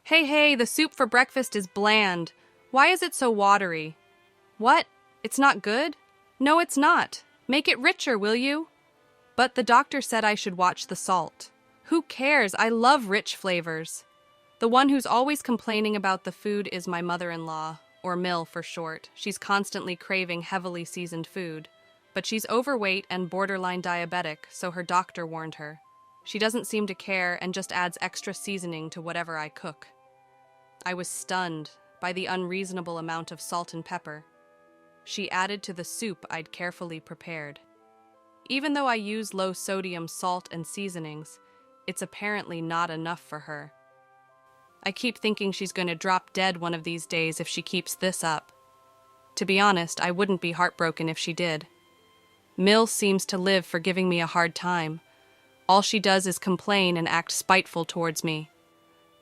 Hey, the soup for breakfast is bland. Why is it so watery? What? It's not good? No, it's not. Make it richer, will you? But the doctor said I should watch the salt. Who cares? I love rich flavors. The one who's always complaining about the food is my mother-in-law, or Mill for short. She's constantly craving heavily seasoned food. But she's overweight and borderline diabetic, so her doctor warned her. She doesn't seem to care and just adds extra seasoning to whatever I cook. I was stunned by the unreasonable amount of salt and pepper she added to the soup I'd carefully prepared. Even though I use low-sodium salt and seasonings, it's apparently not enough for her. I keep thinking she's going to drop dead one of these days if she keeps this up. To be honest, I wouldn't be heartbroken if she did. Mill seems to live for giving me a hard time. All she does is complain and act spiteful towards me.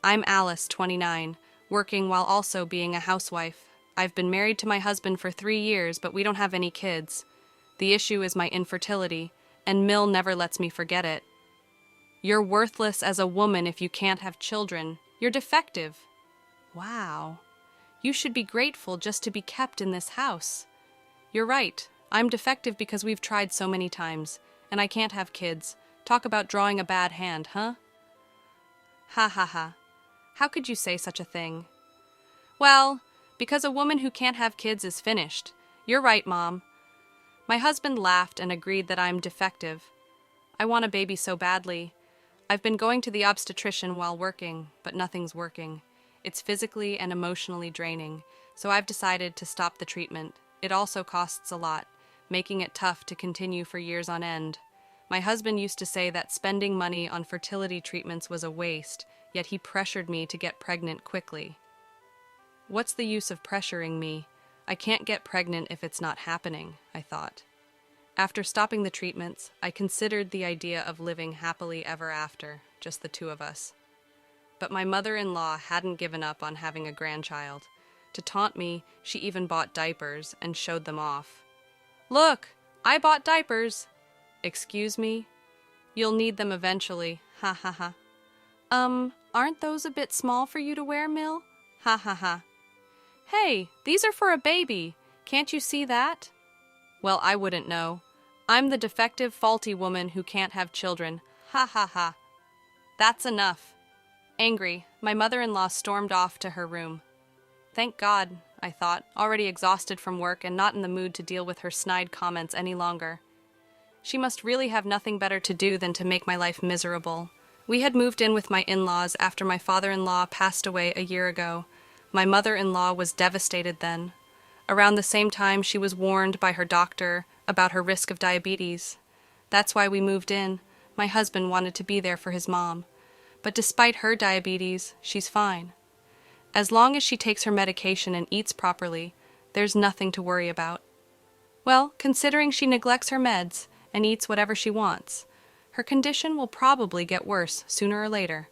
I'm Alice, 29, working while also being a housewife. I've been married to my husband for 3 years, but we don't have any kids. The issue is my infertility, and Mill never lets me forget it. You're worthless as a woman if you can't have children. You're defective. Wow. You should be grateful just to be kept in this house. You're right. I'm defective because we've tried so many times, and I can't have kids. Talk about drawing a bad hand, huh? Ha ha ha. How could you say such a thing? Well, because a woman who can't have kids is finished. You're right, Mom. My husband laughed and agreed that I'm defective. I want a baby so badly. I've been going to the obstetrician while working, but nothing's working. It's physically and emotionally draining, so I've decided to stop the treatment. It also costs a lot, making it tough to continue for years on end. My husband used to say that spending money on fertility treatments was a waste, yet he pressured me to get pregnant quickly. What's the use of pressuring me? I can't get pregnant if it's not happening, I thought. After stopping the treatments, I considered the idea of living happily ever after, just the two of us. But my mother-in-law hadn't given up on having a grandchild. To taunt me, she even bought diapers and showed them off. Look, I bought diapers. Excuse me? You'll need them eventually, ha ha ha. Aren't those a bit small for you to wear, Mill? Ha ha ha. Hey, these are for a baby. Can't you see that? Well, I wouldn't know. I'm the defective, faulty woman who can't have children. Ha ha ha. That's enough. Angry, my mother-in-law stormed off to her room. Thank God, I thought, already exhausted from work and not in the mood to deal with her snide comments any longer. She must really have nothing better to do than to make my life miserable. We had moved in with my in-laws after my father-in-law passed away a year ago. My mother-in-law was devastated then. Around the same time, she was warned by her doctor about her risk of diabetes. That's why we moved in. My husband wanted to be there for his mom. But despite her diabetes, she's fine. As long as she takes her medication and eats properly, there's nothing to worry about. Well, considering she neglects her meds and eats whatever she wants, her condition will probably get worse sooner or later.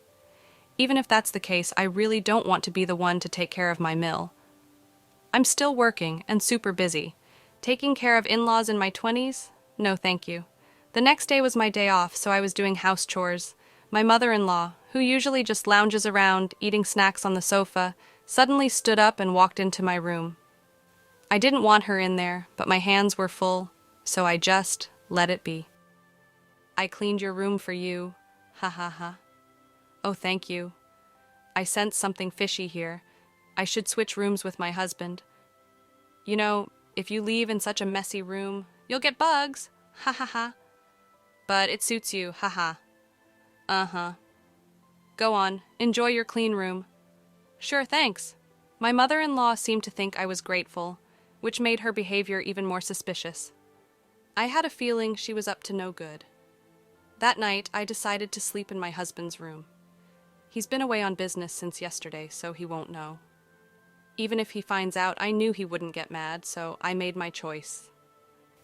Even if that's the case, I really don't want to be the one to take care of my Mill. I'm still working and super busy. Taking care of in-laws in my 20s? No, thank you. The next day was my day off, so I was doing house chores. My mother-in-law, who usually just lounges around, eating snacks on the sofa, suddenly stood up and walked into my room. I didn't want her in there, but my hands were full, so I just let it be. I cleaned your room for you. Ha ha ha. Oh, thank you. I sense something fishy here. I should switch rooms with my husband. You know, if you leave in such a messy room, you'll get bugs. Ha ha ha. But it suits you. Ha ha. Uh-huh. Go on. Enjoy your clean room. Sure, thanks. My mother-in-law seemed to think I was grateful, which made her behavior even more suspicious. I had a feeling she was up to no good. That night, I decided to sleep in my husband's room. He's been away on business since yesterday, so he won't know. Even if he finds out, I knew he wouldn't get mad, so I made my choice.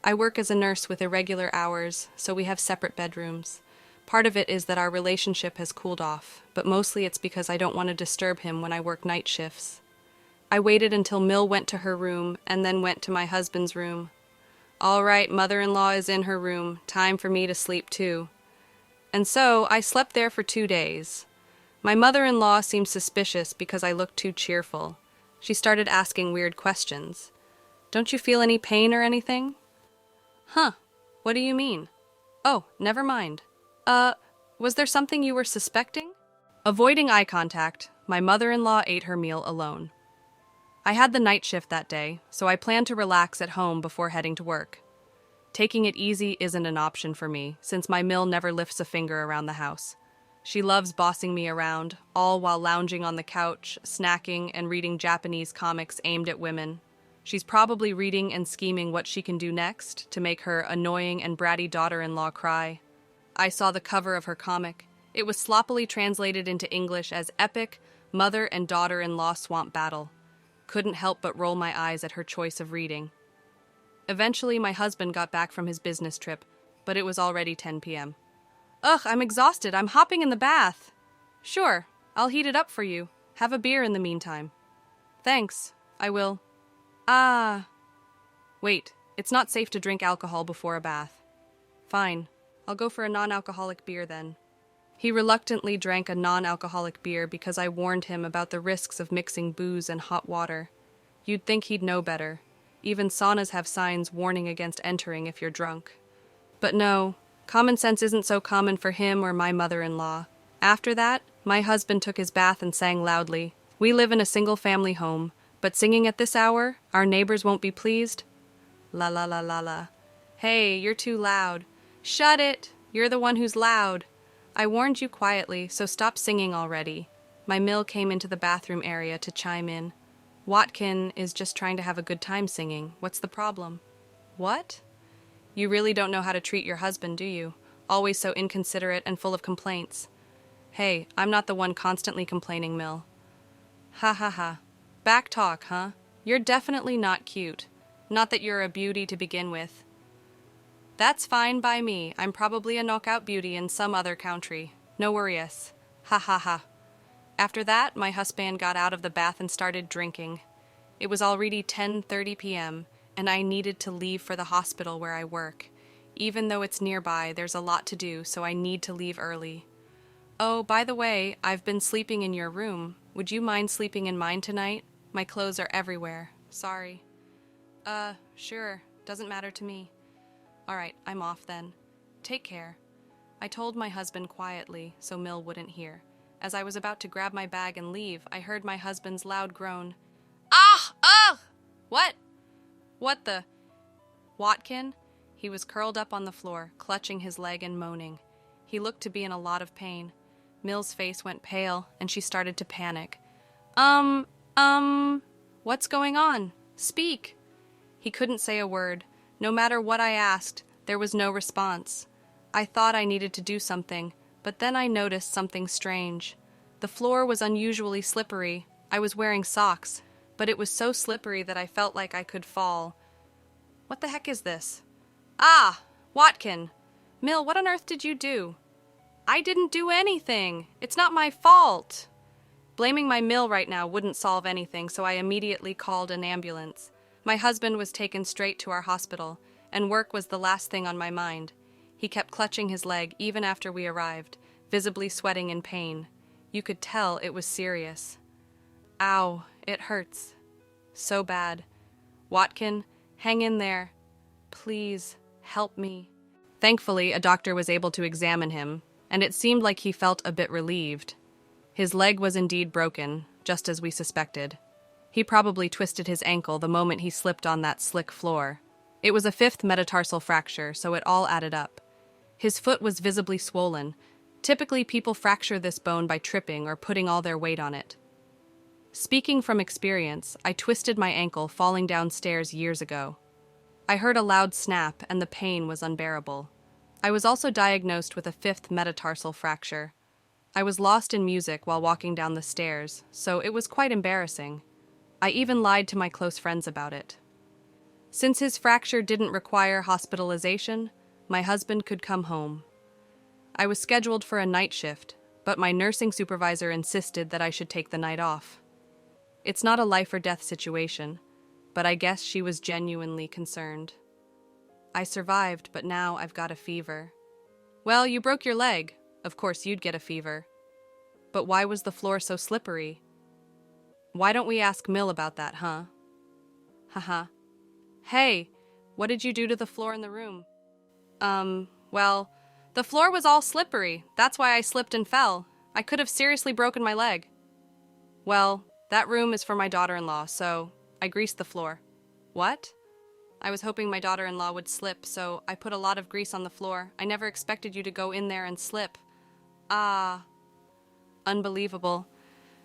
I work as a nurse with irregular hours, so we have separate bedrooms. Part of it is that our relationship has cooled off, but mostly it's because I don't want to disturb him when I work night shifts. I waited until Mill went to her room and then went to my husband's room. All right, mother-in-law is in her room. Time for me to sleep too. And so I slept there for 2 days. My mother-in-law seemed suspicious because I looked too cheerful. She started asking weird questions. Don't you feel any pain or anything? Huh, what do you mean? Oh, never mind. Was there something you were suspecting? Avoiding eye contact, my mother-in-law ate her meal alone. I had the night shift that day, so I planned to relax at home before heading to work. Taking it easy isn't an option for me, since my mill never lifts a finger around the house. She loves bossing me around, all while lounging on the couch, snacking, and reading Japanese comics aimed at women. She's probably reading and scheming what she can do next to make her annoying and bratty daughter-in-law cry. I saw the cover of her comic. It was sloppily translated into English as Epic Mother and Daughter-in-Law Swamp Battle. Couldn't help but roll my eyes at her choice of reading. Eventually, my husband got back from his business trip, but it was already 10 p.m. Ugh, I'm exhausted. I'm hopping in the bath. Sure, I'll heat it up for you. Have a beer in the meantime. Thanks, I will. Wait, it's not safe to drink alcohol before a bath. Fine, I'll go for a non-alcoholic beer then. He reluctantly drank a non-alcoholic beer because I warned him about the risks of mixing booze and hot water. You'd think he'd know better. Even saunas have signs warning against entering if you're drunk. But no, common sense isn't so common for him or my mother-in-law. After that, my husband took his bath and sang loudly. We live in a single-family home, but singing at this hour, our neighbors won't be pleased. La la la la la. Hey, you're too loud. Shut it! You're the one who's loud. I warned you quietly, so stop singing already. My mill came into the bathroom area to chime in. Watkin is just trying to have a good time singing. What's the problem? What? You really don't know how to treat your husband, do you? Always so inconsiderate and full of complaints. Hey, I'm not the one constantly complaining, Mill. Ha ha ha. Back talk, huh? You're definitely not cute. Not that you're a beauty to begin with. That's fine by me. I'm probably a knockout beauty in some other country. No worries. Ha ha ha. After that, my husband got out of the bath and started drinking. It was already 10:30 p.m., and I needed to leave for the hospital where I work. Even though it's nearby, there's a lot to do, so I need to leave early. Oh, by the way, I've been sleeping in your room. Would you mind sleeping in mine tonight? My clothes are everywhere. Sorry. Sure. Doesn't matter to me. All right, I'm off then. Take care. I told my husband quietly, so Mill wouldn't hear. As I was about to grab my bag and leave, I heard my husband's loud groan. Ah! Ugh! What? What the? Watkin? He was curled up on the floor, clutching his leg and moaning. He looked to be in a lot of pain. Mill's face went pale, and she started to panic. What's going on? Speak! He couldn't say a word. No matter what I asked, there was no response. I thought I needed to do something, but then I noticed something strange. The floor was unusually slippery. I was wearing socks, but it was so slippery that I felt like I could fall. What the heck is this? Ah! Watkin! Mill, what on earth did you do? I didn't do anything! It's not my fault! Blaming my mill right now wouldn't solve anything, so I immediately called an ambulance. My husband was taken straight to our hospital, and work was the last thing on my mind. He kept clutching his leg even after we arrived, visibly sweating in pain. You could tell it was serious. Ow, it hurts. So bad. Watkin, hang in there. Please, help me. Thankfully, a doctor was able to examine him, and it seemed like he felt a bit relieved. His leg was indeed broken, just as we suspected. He probably twisted his ankle the moment he slipped on that slick floor. It was a 5th metatarsal fracture, so it all added up. His foot was visibly swollen. Typically, people fracture this bone by tripping or putting all their weight on it. Speaking from experience, I twisted my ankle falling downstairs years ago. I heard a loud snap, and the pain was unbearable. I was also diagnosed with a 5th metatarsal fracture. I was lost in music while walking down the stairs, so it was quite embarrassing. I even lied to my close friends about it. Since his fracture didn't require hospitalization, my husband could come home. I was scheduled for a night shift, but my nursing supervisor insisted that I should take the night off. It's not a life or death situation, but I guess she was genuinely concerned. I survived, but now I've got a fever. Well, you broke your leg. Of course you'd get a fever. But why was the floor so slippery? Why don't we ask Mill about that, huh? Haha. Hey, what did you do to the floor in the room? Well, the floor was all slippery. That's why I slipped and fell. I could have seriously broken my leg. Well, that room is for my daughter-in-law, so I greased the floor. What? I was hoping my daughter-in-law would slip, so I put a lot of grease on the floor. I never expected you to go in there and slip. Ah. Unbelievable.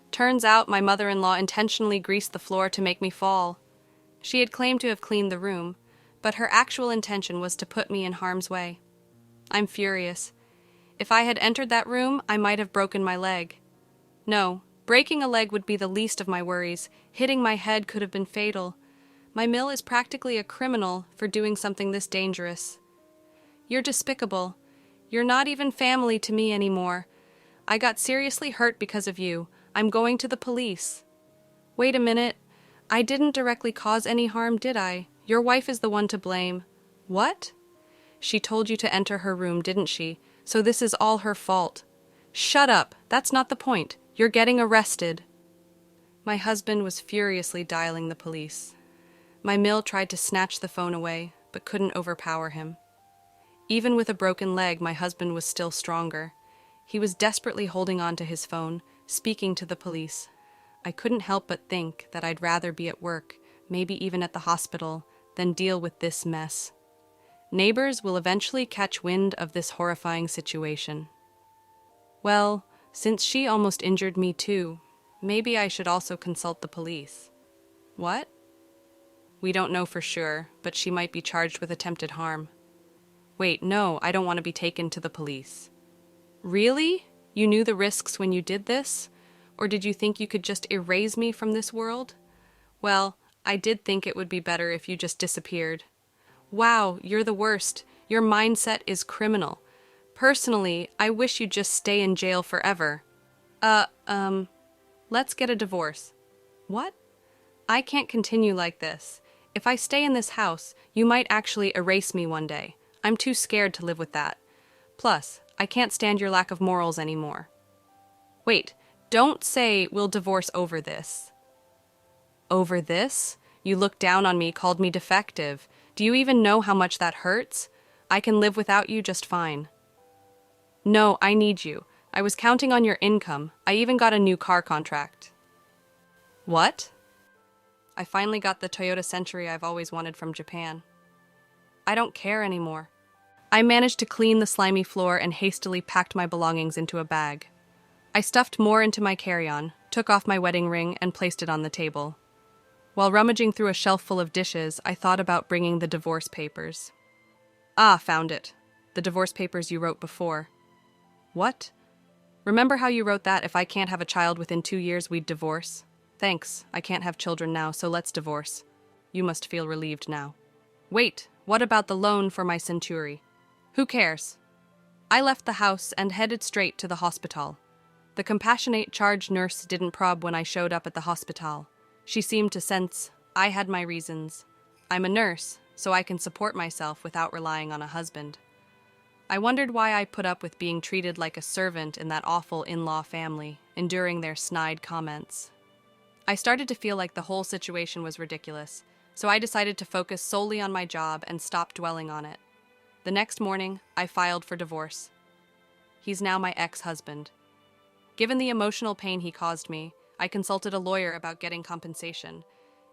Turns out my mother-in-law intentionally greased the floor to make me fall. She had claimed to have cleaned the room, but her actual intention was to put me in harm's way. I'm furious. If I had entered that room, I might have broken my leg. No, breaking a leg would be the least of my worries. Hitting my head could have been fatal. My Mill is practically a criminal for doing something this dangerous. You're despicable. You're not even family to me anymore. I got seriously hurt because of you. I'm going to the police. Wait a minute. I didn't directly cause any harm, did I? Your wife is the one to blame. What? She told you to enter her room, didn't she? So this is all her fault. Shut up. That's not the point. You're getting arrested. My husband was furiously dialing the police. My Mill tried to snatch the phone away, but couldn't overpower him. Even with a broken leg, my husband was still stronger. He was desperately holding on to his phone, speaking to the police. I couldn't help but think that I'd rather be at work, maybe even at the hospital, than deal with this mess. Neighbors will eventually catch wind of this horrifying situation. Well, since she almost injured me too, maybe I should also consult the police. What? We don't know for sure, but she might be charged with attempted harm. Wait, no, I don't want to be taken to the police. Really? You knew the risks when you did this? Or did you think you could just erase me from this world? Well, I did think it would be better if you just disappeared. Wow, you're the worst. Your mindset is criminal. Personally, I wish you'd just stay in jail forever. Let's get a divorce. What? I can't continue like this. If I stay in this house, you might actually erase me one day. I'm too scared to live with that. Plus, I can't stand your lack of morals anymore. Wait, don't say we'll divorce over this. Over this? You looked down on me, called me defective. Do you even know how much that hurts? I can live without you just fine. No, I need you. I was counting on your income. I even got a new car contract. What? I finally got the Toyota Century I've always wanted from Japan. I don't care anymore. I managed to clean the slimy floor and hastily packed my belongings into a bag. I stuffed more into my carry-on, took off my wedding ring, and placed it on the table. While rummaging through a shelf full of dishes, I thought about bringing the divorce papers. Ah, found it. The divorce papers you wrote before. What? Remember how you wrote that if I can't have a child within 2 years, we'd divorce? Thanks, I can't have children now, so let's divorce. You must feel relieved now. Wait, what about the loan for my Century? Who cares? I left the house and headed straight to the hospital. The compassionate charge nurse didn't probe when I showed up at the hospital. She seemed to sense I had my reasons. I'm a nurse, so I can support myself without relying on a husband. I wondered why I put up with being treated like a servant in that awful in-law family, enduring their snide comments. I started to feel like the whole situation was ridiculous, so I decided to focus solely on my job and stop dwelling on it. The next morning, I filed for divorce. He's now my ex-husband. Given the emotional pain he caused me, I consulted a lawyer about getting compensation.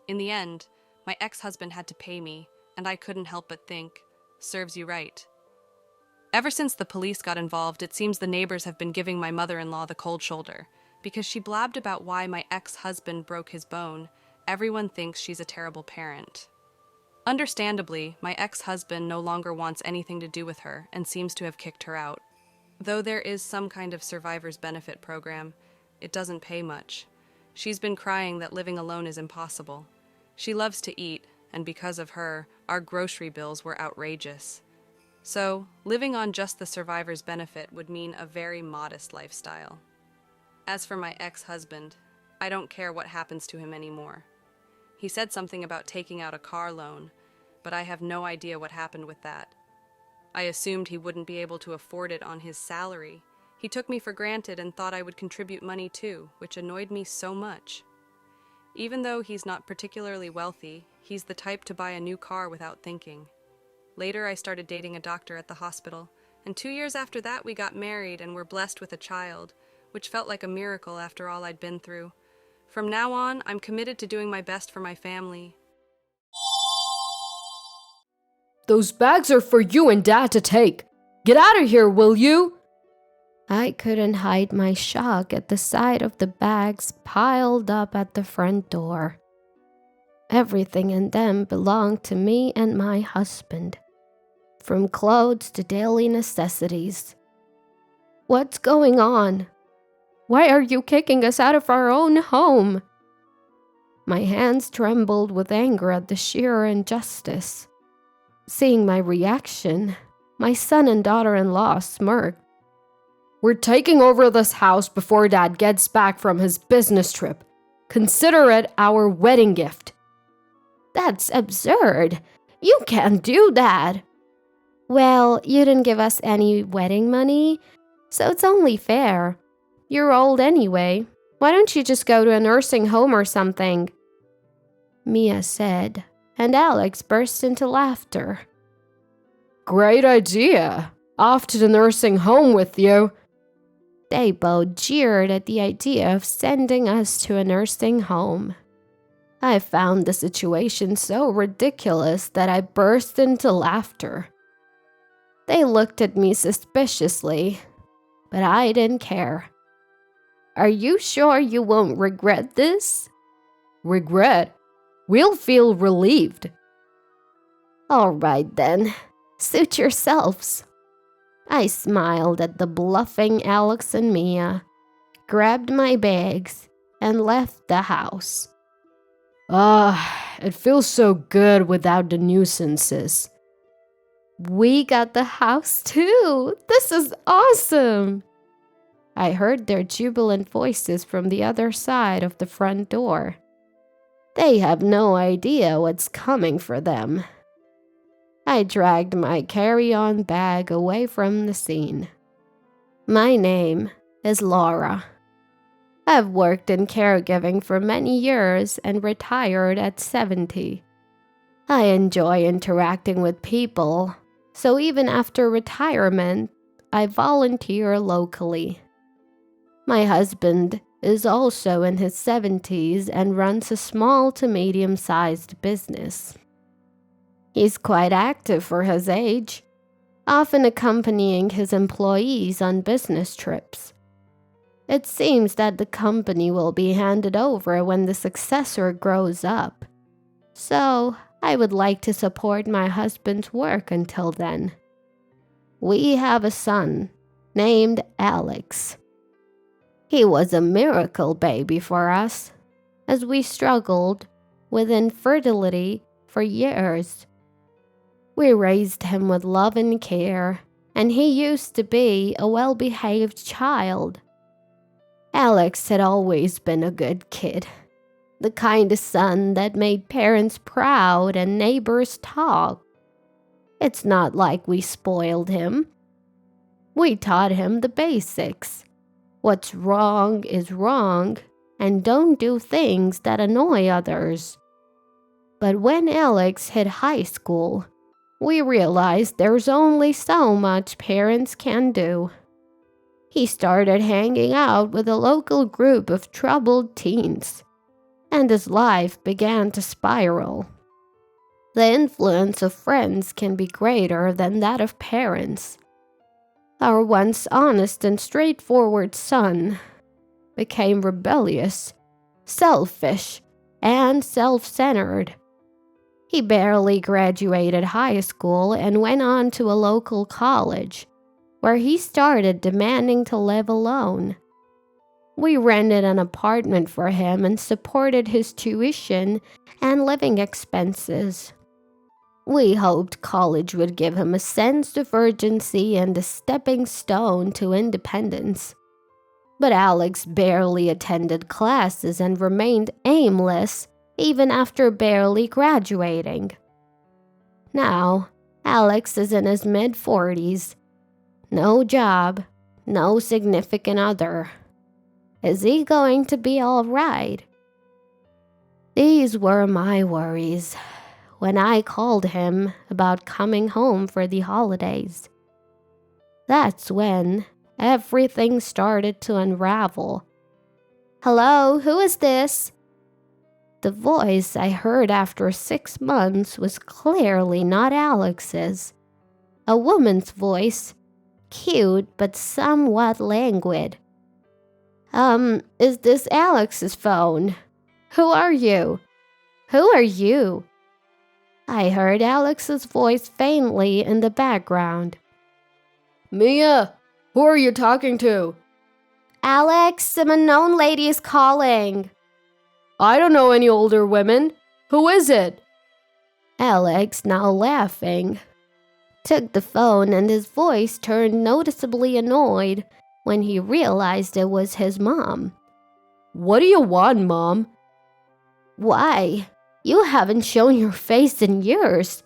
In the end, my ex-husband had to pay me, and I couldn't help but think, serves you right. Ever since the police got involved, it seems the neighbors have been giving my mother-in-law the cold shoulder. Because she blabbed about why my ex-husband broke his bone, everyone thinks she's a terrible parent. Understandably, my ex-husband no longer wants anything to do with her and seems to have kicked her out. Though there is some kind of survivor's benefit program, it doesn't pay much. She's been crying that living alone is impossible. She loves to eat, and because of her, our grocery bills were outrageous. So, living on just the survivor's benefit would mean a very modest lifestyle. As for my ex-husband, I don't care what happens to him anymore. He said something about taking out a car loan, but I have no idea what happened with that. I assumed he wouldn't be able to afford it on his salary. He took me for granted and thought I would contribute money too, which annoyed me so much. Even though he's not particularly wealthy, he's the type to buy a new car without thinking. Later, I started dating a doctor at the hospital, and 2 years after that, we got married and were blessed with a child, which felt like a miracle after all I'd been through. From now on, I'm committed to doing my best for my family. Those bags are for you and Dad to take. Get out of here, will you? I couldn't hide my shock at the sight of the bags piled up at the front door. Everything in them belonged to me and my husband, from clothes to daily necessities. What's going on? Why are you kicking us out of our own home? My hands trembled with anger at the sheer injustice. Seeing my reaction, my son and daughter-in-law smirked. We're taking over this house before Dad gets back from his business trip. Consider it our wedding gift. That's absurd. You can't do that. Well, you didn't give us any wedding money, so it's only fair. You're old anyway. Why don't you just go to a nursing home or something? Mia said, and Alex burst into laughter. Great idea. Off to the nursing home with you. They both jeered at the idea of sending us to a nursing home. I found the situation so ridiculous that I burst into laughter. They looked at me suspiciously, but I didn't care. Are you sure you won't regret this? Regret? We'll feel relieved. All right then, suit yourselves. I smiled at the bluffing Alex and Mia, grabbed my bags, and left the house. It feels so good without the nuisances. We got the house too. This is awesome. I heard their jubilant voices from the other side of the front door. They have no idea what's coming for them. I dragged my carry-on bag away from the scene. My name is Laura. I've worked in caregiving for many years and retired at 70. I enjoy interacting with people, so even after retirement, I volunteer locally. My husband is also in his 70s and runs a small to medium-sized business. He's quite active for his age, often accompanying his employees on business trips. It seems that the company will be handed over when the successor grows up, so I would like to support my husband's work until then. We have a son named Alex. He was a miracle baby for us, as we struggled with infertility for years. We raised him with love and care, and he used to be a well-behaved child. Alex had always been a good kid, the kind of son that made parents proud and neighbors talk. It's not like we spoiled him. We taught him the basics. What's wrong is wrong, and don't do things that annoy others. But when Alex hit high school, we realized there's only so much parents can do. He started hanging out with a local group of troubled teens, and his life began to spiral. The influence of friends can be greater than that of parents. Our once honest and straightforward son became rebellious, selfish, and self-centered. He barely graduated high school and went on to a local college, where he started demanding to live alone. We rented an apartment for him and supported his tuition and living expenses. We hoped college would give him a sense of urgency and a stepping stone to independence. But Alex barely attended classes and remained aimless even after barely graduating. Now, Alex is in his mid-40s. No job, No significant other. Is he going to be all right? These were my worries when I called him about coming home for the holidays. That's when everything started to unravel. Hello, who is this? The voice I heard after 6 months was clearly not Alex's. A woman's voice, cute but somewhat languid. Is this Alex's phone? Who are you? Who are you? I heard Alex's voice faintly in the background. Mia, who are you talking to? Alex, some unknown lady is calling. I don't know any older women. Who is it? Alex, now laughing, took the phone and his voice turned noticeably annoyed when he realized it was his mom. What do you want, Mom? Why? You haven't shown your face in years.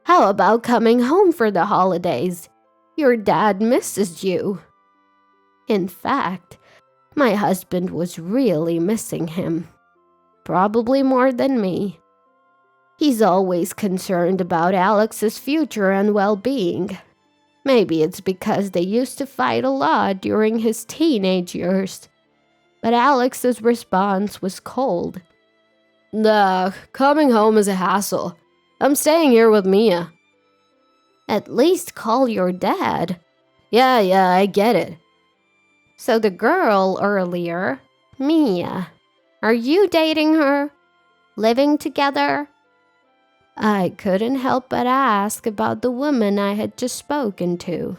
How about coming home for the holidays? Your dad misses you. In fact, my husband was really missing him. Probably more than me. He's always concerned about Alex's future and well-being. Maybe it's because they used to fight a lot during his teenage years. But Alex's response was cold. Nah, coming home is a hassle. I'm staying here with Mia. At least call your dad. Yeah, I get it. So the girl earlier, Mia, are you dating her? Living together? I couldn't help but ask about the woman I had just spoken to.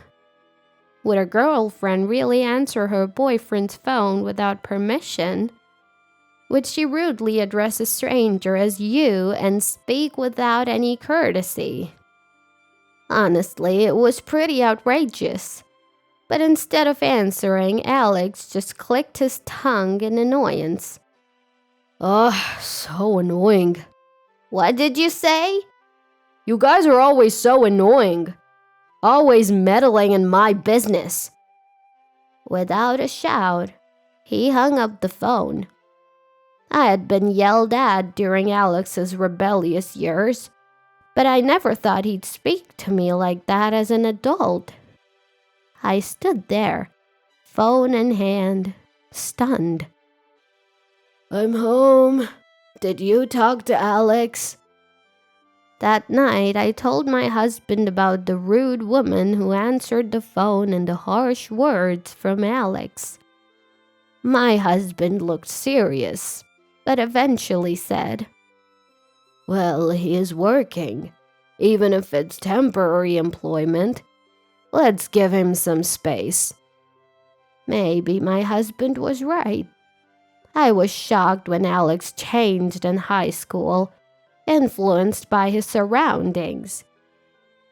Would a girlfriend really answer her boyfriend's phone without permission? Would she rudely address a stranger as you and speak without any courtesy? Honestly, it was pretty outrageous. But instead of answering, Alex just clicked his tongue in annoyance. Ugh, so annoying. What did you say? You guys are always so annoying. Always meddling in my business. Without a shout, he hung up the phone. I had been yelled at during Alex's rebellious years, but I never thought he'd speak to me like that as an adult. I stood there, phone in hand, stunned. I'm home. Did you talk to Alex? That night, I told my husband about the rude woman who answered the phone and the harsh words from Alex. My husband looked serious, but eventually said, Well, he is working, even if it's temporary employment. Let's give him some space. Maybe my husband was right. I was shocked when Alex changed in high school, influenced by his surroundings.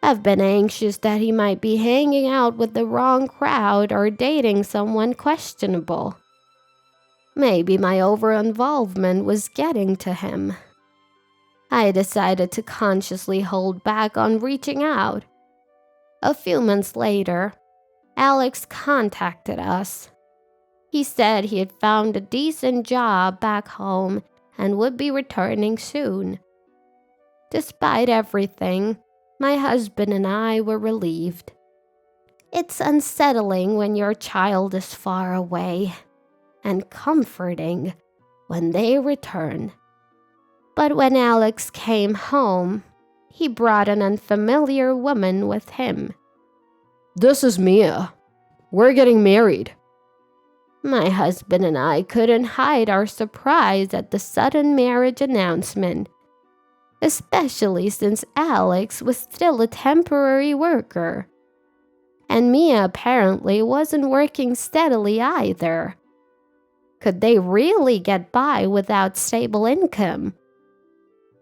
I've been anxious that he might be hanging out with the wrong crowd or dating someone questionable. Maybe my over-involvement was getting to him. I decided to consciously hold back on reaching out. A few months later, Alex contacted us. He said he had found a decent job back home and would be returning soon. Despite everything, my husband and I were relieved. It's unsettling when your child is far away, and comforting when they return. But when Alex came home, he brought an unfamiliar woman with him. This is Mia. We're getting married. My husband and I couldn't hide our surprise at the sudden marriage announcement, especially since Alex was still a temporary worker. And Mia apparently wasn't working steadily either. Could they really get by without stable income?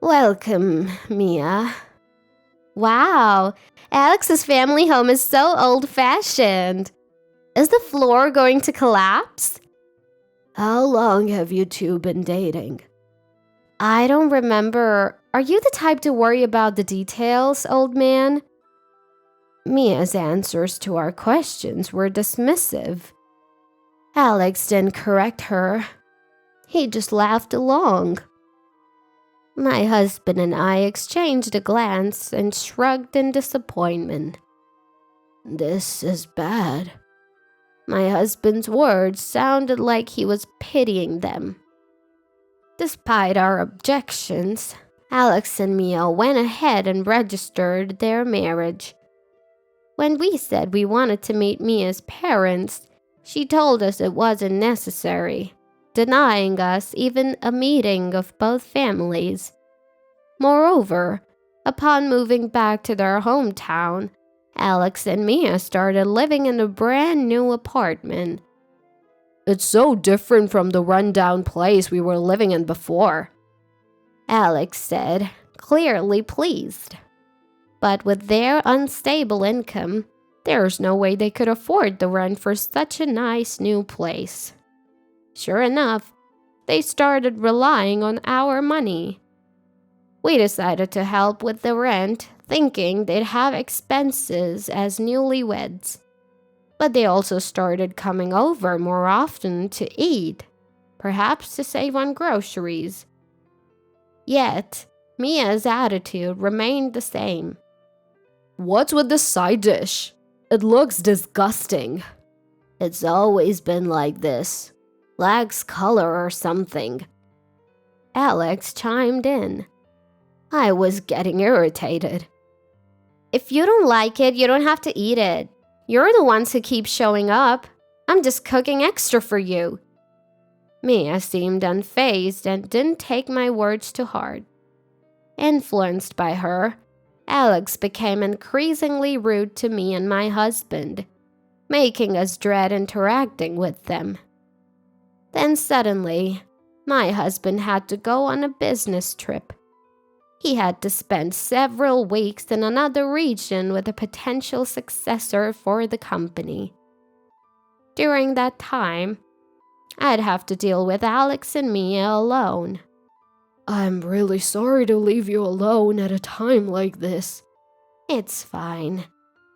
Welcome, Mia. Wow, Alex's family home is so old-fashioned. Is the floor going to collapse? How long have you two been dating? I don't remember. Are you the type to worry about the details, old man? Mia's answers to our questions were dismissive. Alex didn't correct her. He just laughed along. My husband and I exchanged a glance and shrugged in disappointment. This is bad. My husband's words sounded like he was pitying them. Despite our objections, Alex and Mia went ahead and registered their marriage. When we said we wanted to meet Mia's parents, she told us it wasn't necessary, denying us even a meeting of both families. Moreover, upon moving back to their hometown, Alex and Mia started living in a brand new apartment. It's so different from the rundown place we were living in before, Alex said, clearly pleased. But with their unstable income, there's no way they could afford the rent for such a nice new place. Sure enough, they started relying on our money. We decided to help with the rent, thinking they'd have expenses as newlyweds. But they also started coming over more often to eat, perhaps to save on groceries. Yet, Mia's attitude remained the same. What's with this side dish? It looks disgusting. It's always been like this. Lacks color or something. Alex chimed in. I was getting irritated. If you don't like it, you don't have to eat it. You're the ones who keep showing up. I'm just cooking extra for you. Mia seemed unfazed and didn't take my words to heart. Influenced by her, Alex became increasingly rude to me and my husband, making us dread interacting with them. Then suddenly, my husband had to go on a business trip. He had to spend several weeks in another region with a potential successor for the company. During that time, I'd have to deal with Alex and Mia alone. I'm really sorry to leave you alone at a time like this. It's fine.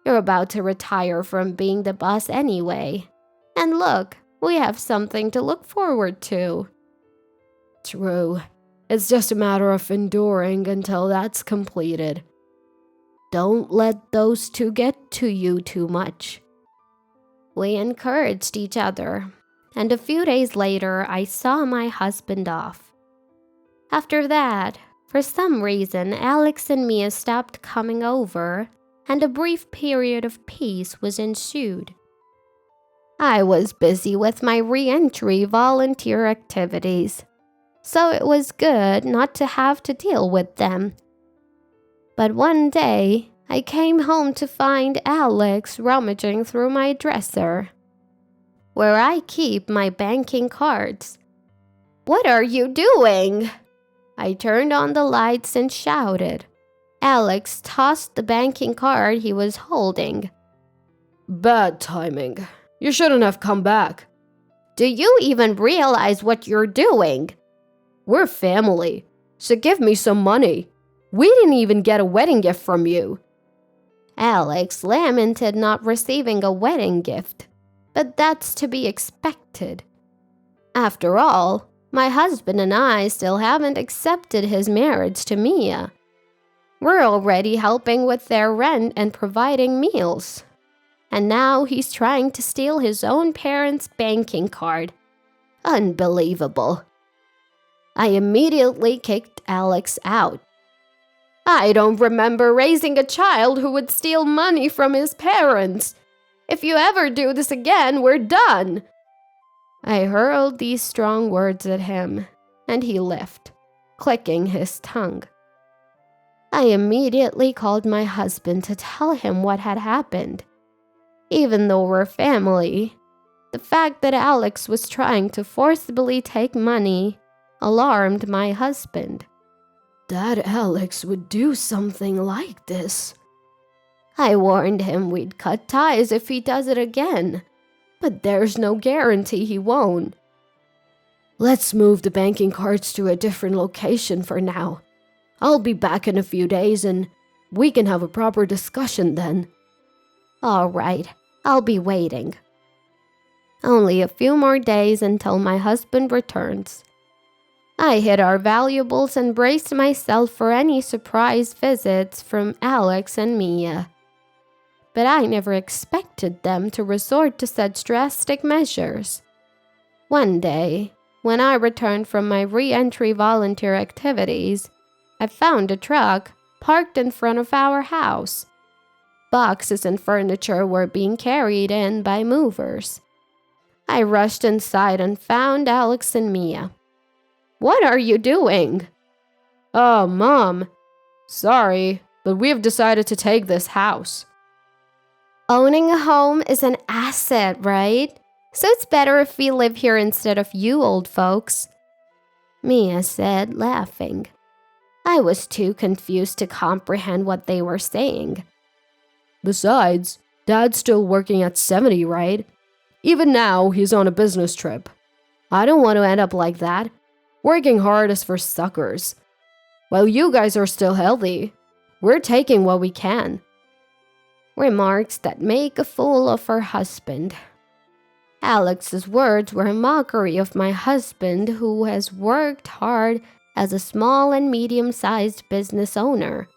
You're about to retire from being the boss anyway. And look, we have something to look forward to. True. It's just a matter of enduring until that's completed. Don't let those two get to you too much. We encouraged each other, and a few days later I saw my husband off. After that, for some reason, Alex and Mia stopped coming over, and a brief period of peace was ensued. I was busy with my re-entry volunteer activities, so it was good not to have to deal with them. But one day, I came home to find Alex rummaging through my dresser, where I keep my banking cards. "What are you doing?" I turned on the lights and shouted. Alex tossed the banking card he was holding. Bad timing. You shouldn't have come back. Do you even realize what you're doing? We're family, so give me some money. We didn't even get a wedding gift from you. Alex lamented not receiving a wedding gift, but that's to be expected. After all, my husband and I still haven't accepted his marriage to Mia. We're already helping with their rent and providing meals. And now he's trying to steal his own parents' banking card. Unbelievable. I immediately kicked Alex out. I don't remember raising a child who would steal money from his parents. If you ever do this again, we're done. I hurled these strong words at him, and he left, clicking his tongue. I immediately called my husband to tell him what had happened. Even though we're family, the fact that Alex was trying to forcibly take money alarmed my husband. That Alex would do something like this. I warned him we'd cut ties if he does it again, but there's no guarantee he won't. Let's move the banking cards to a different location for now. I'll be back in a few days and we can have a proper discussion then. All right, I'll be waiting. Only a few more days until my husband returns. I hid our valuables and braced myself for any surprise visits from Alex and Mia. But I never expected them to resort to such drastic measures. One day, when I returned from my re-entry volunteer activities, I found a truck parked in front of our house. Boxes and furniture were being carried in by movers. I rushed inside and found Alex and Mia. "What are you doing?" "Oh, Mom. Sorry, but we have decided to take this house." Owning a home is an asset, right? So it's better if we live here instead of you old folks, Mia said, laughing. I was too confused to comprehend what they were saying. "Besides, Dad's still working at 70, right? Even now, he's on a business trip. I don't want to end up like that. Working hard is for suckers. While you guys are still healthy, we're taking what we can." Remarks that make a fool of her husband. Alex's words were a mockery of my husband, who has worked hard as a small and medium-sized business owner.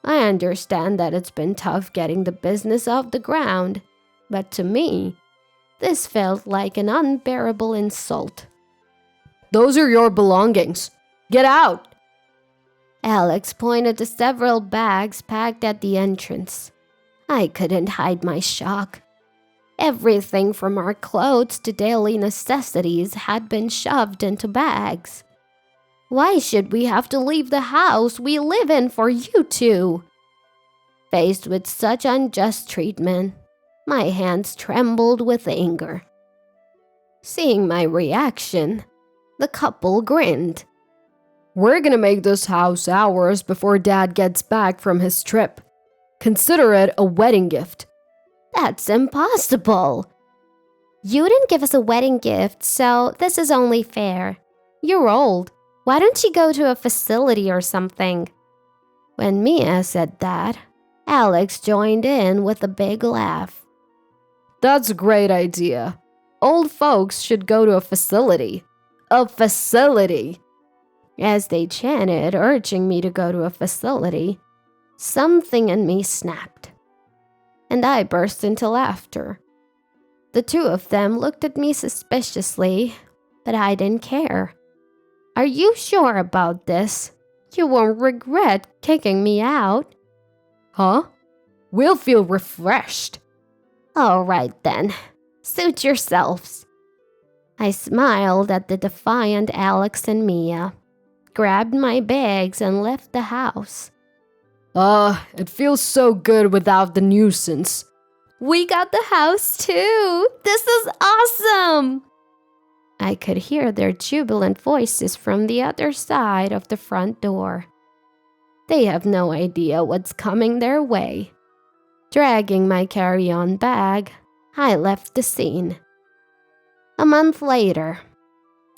I understand that it's been tough getting the business off the ground, but to me, this felt like an unbearable insult. "Those are your belongings. Get out!" Alex pointed to several bags packed at the entrance. I couldn't hide my shock. Everything from our clothes to daily necessities had been shoved into bags. Why should we have to leave the house we live in for you two? Faced with such unjust treatment, my hands trembled with anger. Seeing my reaction, the couple grinned. "We're gonna make this house ours before Dad gets back from his trip. Consider it a wedding gift." That's impossible. You didn't give us a wedding gift, so this is only fair. You're old. Why don't you go to a facility or something? When Mia said that, Alex joined in with a big laugh. "That's a great idea. Old folks should go to a facility. A facility!" As they chanted, urging me to go to a facility, something in me snapped, and I burst into laughter. The two of them looked at me suspiciously, but I didn't care. Are you sure about this? You won't regret kicking me out. "Huh? We'll feel refreshed." All right then, suit yourselves. I smiled at the defiant Alex and Mia, grabbed my bags and left the house. It feels so good without the nuisance." We got the house too! This is awesome! I could hear their jubilant voices from the other side of the front door. They have no idea what's coming their way. Dragging my carry-on bag, I left the scene. A month later,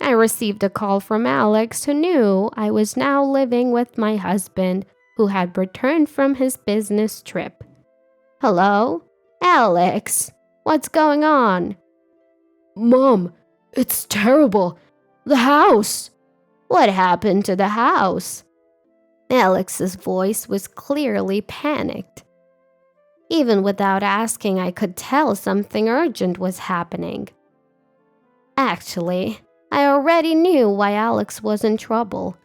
I received a call from Alex, who knew I was now living with my husband, who had returned from his business trip. Hello? Alex, what's going on? "Mom, it's terrible. The house." What happened to the house? Alex's voice was clearly panicked. Even without asking, I could tell something urgent was happening. Actually, I already knew why Alex was in trouble.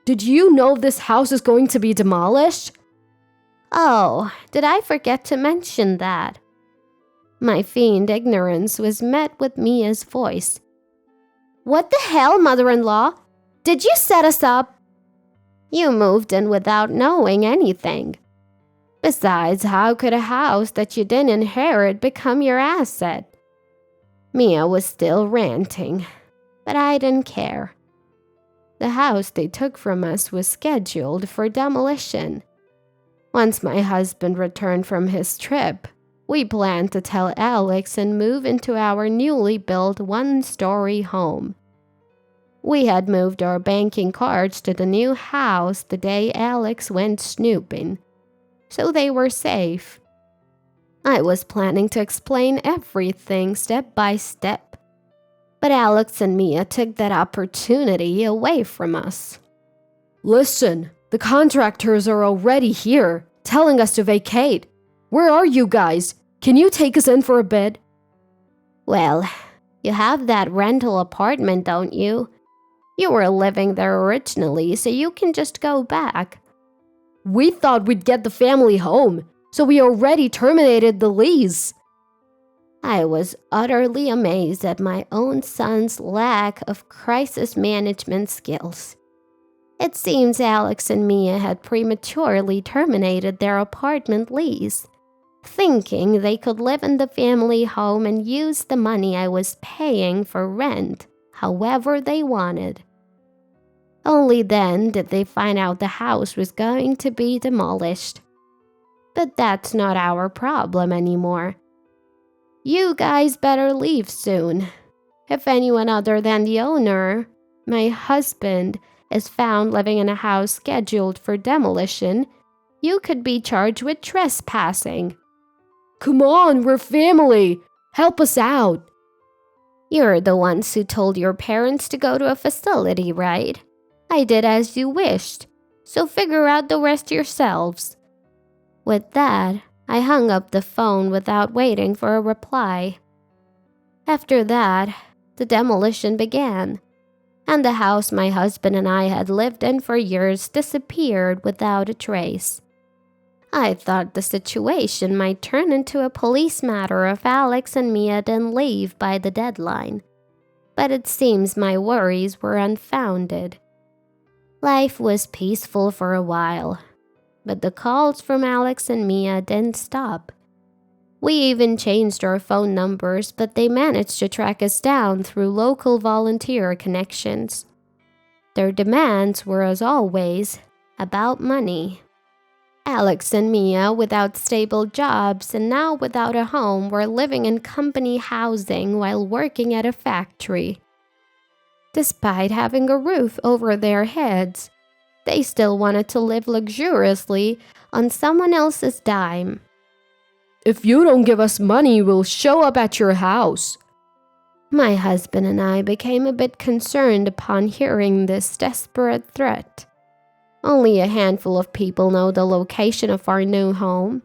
"Did you know this house is going to be demolished?" Oh, did I forget to mention that? My feigned ignorance was met with Mia's voice. What the hell, mother-in-law? Did you set us up? You moved in without knowing anything. Besides, how could a house that you didn't inherit become your asset? Mia was still ranting, but I didn't care. The house they took from us was scheduled for demolition. Once my husband returned from his trip, we planned to tell Alex and move into our newly built one-story home. We had moved our banking cards to the new house the day Alex went snooping, so they were safe. I was planning to explain everything step by step, but Alex and Mia took that opportunity away from us. Listen, the contractors are already here, telling us to vacate. Where are you guys? Can you take us in for a bit? Well, you have that rental apartment, don't you? You were living there originally, so you can just go back. We thought we'd get the family home, so we already terminated the lease. I was utterly amazed at my own son's lack of crisis management skills. It seems Alex and Mia had prematurely terminated their apartment lease, thinking they could live in the family home and use the money I was paying for rent however they wanted. Only then did they find out the house was going to be demolished. But that's not our problem anymore. You guys better leave soon. If anyone other than the owner, my husband, is found living in a house scheduled for demolition, you could be charged with trespassing. Come on, we're family. Help us out. You're the ones who told your parents to go to a facility, right? I did as you wished, so figure out the rest yourselves. With that, I hung up the phone without waiting for a reply. After that, the demolition began, and the house my husband and I had lived in for years disappeared without a trace. I thought the situation might turn into a police matter if Alex and Mia didn't leave by the deadline, but it seems my worries were unfounded. Life was peaceful for a while, but the calls from Alex and Mia didn't stop. We even changed our phone numbers, but they managed to track us down through local volunteer connections. Their demands were, as always, about money. Alex and Mia, without stable jobs and now without a home, were living in company housing while working at a factory. Despite having a roof over their heads, they still wanted to live luxuriously on someone else's dime. If you don't give us money, we'll show up at your house. My husband and I became a bit concerned upon hearing this desperate threat. Only a handful of people know the location of our new home.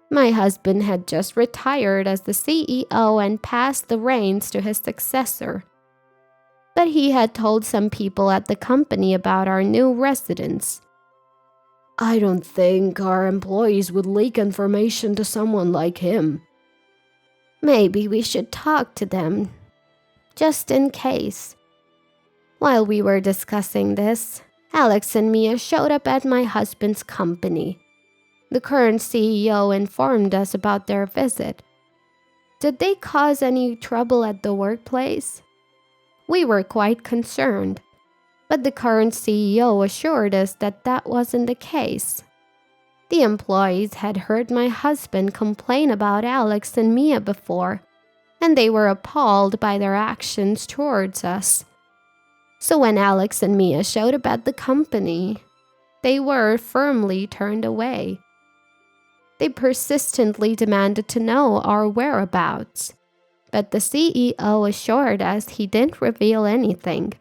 My husband had just retired as the CEO and passed the reins to his successor. But he had told some people at the company about our new residence. I don't think our employees would leak information to someone like him. Maybe we should talk to them, just in case. While we were discussing this, Alex and Mia showed up at my husband's company. The current CEO informed us about their visit. Did they cause any trouble at the workplace? We were quite concerned, but the current CEO assured us that that wasn't the case. The employees had heard my husband complain about Alex and Mia before, and they were appalled by their actions towards us. So when Alex and Mia showed up at the company, they were firmly turned away. They persistently demanded to know our whereabouts, but the CEO assured us he didn't reveal anything.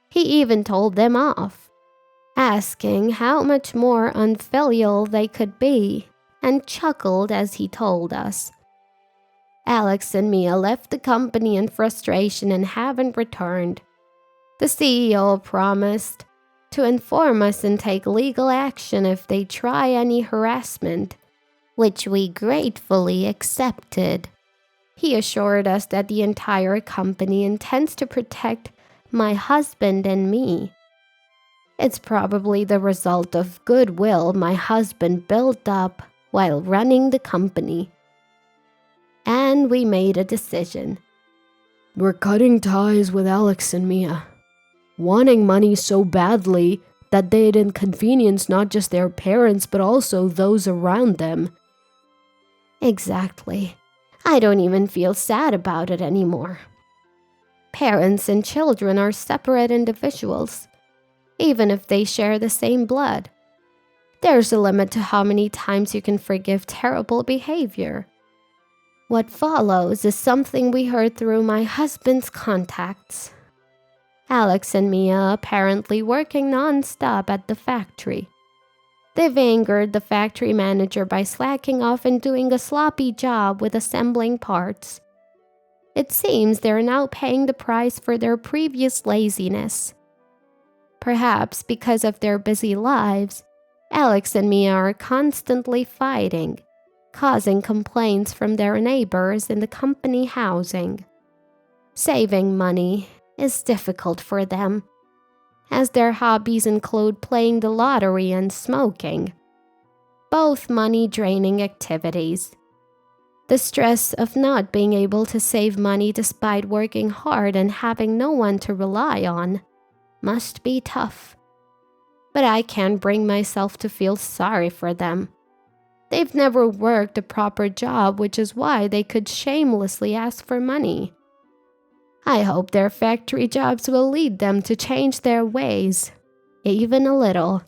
He even told them off, asking how much more unfilial they could be, and chuckled as he told us. Alex and Mia left the company in frustration and haven't returned. The CEO promised to inform us and take legal action if they try any harassment, which we gratefully accepted. He assured us that the entire company intends to protect my husband and me. It's probably the result of goodwill my husband built up while running the company. And we made a decision. We're cutting ties with Alex and Mia, wanting money so badly that they'd inconvenience not just their parents but also those around them. Exactly. I don't even feel sad about it anymore. Parents and children are separate individuals, even if they share the same blood. There's a limit to how many times you can forgive terrible behavior. What follows is something we heard through my husband's contacts. Alex and Mia apparently working non-stop at the factory. They've angered the factory manager by slacking off and doing a sloppy job with assembling parts. It seems they're now paying the price for their previous laziness. Perhaps because of their busy lives, Alex and Mia are constantly fighting, causing complaints from their neighbors in the company housing. Saving money is difficult for them, as their hobbies include playing the lottery and smoking, both money-draining activities. The stress of not being able to save money despite working hard and having no one to rely on must be tough. But I can't bring myself to feel sorry for them. They've never worked a proper job, which is why they could shamelessly ask for money. I hope their factory jobs will lead them to change their ways, even a little.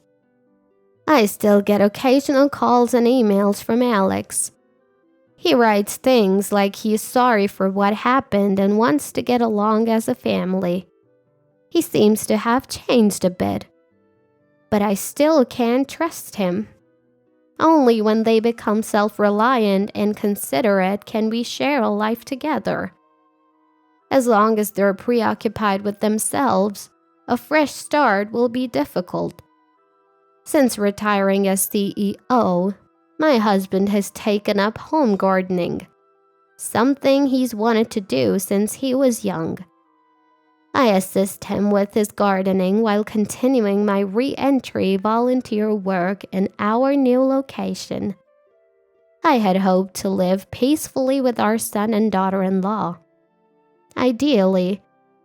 I still get occasional calls and emails from Alex. He writes things like he's sorry for what happened and wants to get along as a family. He seems to have changed a bit, but I still can't trust him. Only when they become self-reliant and considerate can we share a life together. As long as they're preoccupied with themselves, a fresh start will be difficult. Since retiring as CEO, my husband has taken up home gardening, something he's wanted to do since he was young. I assist him with his gardening while continuing my re-entry volunteer work in our new location. I had hoped to live peacefully with our son and daughter-in-law. Ideally,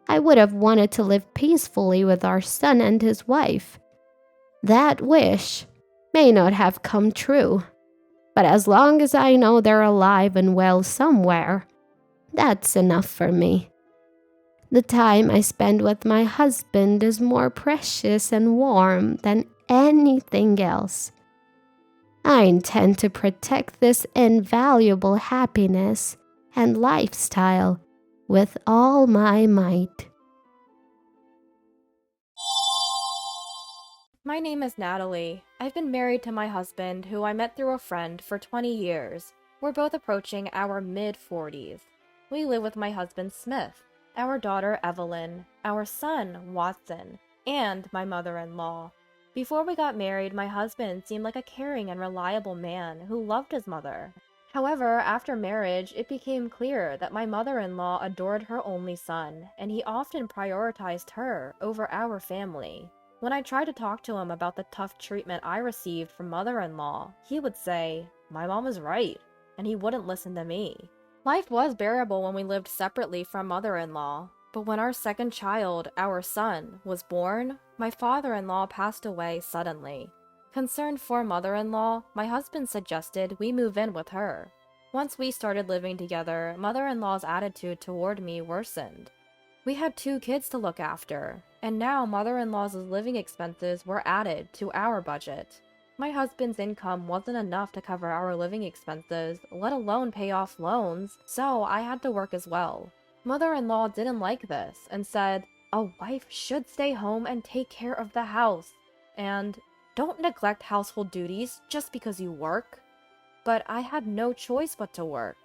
I would have wanted to live peacefully with our son and his wife. That wish may not have come true, but as long as I know they're alive and well somewhere, that's enough for me. The time I spend with my husband is more precious and warm than anything else. I intend to protect this invaluable happiness and lifestyle with all my might. My name is Natalie. I've been married to my husband, who I met through a friend, for 20 years. We're both approaching our mid-40s. We live with my husband, Smith, our daughter, Evelyn, our son, Watson, and my mother-in-law. Before we got married, my husband seemed like a caring and reliable man who loved his mother. However, after marriage, it became clear that my mother-in-law adored her only son, and he often prioritized her over our family. When I tried to talk to him about the tough treatment I received from mother-in-law, he would say, "My mom is right," and he wouldn't listen to me. Life was bearable when we lived separately from mother-in-law, but when our second child, our son, was born, my father-in-law passed away suddenly. Concerned for mother-in-law, my husband suggested we move in with her. Once we started living together, mother-in-law's attitude toward me worsened. We had 2 kids to look after, and now mother-in-law's living expenses were added to our budget. My husband's income wasn't enough to cover our living expenses, let alone pay off loans, so I had to work as well. Mother-in-law didn't like this and said, "A wife should stay home and take care of the house," and "don't neglect household duties just because you work." But I had no choice but to work.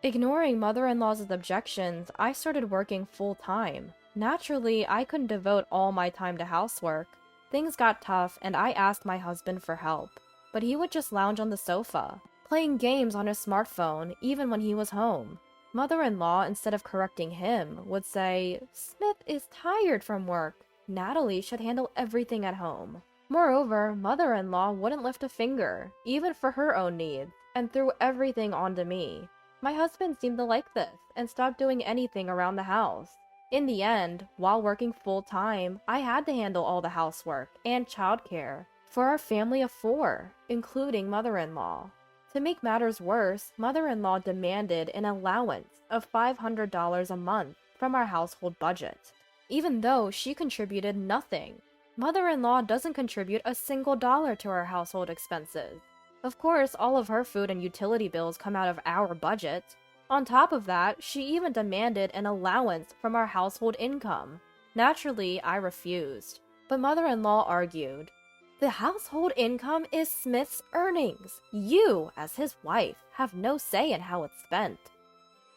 Ignoring mother-in-law's objections, I started working full-time. Naturally, I couldn't devote all my time to housework. Things got tough, and I asked my husband for help, but he would just lounge on the sofa, playing games on his smartphone even when he was home. Mother-in-law, instead of correcting him, would say, "Smith is tired from work. Natalie should handle everything at home." Moreover, mother-in-law wouldn't lift a finger, even for her own needs, and threw everything onto me. My husband seemed to like this, and stopped doing anything around the house. In the end, while working full-time, I had to handle all the housework and childcare for our family of 4, including mother-in-law. To make matters worse, mother-in-law demanded an allowance of $500 a month from our household budget, even though she contributed nothing. Mother-in-law doesn't contribute a single dollar to our household expenses. Of course, all of her food and utility bills come out of our budget. On top of that, she even demanded an allowance from our household income. Naturally, I refused. But mother-in-law argued, "The household income is Smith's earnings. You, as his wife, have no say in how it's spent."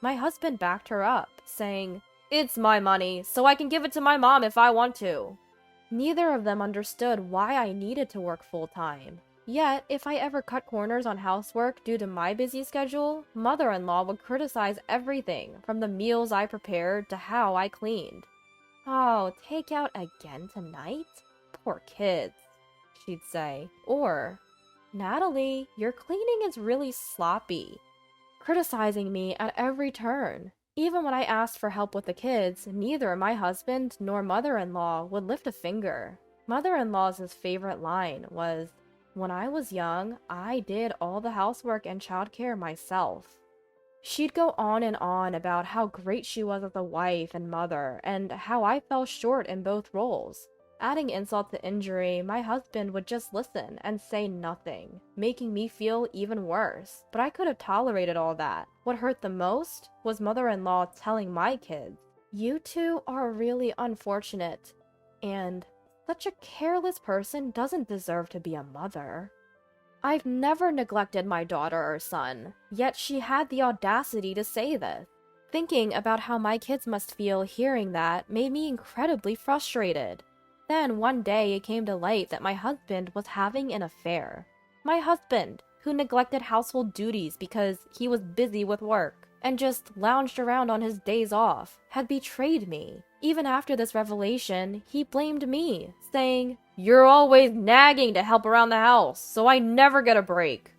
My husband backed her up, saying, "It's my money, so I can give it to my mom if I want to." Neither of them understood why I needed to work full-time. Yet, if I ever cut corners on housework due to my busy schedule, mother-in-law would criticize everything from the meals I prepared to how I cleaned. "Oh, take out again tonight? Poor kids," she'd say. Or, "Natalie, your cleaning is really sloppy," criticizing me at every turn. Even when I asked for help with the kids, neither my husband nor mother-in-law would lift a finger. Mother-in-law's favorite line was, "When I was young, I did all the housework and childcare myself." She'd go on and on about how great she was as a wife and mother, and how I fell short in both roles. Adding insult to injury, my husband would just listen and say nothing, making me feel even worse. But I could have tolerated all that. What hurt the most was mother-in-law telling my kids, "You two are really unfortunate," and "Such a careless person doesn't deserve to be a mother." I've never neglected my daughter or son, yet she had the audacity to say this. Thinking about how my kids must feel hearing that made me incredibly frustrated. Then one day it came to light that my husband was having an affair. My husband, who neglected household duties because he was busy with work and just lounged around on his days off, had betrayed me. Even after this revelation, he blamed me, saying, "You're always nagging to help around the house, so I never get a break."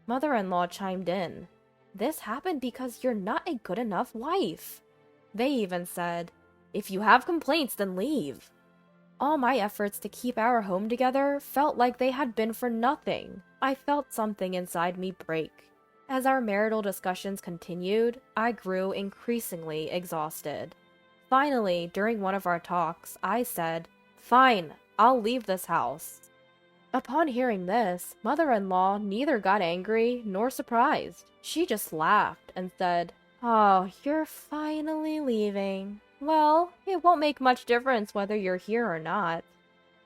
Mother-in-law chimed in, "This happened because you're not a good enough wife." They even said, "If you have complaints, then leave." All my efforts to keep our home together felt like they had been for nothing. I felt something inside me break. As our marital discussions continued, I grew increasingly exhausted. Finally, during one of our talks, I said, "Fine, I'll leave this house." Upon hearing this, mother-in-law neither got angry nor surprised. She just laughed and said, "Oh, you're finally leaving. Well, it won't make much difference whether you're here or not."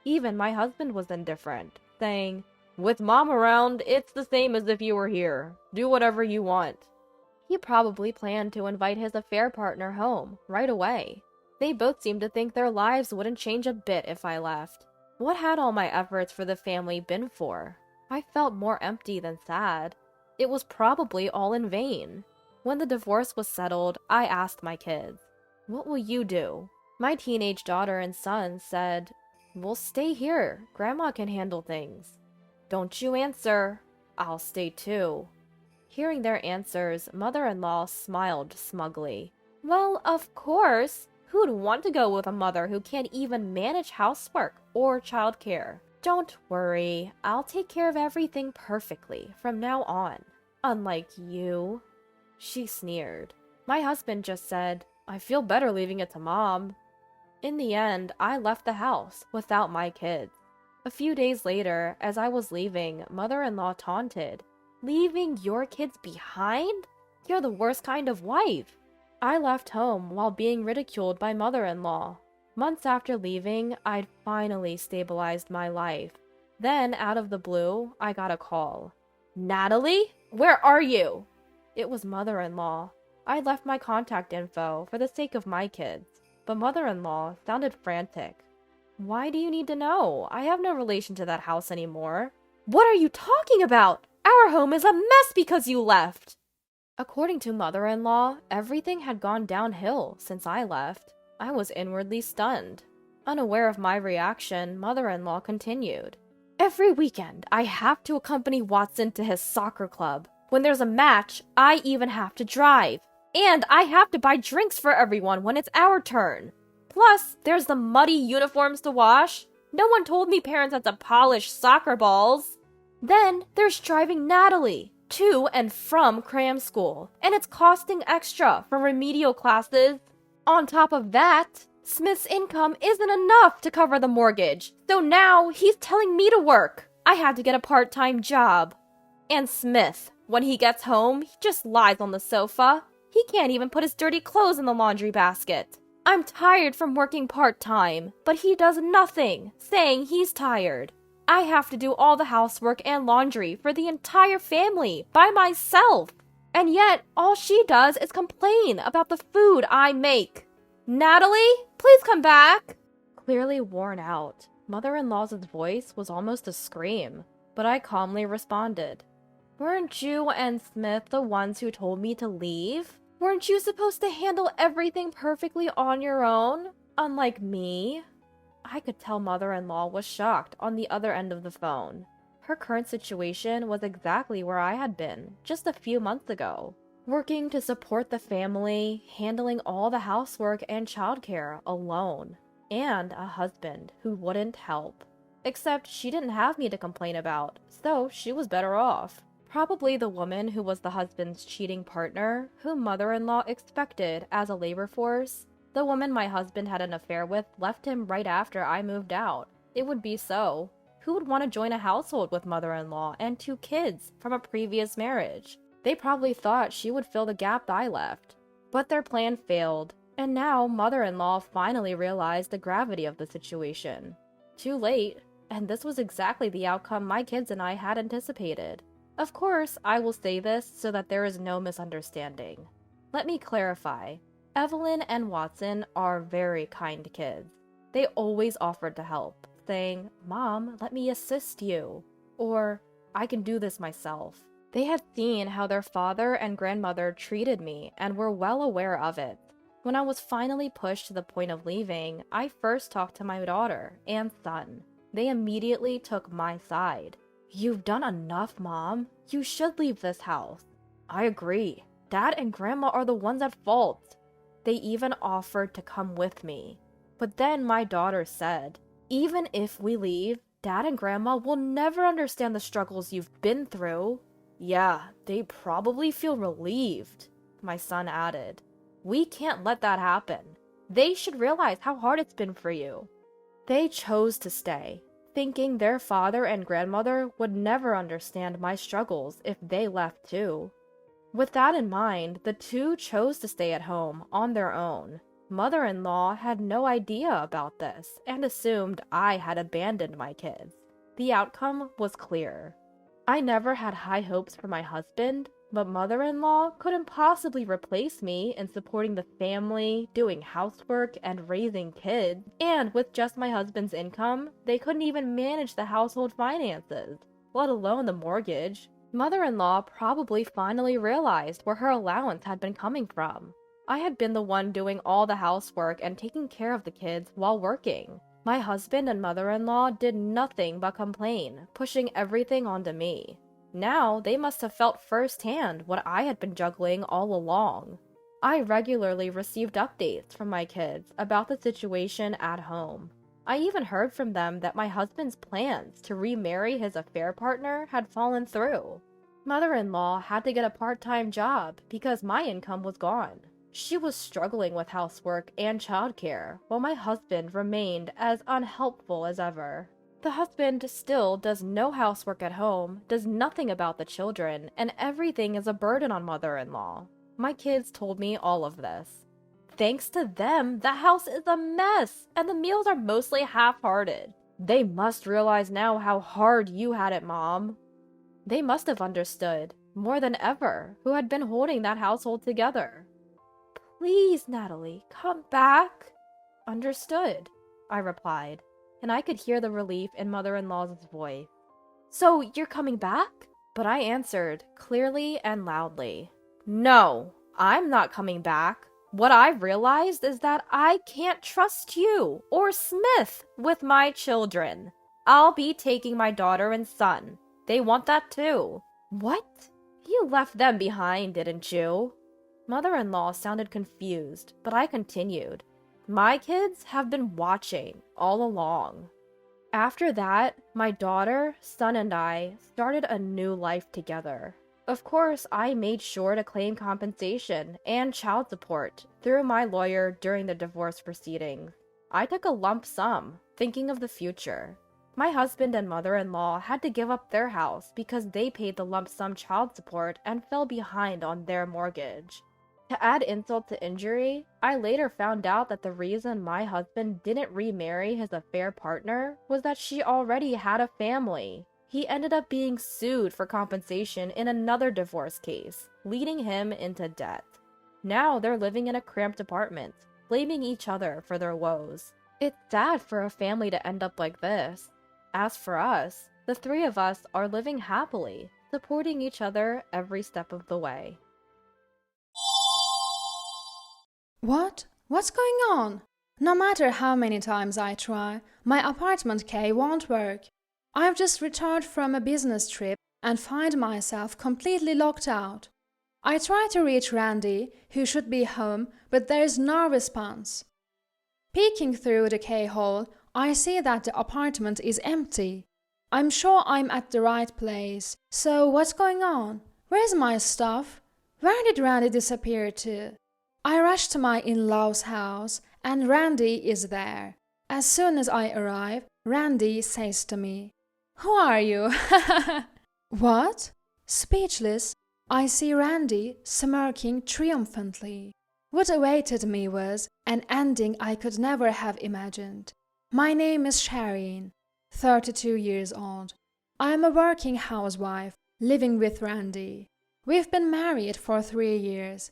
Even my husband was indifferent, saying, "With mom around, it's the same as if you were here. Do whatever you want." He probably planned to invite his affair partner home right away. They both seemed to think their lives wouldn't change a bit if I left. What had all my efforts for the family been for? I felt more empty than sad. It was probably all in vain. When the divorce was settled, I asked my kids, "What will you do?" My teenage daughter and son said, "We'll stay here. Grandma can handle things." "Don't you answer. I'll stay too." Hearing their answers, mother-in-law smiled smugly. "Well, of course. Who'd want to go with a mother who can't even manage housework or childcare? Don't worry, I'll take care of everything perfectly from now on. Unlike you." She sneered. My husband just said, "I feel better leaving it to mom." In the end, I left the house without my kids. A few days later, as I was leaving, mother-in-law taunted, "Leaving your kids behind? You're the worst kind of wife." I left home while being ridiculed by mother-in-law. Months after leaving, I'd finally stabilized my life. Then, out of the blue, I got a call. "Natalie? Where are you?" It was mother-in-law. I left my contact info for the sake of my kids, but mother-in-law sounded frantic. "Why do you need to know? I have no relation to that house anymore." "What are you talking about? Our home is a mess because you left." According to mother-in-law, everything had gone downhill since I left. I was inwardly stunned. Unaware of my reaction, mother-in-law continued, "Every weekend, I have to accompany Watson to his soccer club. When there's a match, I even have to drive. And I have to buy drinks for everyone when it's our turn. Plus, there's the muddy uniforms to wash. No one told me parents had to polish soccer balls. Then there's driving Natalie to and from cram school, and it's costing extra for remedial classes. On top of that, Smith's income isn't enough to cover the mortgage, so now he's telling me to work. I had to get a part-time job. And Smith, when he gets home, he just lies on the sofa. He can't even put his dirty clothes in the laundry basket. I'm tired from working part-time, but he does nothing, saying he's tired. I have to do all the housework and laundry for the entire family by myself. And yet, all she does is complain about the food I make. Natalie, please come back. Clearly worn out, mother-in-law's voice was almost a scream, but I calmly responded. Weren't you and Smith the ones who told me to leave? Weren't you supposed to handle everything perfectly on your own, unlike me? I could tell mother-in-law was shocked on the other end of the phone. Her current situation was exactly where I had been just a few months ago. Working to support the family, handling all the housework and childcare alone, and a husband who wouldn't help. Except she didn't have me to complain about, so she was better off. Probably the woman who was the husband's cheating partner, whom mother-in-law expected as a labor force. The woman my husband had an affair with left him right after I moved out. It would be so. Who would want to join a household with mother-in-law and 2 kids from a previous marriage? They probably thought she would fill the gap I left. But their plan failed, and now mother-in-law finally realized the gravity of the situation. Too late, and this was exactly the outcome my kids and I had anticipated. Of course, I will say this so that there is no misunderstanding. Let me clarify. Evelyn and Watson are very kind kids. They always offered to help, saying, "Mom, let me assist you," or "I can do this myself." They had seen how their father and grandmother treated me and were well aware of it. When I was finally pushed to the point of leaving, I first talked to my daughter and son. They immediately took my side. "You've done enough, Mom. You should leave this house." "I agree. Dad and Grandma are the ones at fault." They even offered to come with me. But then my daughter said, "Even if we leave, Dad and Grandma will never understand the struggles you've been through." "Yeah, they probably feel relieved," my son added. "We can't let that happen. They should realize how hard it's been for you." They chose to stay, thinking their father and grandmother would never understand my struggles if they left too. With that in mind, the 2 chose to stay at home on their own. Mother-in-law had no idea about this and assumed I had abandoned my kids. The outcome was clear. I never had high hopes for my husband, but mother-in-law couldn't possibly replace me in supporting the family, doing housework, and raising kids. And with just my husband's income, they couldn't even manage the household finances, let alone the mortgage. Mother-in-law probably finally realized where her allowance had been coming from. I had been the one doing all the housework and taking care of the kids while working. My husband and mother-in-law did nothing but complain, pushing everything onto me. Now they must have felt firsthand what I had been juggling all along. I regularly received updates from my kids about the situation at home. I even heard from them that my husband's plans to remarry his affair partner had fallen through. Mother-in-law had to get a part-time job because my income was gone. She was struggling with housework and childcare, while my husband remained as unhelpful as ever. The husband still does no housework at home, does nothing about the children, and everything is a burden on mother-in-law. My kids told me all of this. Thanks to them, the house is a mess, and the meals are mostly half-hearted. They must realize now how hard you had it, Mom. They must have understood, more than ever, who had been holding that household together. "Please, Natalie, come back." "Understood," I replied, and I could hear the relief in mother-in-law's voice. "So you're coming back?" But I answered, clearly and loudly, "No, I'm not coming back. What I've realized is that I can't trust you or Smith with my children. I'll be taking my daughter and son. They want that too." "What? You left them behind, didn't you?" Mother-in-law sounded confused, but I continued. "My kids have been watching all along." After that, my daughter, son, and I started a new life together. Of course, I made sure to claim compensation and child support through my lawyer during the divorce proceedings. I took a lump sum, thinking of the future. My husband and mother-in-law had to give up their house because they paid the lump sum child support and fell behind on their mortgage. To add insult to injury, I later found out that the reason my husband didn't remarry his affair partner was that she already had a family. He ended up being sued for compensation in another divorce case, leading him into debt. Now they're living in a cramped apartment, blaming each other for their woes. It's sad for a family to end up like this. As for us, the three of us are living happily, supporting each other every step of the way. What? What's going on? No matter how many times I try, my apartment key won't work. I've just returned from a business trip and find myself completely locked out. I try to reach Randy, who should be home, but there is no response. Peeking through the keyhole, I see that the apartment is empty. I'm sure I'm at the right place. So what's going on? Where's my stuff? Where did Randy disappear to? I rush to my in-laws' house, and Randy is there. As soon as I arrive, Randy says to me, "Who are you?" What? Speechless, I see Randy smirking triumphantly. What awaited me was an ending I could never have imagined. My name is Shireen, 32 years old. I am a working housewife, living with Randy. We've been married for 3 years.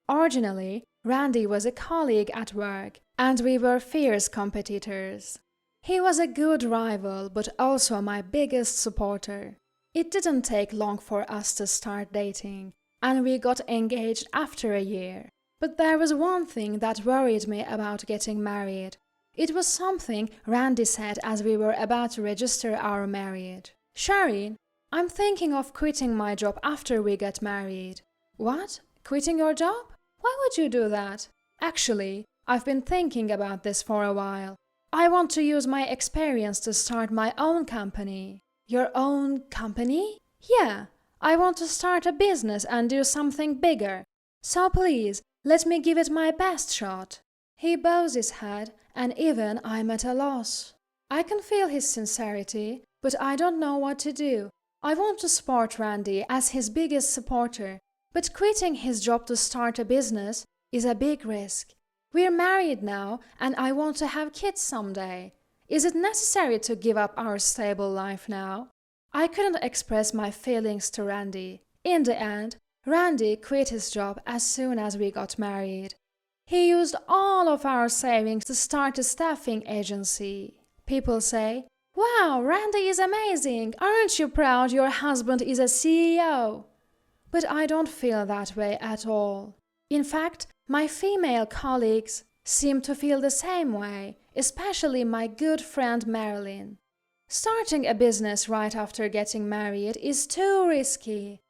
Originally, Randy was a colleague at work, and we were fierce competitors. He was a good rival, but also my biggest supporter. It didn't take long for us to start dating, and we got engaged after a year. But there was one thing that worried me about getting married. It was something Randy said as we were about to register our marriage. "Shireen, I'm thinking of quitting my job after we get married." "What? Quitting your job? Why would you do that?" "Actually, I've been thinking about this for a while. I want to use my experience to start my own company." "Your own company?" "Yeah, I want to start a business and do something bigger. So please, let me give it my best shot." He bows his head, and even I'm at a loss. I can feel his sincerity, but I don't know what to do. I want to support Randy as his biggest supporter, but quitting his job to start a business is a big risk. We're married now, and I want to have kids someday. Is it necessary to give up our stable life now? I couldn't express my feelings to Randy. In the end, Randy quit his job as soon as we got married. He used all of our savings to start a staffing agency. People say, "Wow, Randy is amazing! Aren't you proud your husband is a CEO?" But I don't feel that way at all. In fact, my female colleagues seem to feel the same way, especially my good friend Marilyn. Starting a business right after getting married is too risky.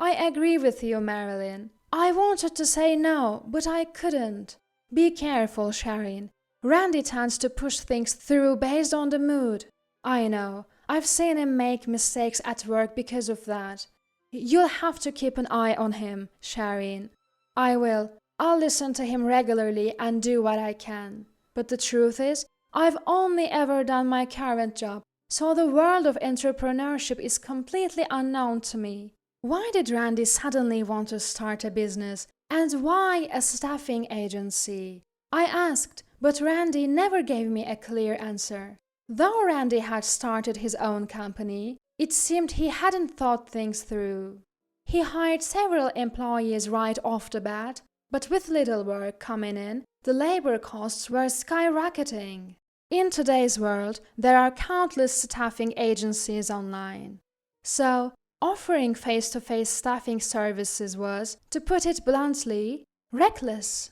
I agree with you, Marilyn. I wanted to say no, but I couldn't. Be careful, Shireen. Randy tends to push things through based on the mood. I know, I've seen him make mistakes at work because of that. You'll have to keep an eye on him, Shireen. I will. I'll listen to him regularly and do what I can. But the truth is, I've only ever done my current job, so the world of entrepreneurship is completely unknown to me. Why did Randy suddenly want to start a business? And why a staffing agency? I asked, but Randy never gave me a clear answer. Though Randy had started his own company, it seemed he hadn't thought things through. He hired several employees right off the bat, but with little work coming in, the labor costs were skyrocketing. In today's world, there are countless staffing agencies online. So, offering face-to-face staffing services was, to put it bluntly, reckless.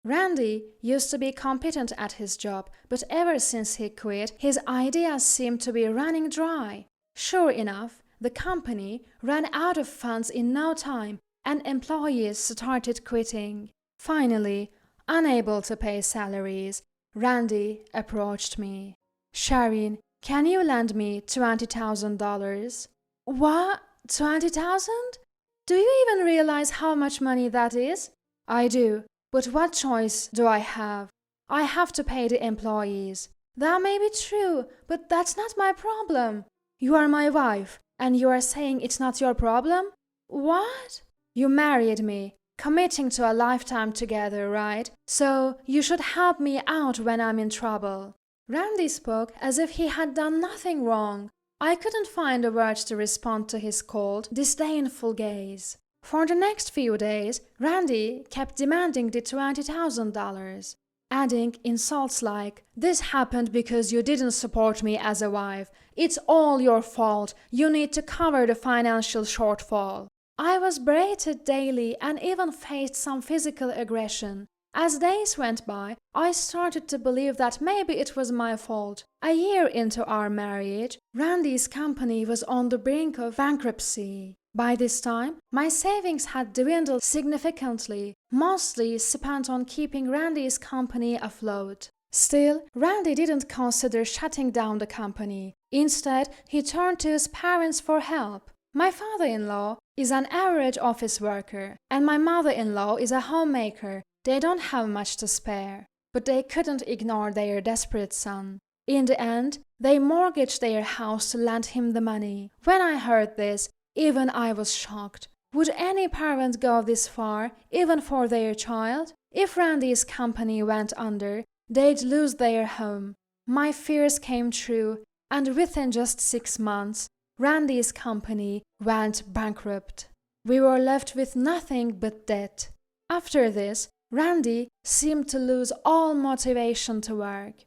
Randy used to be competent at his job, but ever since he quit, his ideas seemed to be running dry. Sure enough, the company ran out of funds in no time, and employees started quitting. Finally, unable to pay salaries, Randy approached me. "Shireen, can you lend me $20,000? "What? 20,000? Do you even realize how much money that is? I do, but what choice do I have? I have to pay the employees. That may be true, but that's not my problem. You are my wife, and you are saying it's not your problem? What? You married me, committing to a lifetime together, right? So you should help me out when I'm in trouble. Randy spoke as if he had done nothing wrong. I couldn't find the words to respond to his cold, disdainful gaze. For the next few days, Randy kept demanding the $20,000, adding insults like, "This happened because you didn't support me as a wife. It's all your fault. You need to cover the financial shortfall." I was berated daily and even faced some physical aggression. As days went by, I started to believe that maybe it was my fault. A year into our marriage, Randy's company was on the brink of bankruptcy. By this time, my savings had dwindled significantly, mostly spent on keeping Randy's company afloat. Still, Randy didn't consider shutting down the company. Instead, he turned to his parents for help. My father-in-law is an average office worker, and my mother-in-law is a homemaker. They don't have much to spare, but they couldn't ignore their desperate son. In the end, they mortgaged their house to lend him the money. When I heard this, even I was shocked. Would any parent go this far, even for their child? If Randy's company went under, they'd lose their home. My fears came true, and within just 6 months, Randy's company went bankrupt. We were left with nothing but debt. After this, Randy seemed to lose all motivation to work.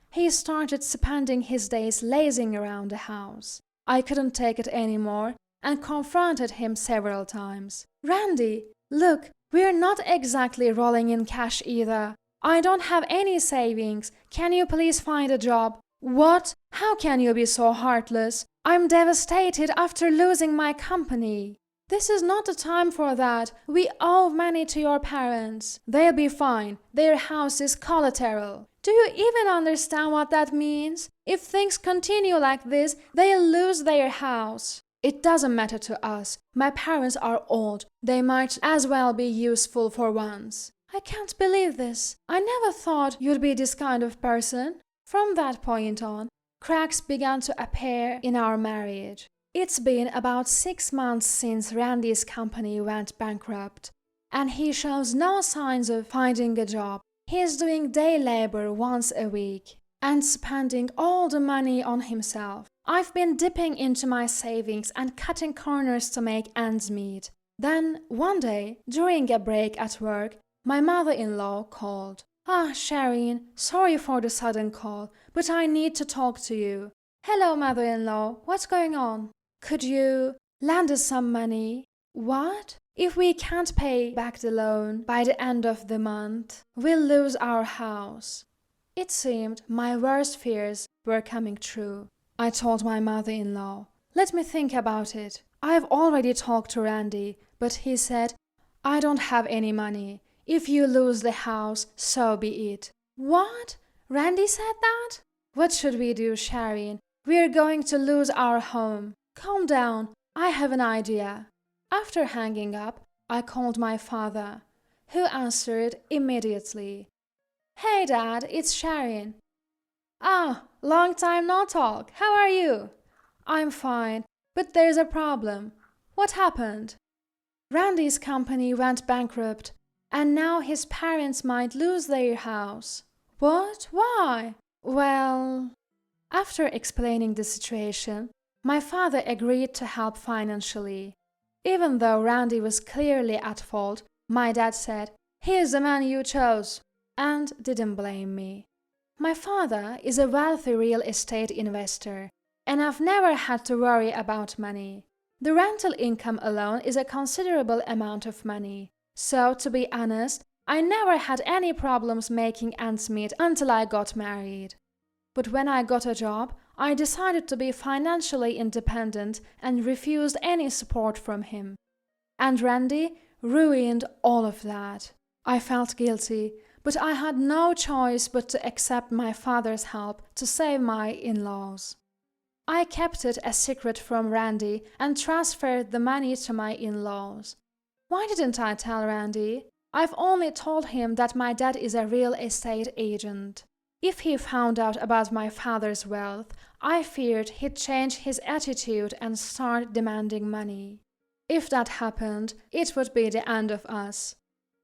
He started spending his days lazing around the house. I couldn't take it anymore and confronted him several times. "Randy, look, we're not exactly rolling in cash either. I don't have any savings. Can you please find a job?" "What? How can you be so heartless? I'm devastated after losing my company." "This is not the time for that. We owe money to your parents. They'll be fine. Their house is collateral." "Do you even understand what that means? If things continue like this, they'll lose their house." "It doesn't matter to us. My parents are old. They might as well be useful for once." "I can't believe this. I never thought you'd be this kind of person." From that point on, cracks began to appear in our marriage. It's been about 6 months since Randy's company went bankrupt, and he shows no signs of finding a job. He's doing day labor once a week and spending all the money on himself. I've been dipping into my savings and cutting corners to make ends meet. Then, one day, during a break at work, my mother-in-law called. Shireen, sorry for the sudden call, but I need to talk to you." "Hello, mother-in-law. What's going on?" "Could you lend us some money?" "What?" "If we can't pay back the loan by the end of the month, we'll lose our house." It seemed my worst fears were coming true. I told my mother-in-law, "Let me think about it. I've already talked to Randy, but he said, 'I don't have any money. If you lose the house, so be it.'" "What? Randy said that?" "What should we do, Shireen? We're going to lose our home." "Calm down. I have an idea." After hanging up, I called my father, who answered immediately. "Hey, Dad, it's Shireen." "Ah, long time no talk. How are you?" "I'm fine, but there's a problem." "What happened?" "Randy's company went bankrupt, and now his parents might lose their house." "What? Why?" "Well..." After explaining the situation, my father agreed to help financially. Even though Randy was clearly at fault, my dad said, "He's the man you chose," and didn't blame me. My father is a wealthy real estate investor, and I've never had to worry about money. The rental income alone is a considerable amount of money. So, to be honest, I never had any problems making ends meet until I got married. But when I got a job, I decided to be financially independent and refused any support from him. And Randy ruined all of that. I felt guilty, but I had no choice but to accept my father's help to save my in-laws. I kept it a secret from Randy and transferred the money to my in-laws. Why didn't I tell Randy? I've only told him that my dad is a real estate agent. If he found out about my father's wealth, I feared he'd change his attitude and start demanding money. If that happened, it would be the end of us.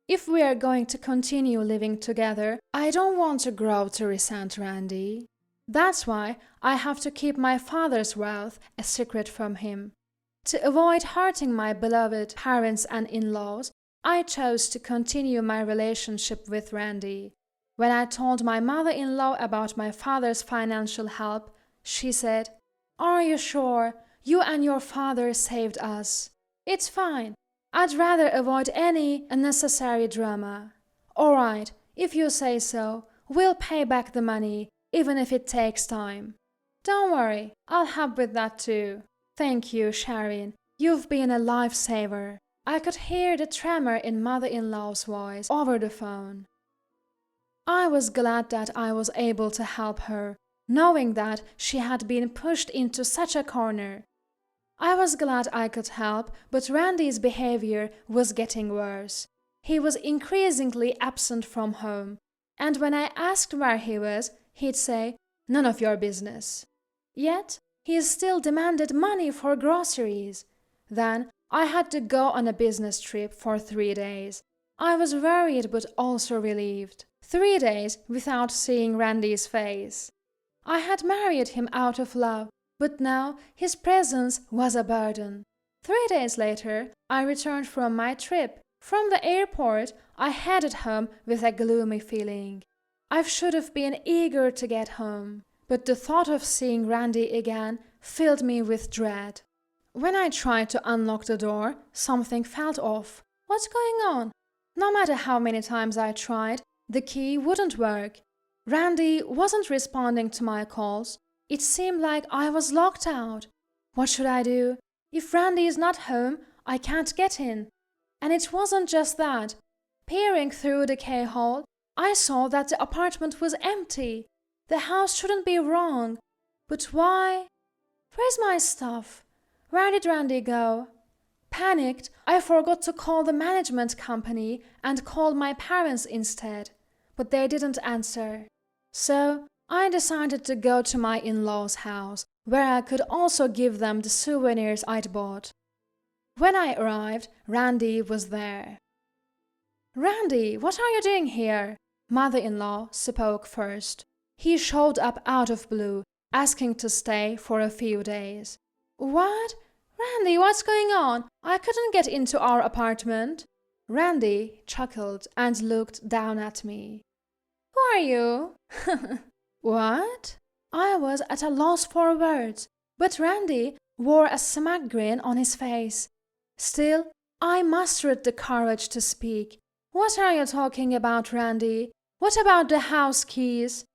If we are going to continue living together, I don't want to grow to resent Randy. That's why I have to keep my father's wealth a secret from him. To avoid hurting my beloved parents and in-laws, I chose to continue my relationship with Randy. When I told my mother-in-law about my father's financial help, she said, "Are you sure? You and your father saved us. It's fine. I'd rather avoid any unnecessary drama. All right, if you say so, we'll pay back the money, even if it takes time. Don't worry, I'll help with that too. Thank you, Sharon. You've been a lifesaver." I could hear the tremor in mother-in-law's voice over the phone. I was glad that I was able to help her, knowing that she had been pushed into such a corner. I was glad I could help, but Randy's behavior was getting worse. He was increasingly absent from home, and when I asked where he was, he'd say, "None of your business." Yet, he still demanded money for groceries. Then, I had to go on a business trip for 3 days. I was worried but also relieved. 3 days without seeing Randy's face. I had married him out of love, but now his presence was a burden. 3 days later, I returned from my trip. From the airport, I headed home with a gloomy feeling. I should have been eager to get home, but the thought of seeing Randy again filled me with dread. When I tried to unlock the door, something felt off. What's going on? No matter how many times I tried, the key wouldn't work. Randy wasn't responding to my calls. It seemed like I was locked out. What should I do? If Randy is not home, I can't get in. And it wasn't just that. Peering through the keyhole, I saw that the apartment was empty. The house shouldn't be wrong. But why? Where's my stuff? Where did Randy go? Panicked, I forgot to call the management company and called my parents instead, but they didn't answer. So I decided to go to my in-laws' house, where I could also give them the souvenirs I'd bought. When I arrived, Randy was there. "Randy, what are you doing here?" Mother-in-law spoke first. He showed up out of blue, asking to stay for a few days. "What? Randy, what's going on? I couldn't get into our apartment." Randy chuckled and looked down at me. "Who are you?" "What?" I was at a loss for words, but Randy wore a smug grin on his face. Still, I mustered the courage to speak. "What are you talking about, Randy? What about the house keys?"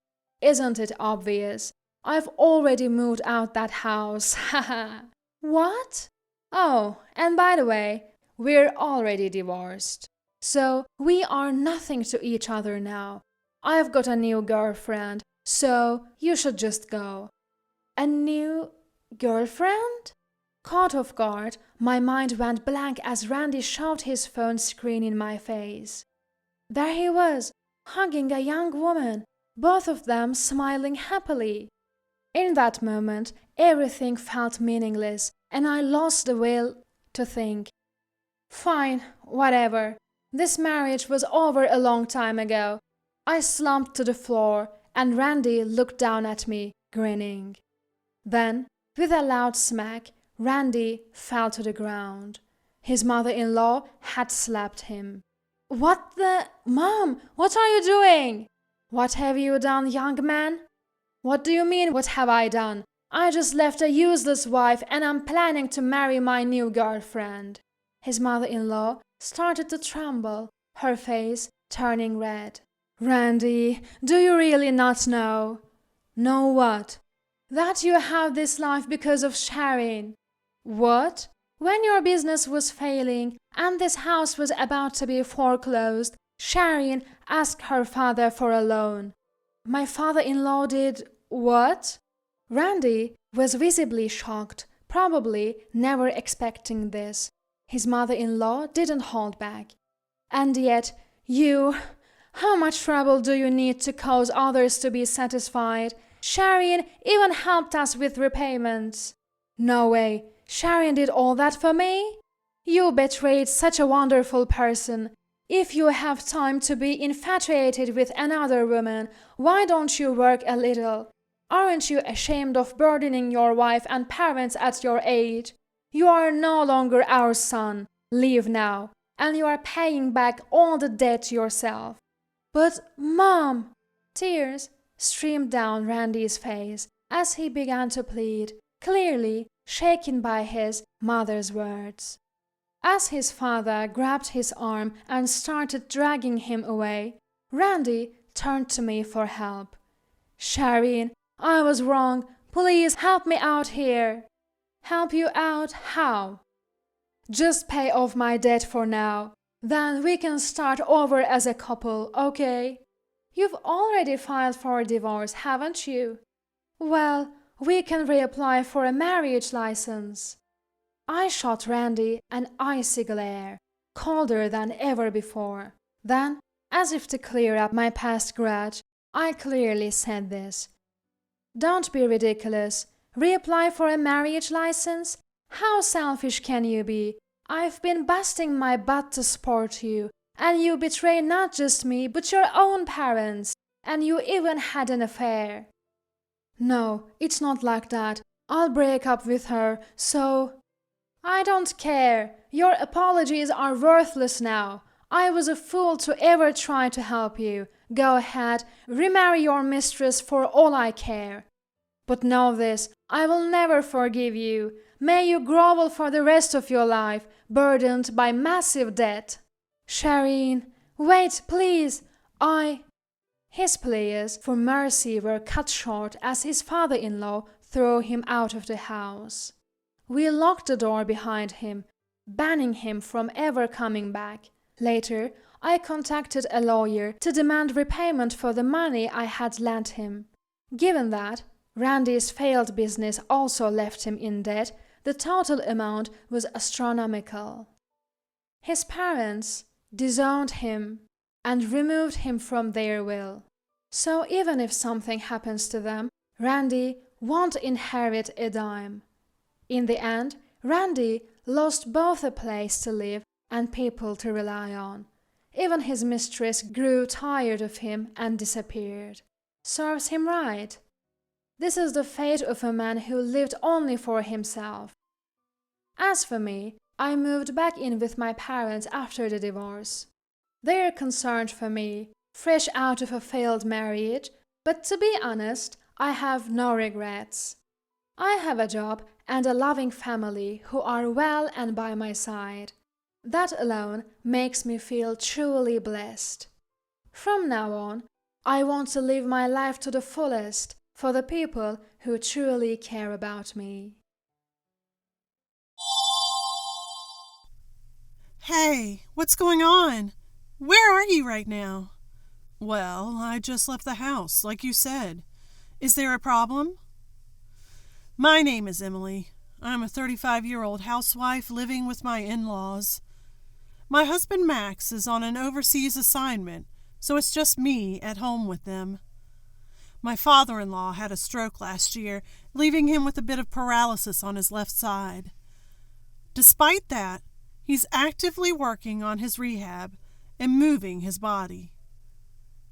"Isn't it obvious? I've already moved out that house, haha." "What?" "Oh, and by the way, we're already divorced. So we are nothing to each other now. I've got a new girlfriend, so you should just go." "A new girlfriend?" Caught off guard, my mind went blank as Randy shoved his phone screen in my face. There he was, hugging a young woman, both of them smiling happily. In that moment, everything felt meaningless, and I lost the will to think. Fine, whatever. This marriage was over a long time ago. I slumped to the floor, and Randy looked down at me, grinning. Then, with a loud smack, Randy fell to the ground. His mother-in-law had slapped him. "What the— Mom, what are you doing?" "What have you done, young man?" "What do you mean, what have I done? I just left a useless wife and I'm planning to marry my new girlfriend." His mother-in-law started to tremble, her face turning red. "Randy, do you really not know?" "Know what?" "That you have this life because of Sharon." "What?" "When your business was failing and this house was about to be foreclosed, Sharon asked her father for a loan." "My father-in-law did what?" "Randy, was visibly shocked, probably never expecting this. His mother-in-law didn't hold back. And yet, how much trouble do you need to cause others to be satisfied? Sharian even helped us with repayments. No way, Sharian did all that for me? You betrayed such a wonderful person. If you have time to be infatuated with another woman, why don't you work a little? Aren't you ashamed of burdening your wife and parents at your age? You are no longer our son. Leave now, and you are paying back all the debt yourself. But, Mom! Tears streamed down Randy's face as he began to plead, clearly shaken by his mother's words. As his father grabbed his arm and started dragging him away, Randy turned to me for help. Sharian, I was wrong. Please help me out here. Help you out how? Just pay off my debt for now. Then we can start over as a couple, okay? You've already filed for divorce, haven't you? Well, we can reapply for a marriage license. I shot Randy an icy glare, colder than ever before. Then, as if to clear up my past grudge, I clearly said this. Don't be ridiculous. Reapply for a marriage license? How selfish can you be? I've been busting my butt to support you, and you betray not just me, but your own parents, and you even had an affair. No, it's not like that. I'll break up with her, so... I don't care. Your apologies are worthless now. I was a fool to ever try to help you. Go ahead, remarry your mistress for all I care. But know this, I will never forgive you. May you grovel for the rest of your life, burdened by massive debt. Sharian, wait, please. His pleas for mercy were cut short as his father-in-law threw him out of the house. We locked the door behind him, banning him from ever coming back. Later, I contacted a lawyer to demand repayment for the money I had lent him. Given that Randy's failed business also left him in debt, the total amount was astronomical. His parents disowned him and removed him from their will. So even if something happens to them, Randy won't inherit a dime. In the end, Randy lost both a place to live and people to rely on. Even his mistress grew tired of him and disappeared. Serves him right. This is the fate of a man who lived only for himself. As for me, I moved back in with my parents after the divorce. They're concerned for me, fresh out of a failed marriage, but to be honest, I have no regrets. I have a job and a loving family who are well and by my side. That alone makes me feel truly blessed. From now on, I want to live my life to the fullest for the people who truly care about me. Hey, what's going on? Where are you right now? Well, I just left the house, like you said. Is there a problem? My name is Emily. I'm a 35-year-old housewife living with my in-laws. My husband Max is on an overseas assignment, so it's just me at home with them. My father-in-law had a stroke last year, leaving him with a bit of paralysis on his left side. Despite that, he's actively working on his rehab and moving his body.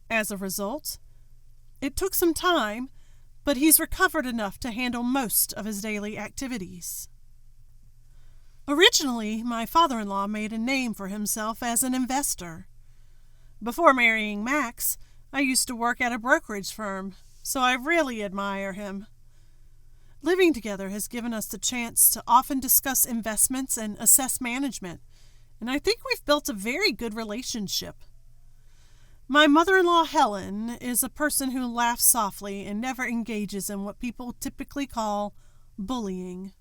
As a result, it took some time, but he's recovered enough to handle most of his daily activities. Originally, my father-in-law made a name for himself as an investor. Before marrying Max, I used to work at a brokerage firm, so I really admire him. Living together has given us the chance to often discuss investments and assess management, and I think we've built a very good relationship. My mother-in-law, Helen, is a person who laughs softly and never engages in what people typically call bullying.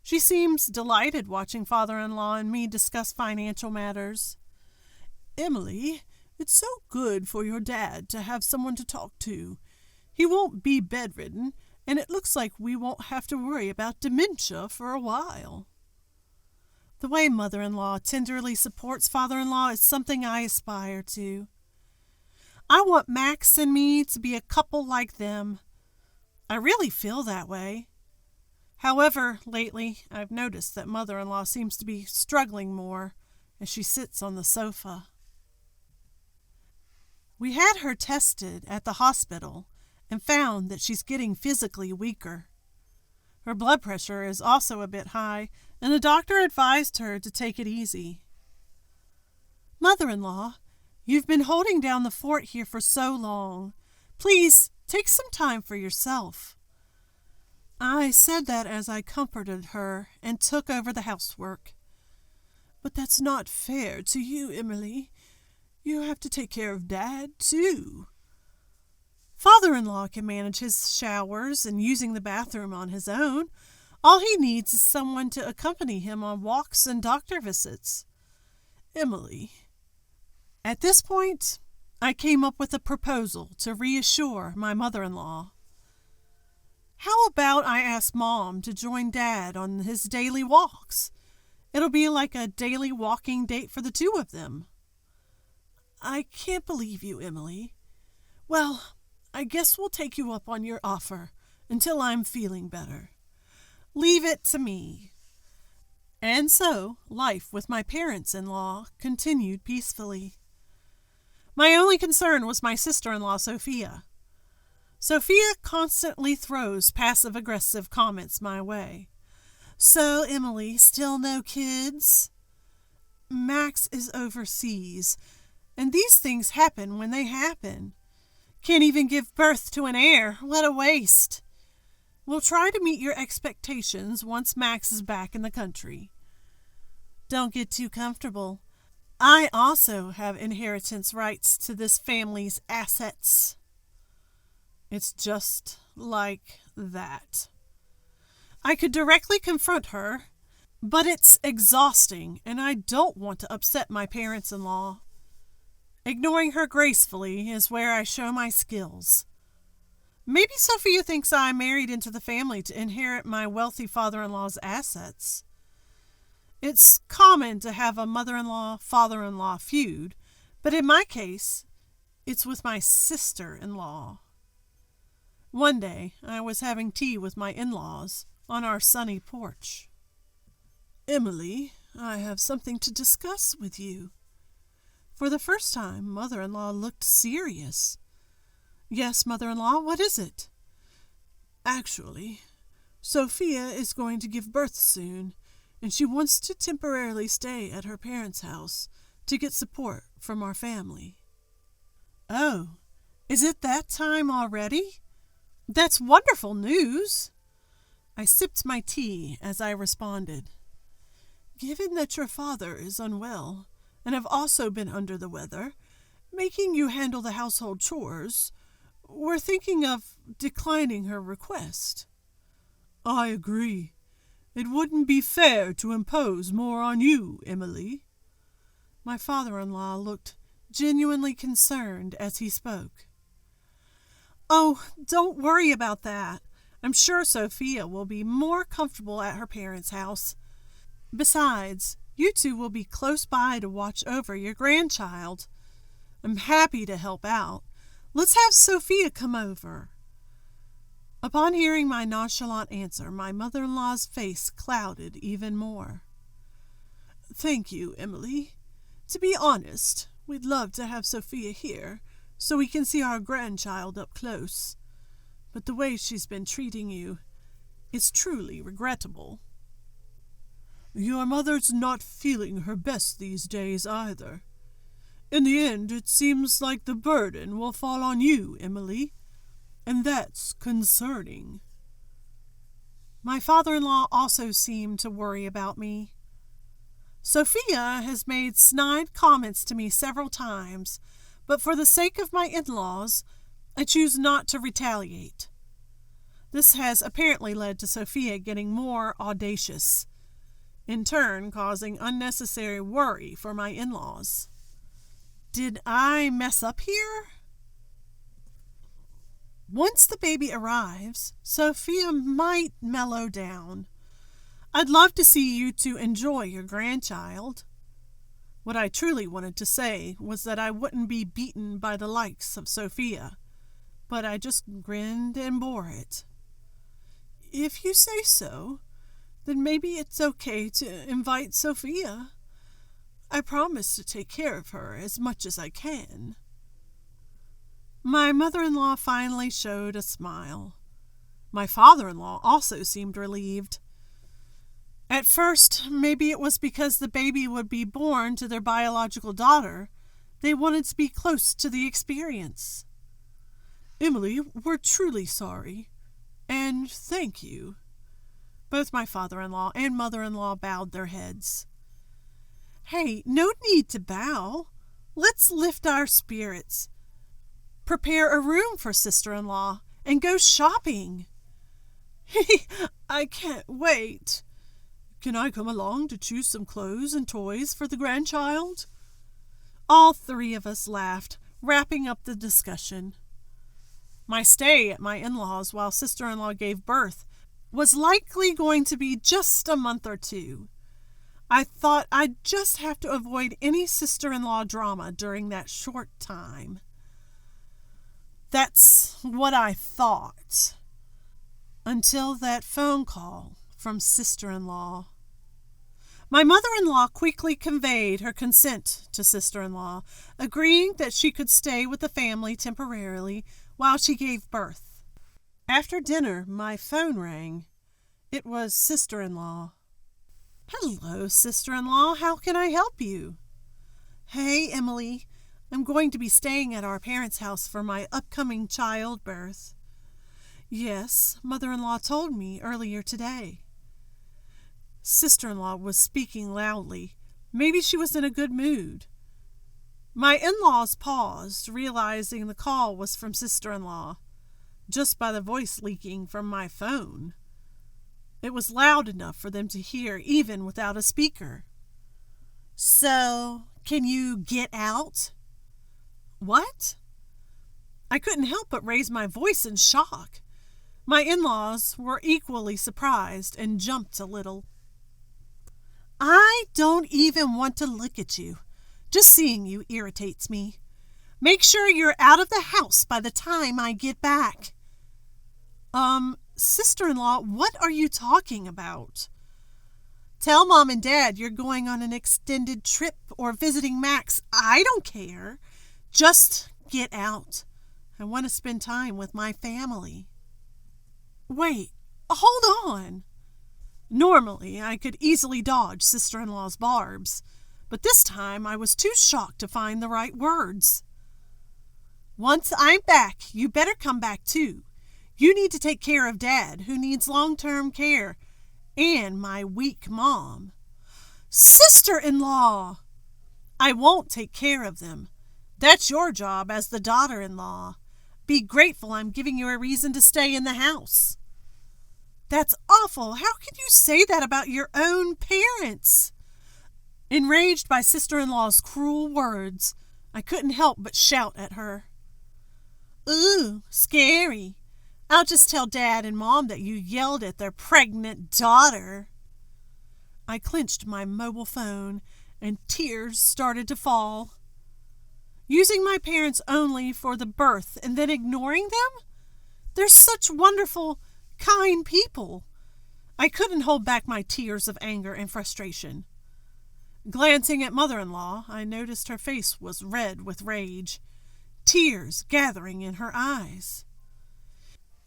She seems delighted watching father-in-law and me discuss financial matters. Emily, it's so good for your dad to have someone to talk to. He won't be bedridden, and it looks like we won't have to worry about dementia for a while. The way mother-in-law tenderly supports father-in-law is something I aspire to. I want Max and me to be a couple like them. I really feel that way. However, lately, I've noticed that mother-in-law seems to be struggling more as she sits on the sofa. We had her tested at the hospital and found that she's getting physically weaker. Her blood pressure is also a bit high, and the doctor advised her to take it easy. Mother-in-law, you've been holding down the fort here for so long. Please take some time for yourself. I said that as I comforted her and took over the housework. But that's not fair to you, Emily. You have to take care of Dad, too. Father-in-law can manage his showers and using the bathroom on his own. All he needs is someone to accompany him on walks and doctor visits. Emily. At this point, I came up with a proposal to reassure my mother-in-law. How about I ask Mom to join Dad on his daily walks? It'll be like a daily walking date for the two of them. I can't believe you, Emily. Well, I guess we'll take you up on your offer until I'm feeling better. Leave it to me. And so, life with my parents-in-law continued peacefully. My only concern was my sister-in-law, Sophia. Sophia constantly throws passive-aggressive comments my way. So, Emily, still no kids? Max is overseas, and these things happen when they happen. Can't even give birth to an heir. What a waste. We'll try to meet your expectations once Max is back in the country. Don't get too comfortable. I also have inheritance rights to this family's assets. It's just like that. I could directly confront her, but it's exhausting, and I don't want to upset my parents-in-law. Ignoring her gracefully is where I show my skills. Maybe Sophia thinks I married into the family to inherit my wealthy father-in-law's assets. It's common to have a mother-in-law, father-in-law feud, but in my case, it's with my sister-in-law. One day, I was having tea with my in-laws on our sunny porch. Emily, I have something to discuss with you. For the first time, mother-in-law looked serious. Yes, mother-in-law, what is it? Actually, Sophia is going to give birth soon, and she wants to temporarily stay at her parents' house to get support from our family. Oh, is it that time already? That's wonderful news. I sipped my tea as I responded. Given that your father is unwell, and have also been under the weather, making you handle the household chores, we're thinking of declining her request. I agree. It wouldn't be fair to impose more on you, Emily. My father-in-law looked genuinely concerned as he spoke. Oh, don't worry about that. I'm sure Sophia will be more comfortable at her parents' house. Besides, you two will be close by to watch over your grandchild. I'm happy to help out. Let's have Sophia come over. Upon hearing my nonchalant answer, my mother-in-law's face clouded even more. Thank you, Emily. To be honest, we'd love to have Sophia here so we can see our grandchild up close. But the way she's been treating you is truly regrettable. Your mother's not feeling her best these days either. In the end, it seems like the burden will fall on you, Emily, and that's concerning. My father-in-law also seemed to worry about me. Sophia has made snide comments to me several times, but for the sake of my in-laws, I choose not to retaliate. This has apparently led to Sophia getting more audacious, in turn causing unnecessary worry for my in-laws. Did I mess up here? Once the baby arrives, Sophia might mellow down. I'd love to see you two enjoy your grandchild." What I truly wanted to say was that I wouldn't be beaten by the likes of Sophia, but I just grinned and bore it. "If you say so, then maybe it's okay to invite Sophia. I promise to take care of her as much as I can." My mother-in-law finally showed a smile. My father-in-law also seemed relieved. At first, maybe it was because the baby would be born to their biological daughter, they wanted to be close to the experience. "Emily, we're truly sorry, and thank you." Both my father-in-law and mother-in-law bowed their heads. "Hey, no need to bow. Let's lift our spirits. Prepare a room for sister-in-law and go shopping." "I can't wait. Can I come along to choose some clothes and toys for the grandchild?" All three of us laughed, wrapping up the discussion. My stay at my in-laws while sister-in-law gave birth was likely going to be just a month or two. I thought I'd just have to avoid any sister-in-law drama during that short time. That's what I thought. Until that phone call from sister-in-law. My mother-in-law quickly conveyed her consent to sister-in-law, agreeing that she could stay with the family temporarily while she gave birth. After dinner, my phone rang. It was sister-in-law. "Hello, sister-in-law. How can I help you?" "Hey, Emily. I'm going to be staying at our parents' house for my upcoming childbirth." "Yes, mother-in-law told me earlier today." Sister-in-law was speaking loudly. Maybe she was in a good mood. My in-laws paused, realizing the call was from sister-in-law, just by the voice leaking from my phone. It was loud enough for them to hear even without a speaker. "So, can you get out?" "What?" I couldn't help but raise my voice in shock. My in-laws were equally surprised and jumped a little. "I don't even want to look at you. Just seeing you irritates me. Make sure you're out of the house by the time I get back." Sister-in-law, what are you talking about?" "Tell Mom and Dad you're going on an extended trip or visiting Max. I don't care. Just get out. I want to spend time with my family." "Wait, hold on." Normally, I could easily dodge sister-in-law's barbs, but this time I was too shocked to find the right words. "Once I'm back, you better come back too. You need to take care of Dad, who needs long-term care, and my weak mom." "Sister-in-law!" "I won't take care of them. That's your job as the daughter-in-law. Be grateful I'm giving you a reason to stay in the house." "That's awful. How can you say that about your own parents?" Enraged by sister-in-law's cruel words, I couldn't help but shout at her. "Ooh, scary. I'll just tell Dad and Mom that you yelled at their pregnant daughter." I clenched my mobile phone and tears started to fall. Using my parents only for the birth and then ignoring them? They're such wonderful, kind people. I couldn't hold back my tears of anger and frustration. Glancing at mother-in-law, I noticed her face was red with rage, tears gathering in her eyes.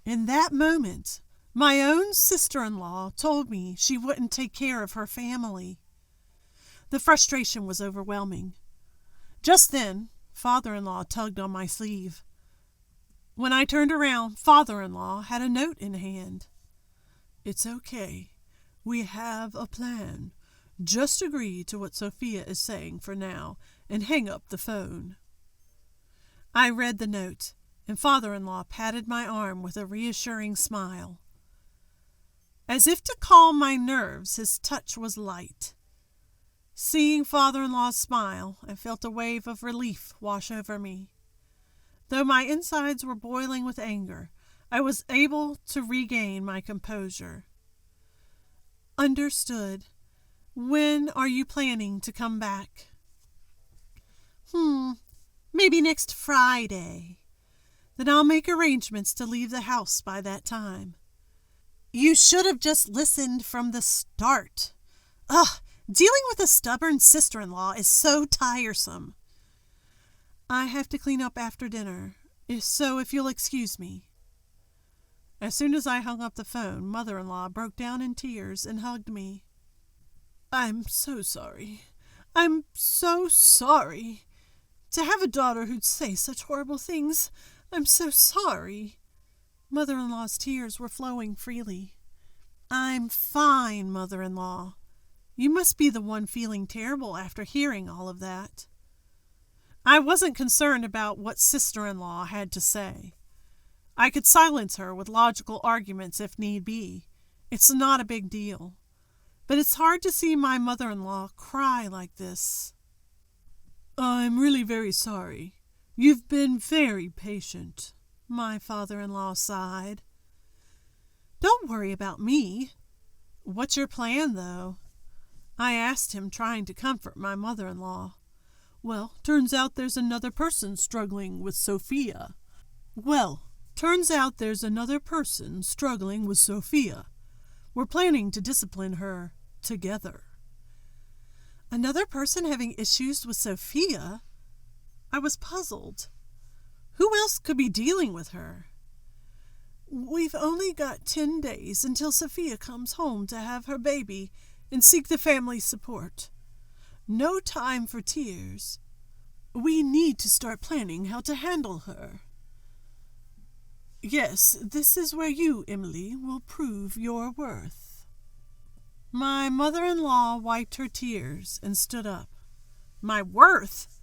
In that moment, my own sister-in-law told me she wouldn't take care of her family. The frustration was overwhelming. Just then, father-in-law tugged on my sleeve. When I turned around, father-in-law had a note in hand. "It's okay. We have a plan. Just agree to what Sophia is saying for now and hang up the phone." I read the note, and father-in-law patted my arm with a reassuring smile. As if to calm my nerves, his touch was light. Seeing father-in-law's smile, I felt a wave of relief wash over me. Though my insides were boiling with anger, I was able to regain my composure. Understood. When are you planning to come back? Maybe next Friday. Then I'll make arrangements to leave the house by that time. You should have just listened from the start. Dealing with a stubborn sister-in-law is so tiresome. I have to clean up after dinner, so if you'll excuse me. As soon as I hung up the phone, mother-in-law broke down in tears and hugged me. I'm so sorry. I'm so sorry. To have a daughter who'd say such horrible things. I'm so sorry. Mother-in-law's tears were flowing freely. I'm fine, mother-in-law. You must be the one feeling terrible after hearing all of that. I wasn't concerned about what sister-in-law had to say. I could silence her with logical arguments if need be. It's not a big deal. But it's hard to see my mother-in-law cry like this. I'm really very sorry. You've been very patient, my father-in-law sighed. Don't worry about me. What's your plan, though? I asked him, trying to comfort my mother-in-law. Well, turns out there's another person struggling with Sophia. We're planning to discipline her together. Another person having issues with Sophia? I was puzzled. Who else could be dealing with her? We've only got 10 days until Sophia comes home to have her baby and seek the family support. No time for tears. We need to start planning how to handle her. Yes, this is where you, Emily, will prove your worth. My mother-in-law wiped her tears and stood up. My worth?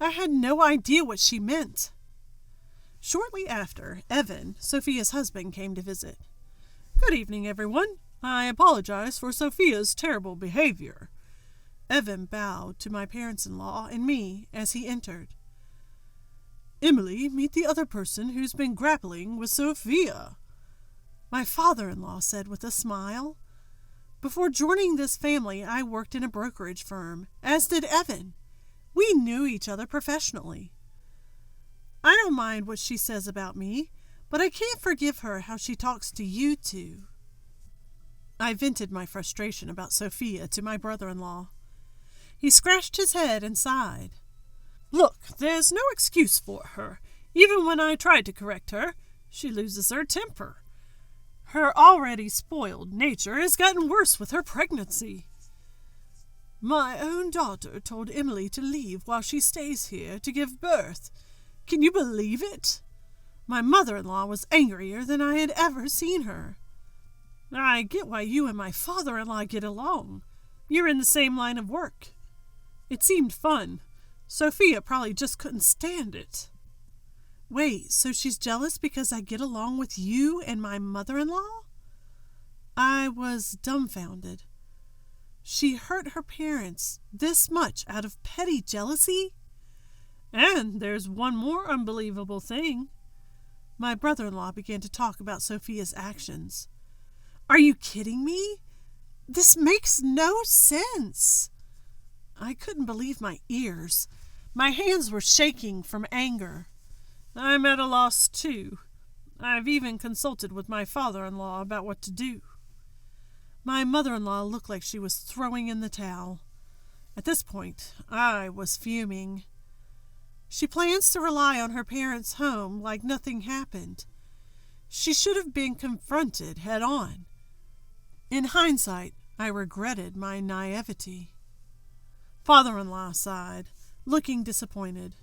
I had no idea what she meant. Shortly after, Evan, Sophia's husband, came to visit. Good evening, everyone. I apologize for Sophia's terrible behavior. Evan bowed to my parents-in-law and me as he entered. Emily, meet the other person who's been grappling with Sophia, my father-in-law said with a smile. Before joining this family, I worked in a brokerage firm, as did Evan. We knew each other professionally. I don't mind what she says about me, but I can't forgive her how she talks to you two. I vented my frustration about Sophia to my brother-in-law. He scratched his head and sighed. Look, there's no excuse for her. Even when I tried to correct her, she loses her temper. Her already spoiled nature has gotten worse with her pregnancy. My own daughter told Emily to leave while she stays here to give birth. Can you believe it? My mother-in-law was angrier than I had ever seen her. I get why you and my father-in-law get along. You're in the same line of work. It seemed fun. Sophia probably just couldn't stand it. Wait, so she's jealous because I get along with you and my mother-in-law? I was dumbfounded. She hurt her parents this much out of petty jealousy? And there's one more unbelievable thing. My brother-in-law began to talk about Sophia's actions. Are you kidding me? This makes no sense. I couldn't believe my ears. My hands were shaking from anger. I'm at a loss, too. I've even consulted with my father-in-law about what to do. My mother-in-law looked like she was throwing in the towel. At this point, I was fuming. She plans to rely on her parents' home like nothing happened. She should have been confronted head-on. In hindsight, I regretted my naivety. Father-in-law sighed, looking disappointed.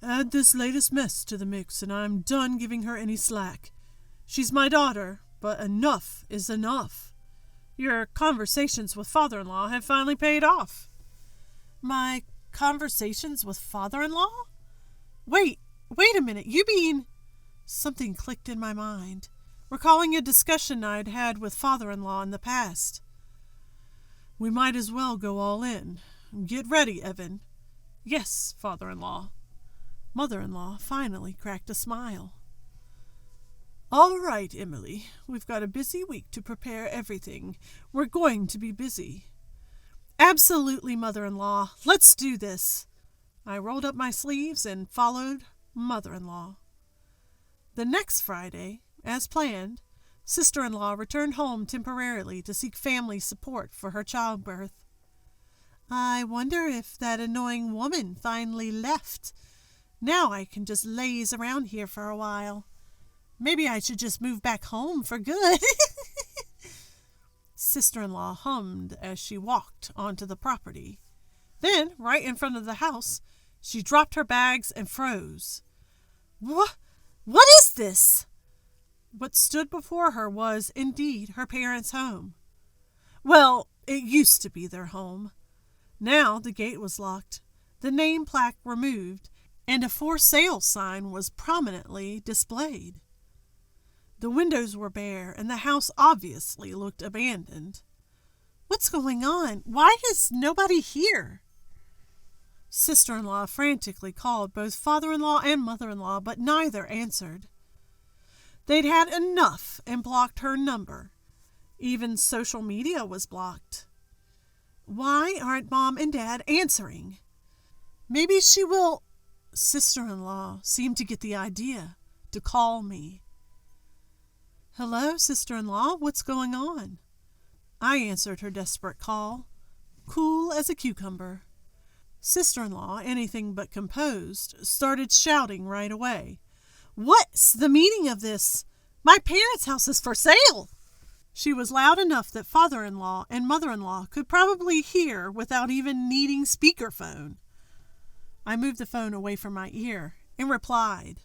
Add this latest mess to the mix, and I'm done giving her any slack. She's my daughter, but enough is enough. Your conversations with father-in-law have finally paid off. My conversations with father-in-law? Wait a minute, you mean... Something clicked in my mind, recalling a discussion I'd had with father-in-law in the past. We might as well go all in. Get ready, Evan. Yes, father-in-law. Mother-in-law finally cracked a smile. All right, Emily, we've got a busy week to prepare everything. We're going to be busy. Absolutely, mother-in-law. Let's do this. I rolled up my sleeves and followed mother-in-law. The next Friday, as planned, sister-in-law returned home temporarily to seek family support for her childbirth. I wonder if that annoying woman finally left. Now I can just laze around here for a while. Maybe I should just move back home for good. Sister-in-law hummed as she walked onto the property. Then, right in front of the house, she dropped her bags and froze. What is this? What stood before her was, indeed, her parents' home. Well, it used to be their home. Now the gate was locked, the name plaque removed, and a for sale sign was prominently displayed. The windows were bare, and the house obviously looked abandoned. What's going on? Why is nobody here? Sister-in-law frantically called both father-in-law and mother-in-law, but neither answered. They'd had enough and blocked her number. Even social media was blocked. Why aren't Mom and Dad answering? Maybe she will... Sister-in-law seemed to get the idea to call me. Hello, sister-in-law, what's going on? I answered her desperate call, cool as a cucumber. Sister-in-law, anything but composed, started shouting right away. What's the meaning of this? My parents' house is for sale! She was loud enough that father-in-law and mother-in-law could probably hear without even needing speakerphone. I moved the phone away from my ear and replied,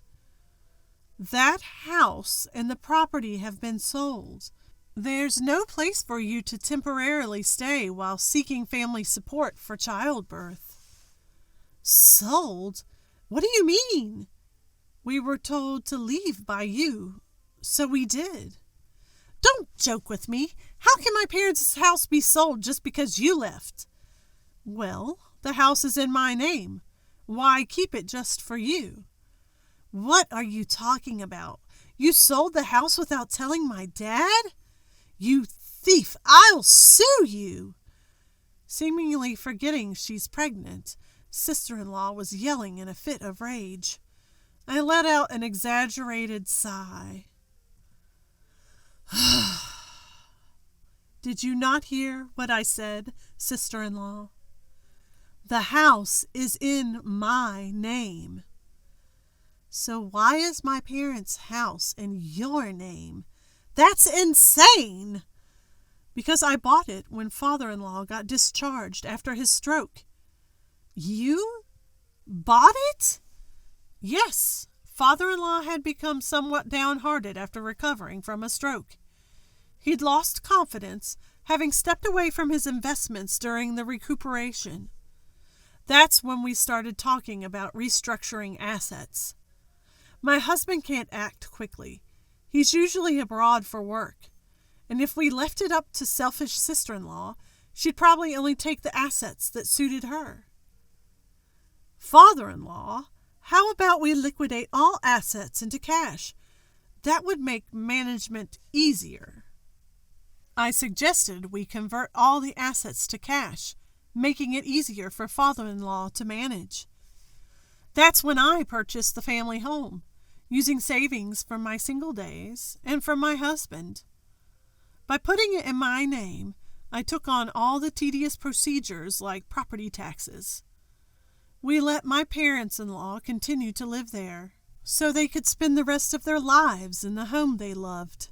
That house and the property have been sold. There's no place for you to temporarily stay while seeking family support for childbirth. Sold? What do you mean? We were told to leave by you, so we did. Don't joke with me. How can my parents' house be sold just because you left? Well, the house is in my name. Why keep it just for you? What are you talking about? You sold the house without telling my dad? You thief! I'll sue you! Seemingly forgetting she's pregnant, sister-in-law was yelling in a fit of rage. I let out an exaggerated sigh. Did you not hear what I said, sister-in-law? The house is in my name. So why is my parents' house in your name? That's insane! Because I bought it when father-in-law got discharged after his stroke. You bought it? Yes, father-in-law had become somewhat downhearted after recovering from a stroke. He'd lost confidence, having stepped away from his investments during the recuperation. That's when we started talking about restructuring assets. My husband can't act quickly. He's usually abroad for work. And if we left it up to selfish sister-in-law, she'd probably only take the assets that suited her. Father-in-law, how about we liquidate all assets into cash? That would make management easier. I suggested we convert all the assets to cash, making it easier for father-in-law to manage. That's when I purchased the family home, using savings from my single days and from my husband. By putting it in my name, I took on all the tedious procedures like property taxes. We let my parents-in-law continue to live there, so they could spend the rest of their lives in the home they loved.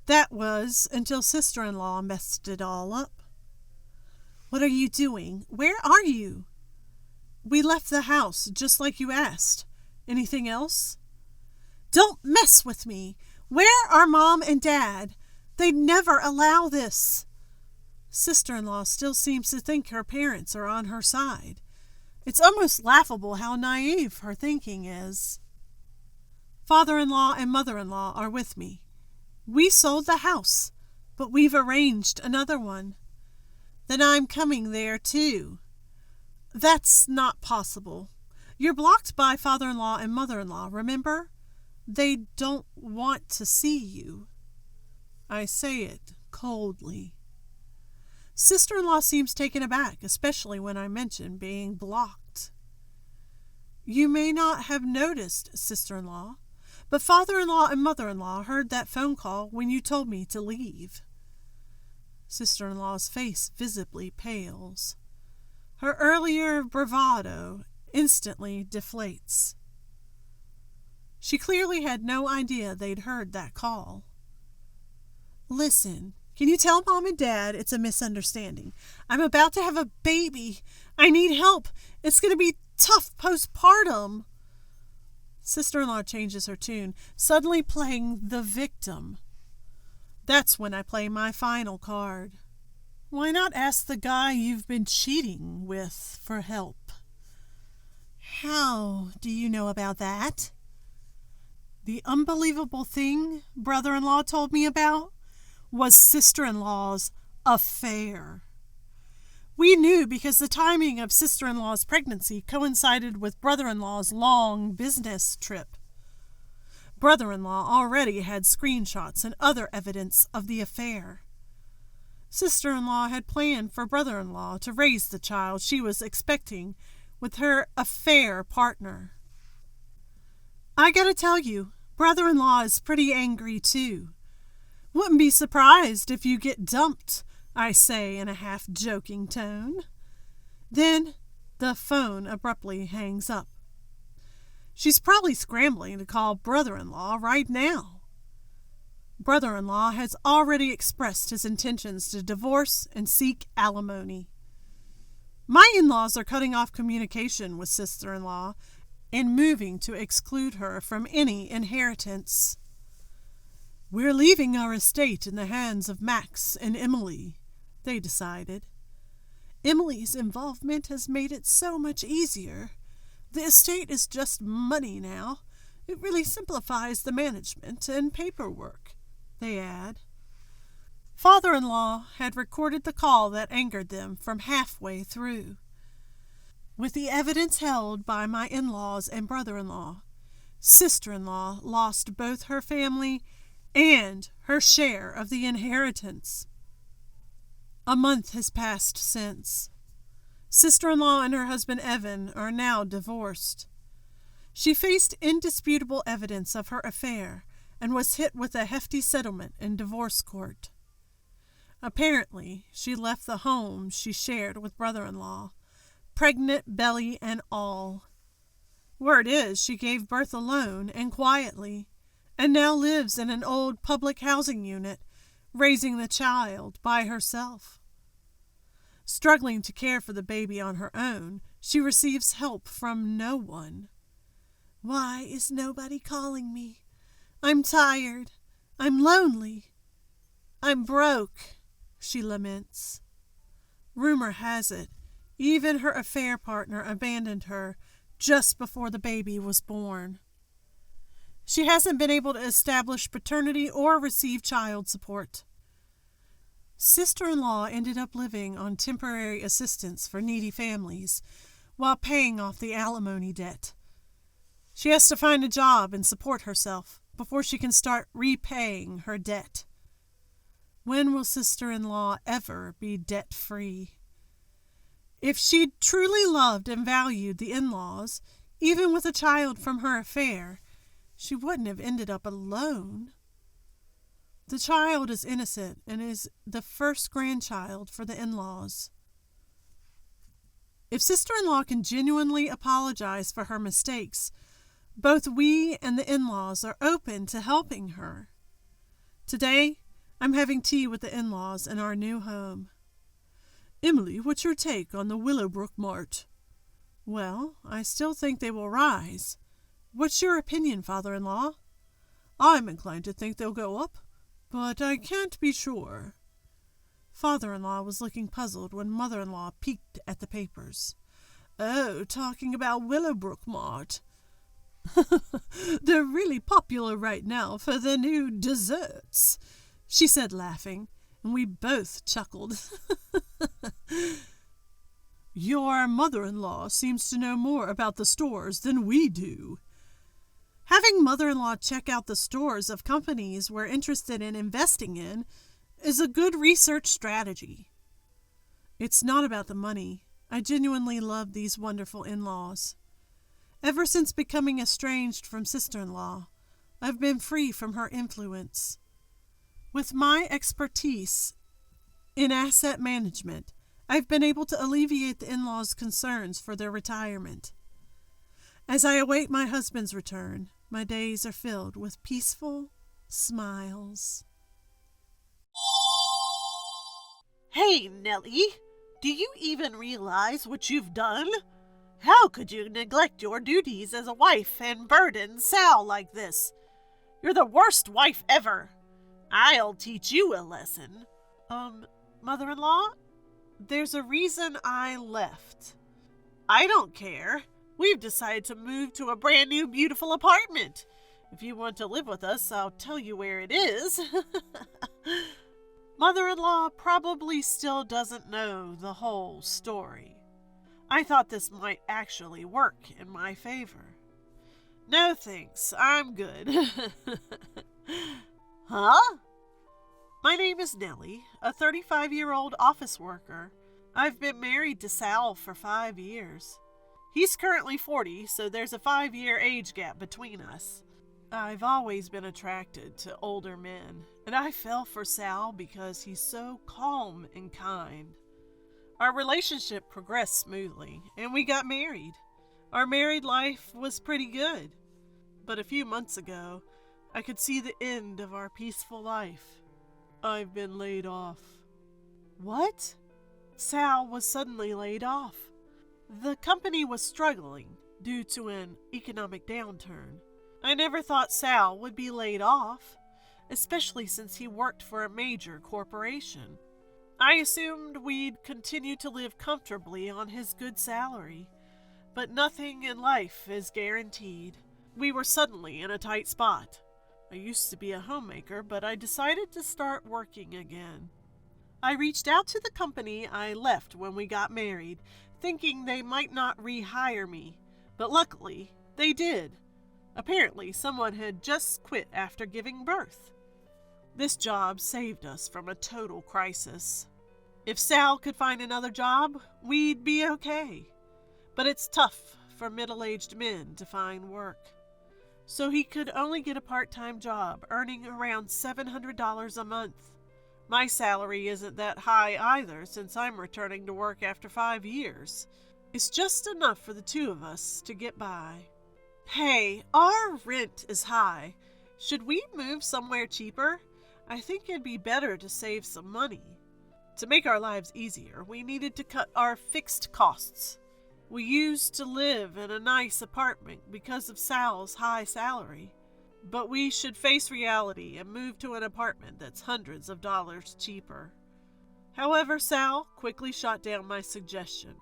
That was until sister-in-law messed it all up. What are you doing? Where are you? We left the house, just like you asked. Anything else? Don't mess with me. Where are Mom and Dad? They'd never allow this. Sister-in-law still seems to think her parents are on her side. It's almost laughable how naive her thinking is. Father-in-law and mother-in-law are with me. We sold the house, but we've arranged another one. Then I'm coming there too. That's not possible. You're blocked by father-in-law and mother-in-law, remember? They don't want to see you. I say it coldly. Sister-in-law seems taken aback, especially when I mention being blocked. You may not have noticed, sister-in-law, but father-in-law and mother-in-law heard that phone call when you told me to leave. Sister-in-law's face visibly pales. Her earlier bravado instantly deflates. She clearly had no idea they'd heard that call. Listen, can you tell Mom and Dad it's a misunderstanding? I'm about to have a baby. I need help. It's going to be tough postpartum. Sister-in-law changes her tune, suddenly playing the victim. That's when I play my final card. Why not ask the guy you've been cheating with for help? How do you know about that? The unbelievable thing brother-in-law told me about was sister-in-law's affair. We knew because the timing of sister-in-law's pregnancy coincided with brother-in-law's long business trip. Brother-in-law already had screenshots and other evidence of the affair. Sister-in-law had planned for brother-in-law to raise the child she was expecting with her affair partner. I gotta tell you, brother-in-law is pretty angry too. Wouldn't be surprised if you get dumped, I say in a half-joking tone. Then the phone abruptly hangs up. She's probably scrambling to call brother-in-law right now. Brother-in-law has already expressed his intentions to divorce and seek alimony. My in-laws are cutting off communication with sister-in-law and moving to exclude her from any inheritance. We're leaving our estate in the hands of Max and Emily, they decided. Emily's involvement has made it so much easier. The estate is just money now. It really simplifies the management and paperwork, they add. Father-in-law had recorded the call that angered them from halfway through. With the evidence held by my in-laws and brother-in-law, sister-in-law lost both her family and her share of the inheritance. A month has passed since. Sister-in-law and her husband Evan are now divorced. She faced indisputable evidence of her affair and was hit with a hefty settlement in divorce court. Apparently, she left the home she shared with brother-in-law, pregnant belly and all. Word is she gave birth alone and quietly, and now lives in an old public housing unit, raising the child by herself. Struggling to care for the baby on her own, she receives help from no one. Why is nobody calling me? I'm tired. I'm lonely. I'm broke, she laments. Rumor has it, even her affair partner abandoned her just before the baby was born. She hasn't been able to establish paternity or receive child support. Sister-in-law ended up living on temporary assistance for needy families while paying off the alimony debt. She has to find a job and support herself before she can start repaying her debt. When will sister-in-law ever be debt-free? If she'd truly loved and valued the in-laws, even with a child from her affair, she wouldn't have ended up alone. The child is innocent and is the first grandchild for the in-laws. If sister-in-law can genuinely apologize for her mistakes, both we and the in-laws are open to helping her. Today, I'm having tea with the in-laws in our new home. Emily, what's your take on the Willowbrook Mart? Well, I still think they will rise. What's your opinion, father-in-law? I'm inclined to think they'll go up, but I can't be sure. Father-in-law was looking puzzled when mother-in-law peeked at the papers. Oh, talking about Willowbrook Mart. They're really popular right now for their new desserts, she said, laughing, and we both chuckled. Your mother-in-law seems to know more about the stores than we do. Having mother-in-law check out the stores of companies we're interested in investing in is a good research strategy. It's not about the money. I genuinely love these wonderful in-laws. Ever since becoming estranged from sister-in-law, I've been free from her influence. With my expertise in asset management, I've been able to alleviate the in-laws' concerns for their retirement. As I await my husband's return, my days are filled with peaceful smiles. Hey, Nellie, do you even realize what you've done? How could you neglect your duties as a wife and burden Sal like this? You're the worst wife ever. I'll teach you a lesson. Mother-in-law, there's a reason I left. I don't care. We've decided to move to a brand new beautiful apartment. If you want to live with us, I'll tell you where it is. Mother-in-law probably still doesn't know the whole story. I thought this might actually work in my favor. No thanks, I'm good. Huh? My name is Nellie, a 35-year-old office worker. I've been married to Sal for 5 years. He's currently 40, so there's a 5-year age gap between us. I've always been attracted to older men, and I fell for Sal because he's so calm and kind. Our relationship progressed smoothly, and we got married. Our married life was pretty good. But a few months ago, I could see the end of our peaceful life. I've been laid off. What? Sal was suddenly laid off. The company was struggling due to an economic downturn. I never thought Sal would be laid off, especially since he worked for a major corporation. I assumed we'd continue to live comfortably on his good salary, but nothing in life is guaranteed. We were suddenly in a tight spot. I used to be a homemaker, but I decided to start working again. I reached out to the company I left when we got married, thinking they might not rehire me, but luckily they did. Apparently, someone had just quit after giving birth. This job saved us from a total crisis. If Sal could find another job, we'd be okay. But it's tough for middle-aged men to find work. So he could only get a part-time job, earning around $700 a month. My salary isn't that high either, since I'm returning to work after 5 years. It's just enough for the two of us to get by. Hey, our rent is high. Should we move somewhere cheaper? I think it'd be better to save some money. To make our lives easier, we needed to cut our fixed costs. We used to live in a nice apartment because of Sal's high salary, but we should face reality and move to an apartment that's hundreds of dollars cheaper. However, Sal quickly shot down my suggestion.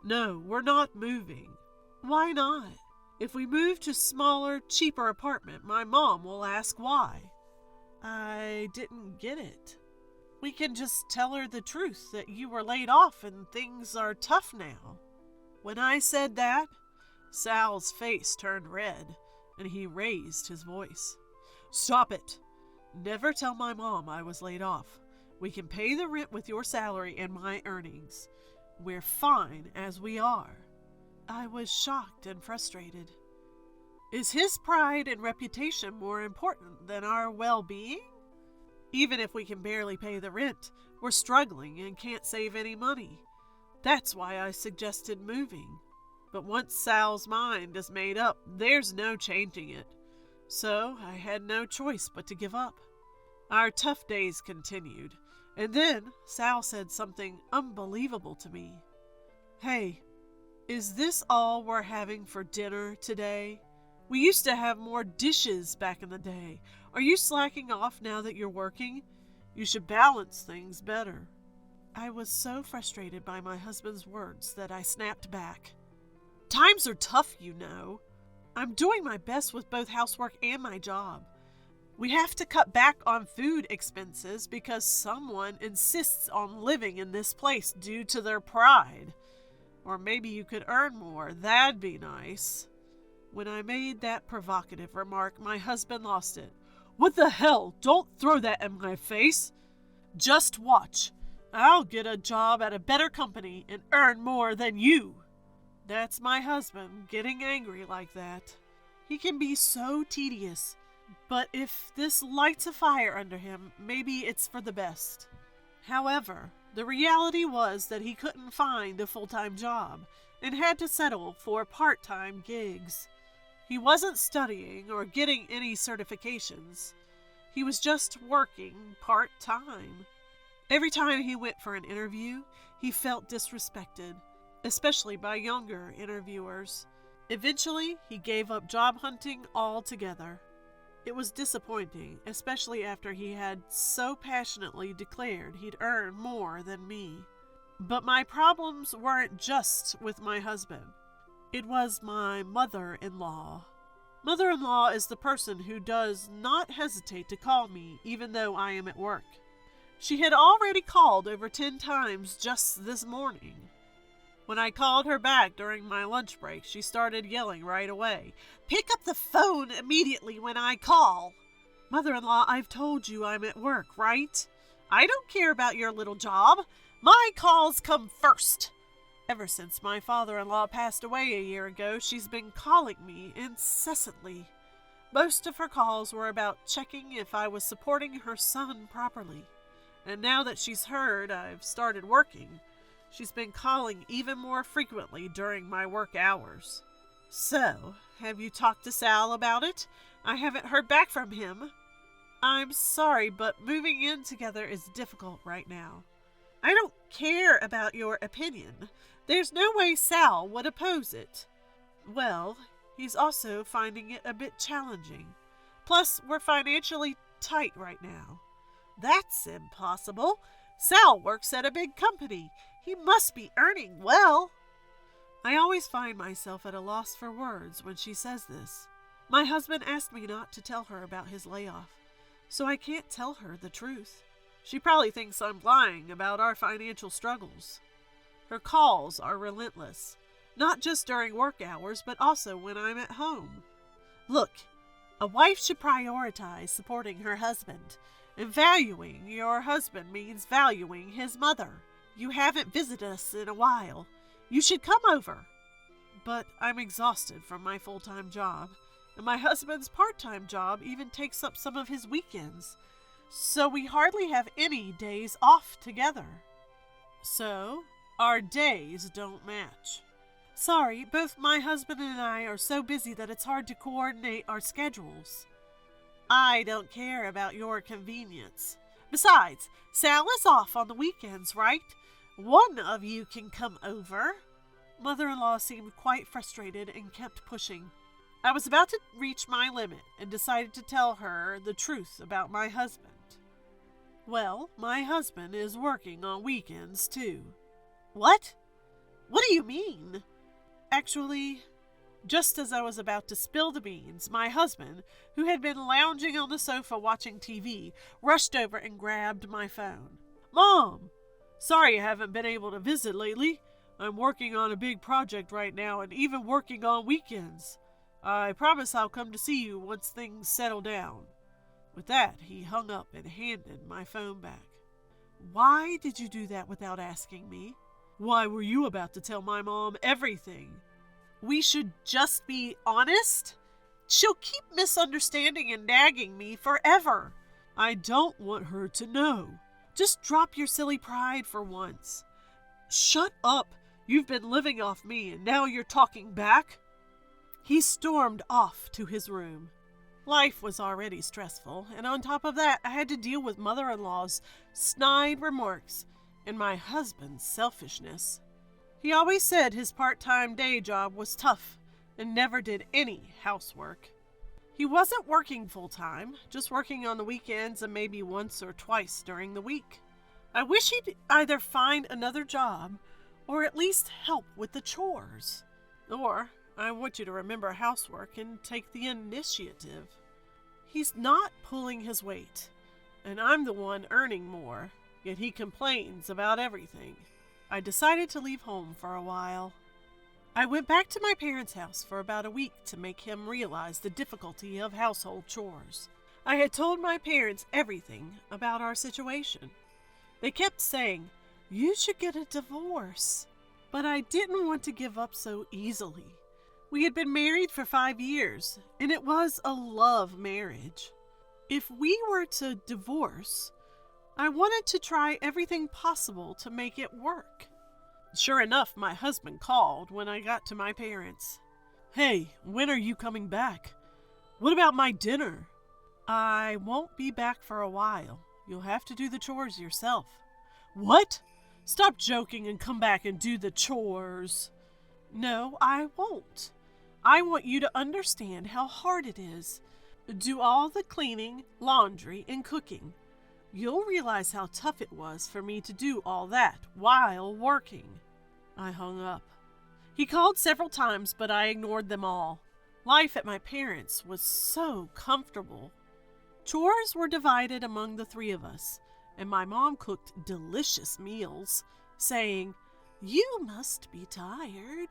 No, we're not moving. Why not? If we move to a smaller, cheaper apartment, my mom will ask why. I didn't get it. We can just tell her the truth that you were laid off and things are tough now. When I said that, Sal's face turned red, and he raised his voice. Stop it! Never tell my mom I was laid off. We can pay the rent with your salary and my earnings. We're fine as we are. I was shocked and frustrated. Is his pride and reputation more important than our well-being? Even if we can barely pay the rent, we're struggling and can't save any money. That's why I suggested moving. But once Sal's mind is made up, there's no changing it. So I had no choice but to give up. Our tough days continued, and then Sal said something unbelievable to me. Hey, is this all we're having for dinner today? We used to have more dishes back in the day. Are you slacking off now that you're working? You should balance things better. I was so frustrated by my husband's words that I snapped back. Times are tough, you know. I'm doing my best with both housework and my job. We have to cut back on food expenses because someone insists on living in this place due to their pride. Or maybe you could earn more. That'd be nice. When I made that provocative remark, my husband lost it. What the hell? Don't throw that in my face. Just watch. I'll get a job at a better company and earn more than you. That's my husband getting angry like that. He can be so tedious, but if this lights a fire under him, maybe it's for the best. However, the reality was that he couldn't find a full-time job and had to settle for part-time gigs. He wasn't studying or getting any certifications. He was just working part-time. Every time he went for an interview, he felt disrespected, especially by younger interviewers. Eventually, he gave up job hunting altogether. It was disappointing, especially after he had so passionately declared he'd earn more than me. But my problems weren't just with my husband. It was my mother-in-law. Mother-in-law is the person who does not hesitate to call me even though I am at work. She had already called over 10 times just this morning. When I called her back during my lunch break, she started yelling right away. Pick up the phone immediately when I call. Mother-in-law, I've told you I'm at work, right? I don't care about your little job. My calls come first. Ever since my father-in-law passed away a year ago, she's been calling me incessantly. Most of her calls were about checking if I was supporting her son properly. And now that she's heard I've started working, she's been calling even more frequently during my work hours. So, have you talked to Sal about it? I haven't heard back from him. I'm sorry, but moving in together is difficult right now. I don't care about your opinion. There's no way Sal would oppose it. Well, he's also finding it a bit challenging. Plus, we're financially tight right now. That's impossible. Sal works at a big company. He must be earning well. I always find myself at a loss for words when she says this. My husband asked me not to tell her about his layoff, so I can't tell her the truth. She probably thinks I'm lying about our financial struggles. Her calls are relentless, not just during work hours, but also when I'm at home. Look, a wife should prioritize supporting her husband, and valuing your husband means valuing his mother. You haven't visited us in a while. You should come over. But I'm exhausted from my full-time job, and my husband's part-time job even takes up some of his weekends, so we hardly have any days off together. So, our days don't match. Sorry, both my husband and I are so busy that it's hard to coordinate our schedules. I don't care about your convenience. Besides, Sal is off on the weekends, right? One of you can come over. Mother-in-law seemed quite frustrated and kept pushing. I was about to reach my limit and decided to tell her the truth about my husband. Well, my husband is working on weekends too. What? What do you mean? Actually, just as I was about to spill the beans, my husband, who had been lounging on the sofa watching TV, rushed over and grabbed my phone. Mom! Sorry I haven't been able to visit lately. I'm working on a big project right now and even working on weekends. I promise I'll come to see you once things settle down. With that, he hung up and handed my phone back. Why did you do that without asking me? Why were you about to tell my mom everything? We should just be honest? She'll keep misunderstanding and nagging me forever. I don't want her to know. Just drop your silly pride for once. Shut up. You've been living off me and now you're talking back? He stormed off to his room. Life was already stressful, and on top of that, I had to deal with mother-in-law's snide remarks and my husband's selfishness. He always said his part-time day job was tough and never did any housework. He wasn't working full-time, just working on the weekends and maybe once or twice during the week. I wish he'd either find another job or at least help with the chores. Or I want you to remember housework and take the initiative. He's not pulling his weight, and I'm the one earning more, yet he complains about everything. I decided to leave home for a while. I went back to my parents' house for about a week to make him realize the difficulty of household chores. I had told my parents everything about our situation. They kept saying, "You should get a divorce." But I didn't want to give up so easily. We had been married for 5 years, and it was a love marriage. If we were to divorce, I wanted to try everything possible to make it work. Sure enough, my husband called when I got to my parents. "Hey, when are you coming back? What about my dinner?" "I won't be back for a while. You'll have to do the chores yourself." "What? Stop joking and come back and do the chores." "No, I won't. I want you to understand how hard it is. Do all the cleaning, laundry, and cooking. You'll realize how tough it was for me to do all that while working." I hung up. He called several times, but I ignored them all. Life at my parents' was so comfortable. Chores were divided among the 3 of us, and my mom cooked delicious meals, saying, "You must be tired."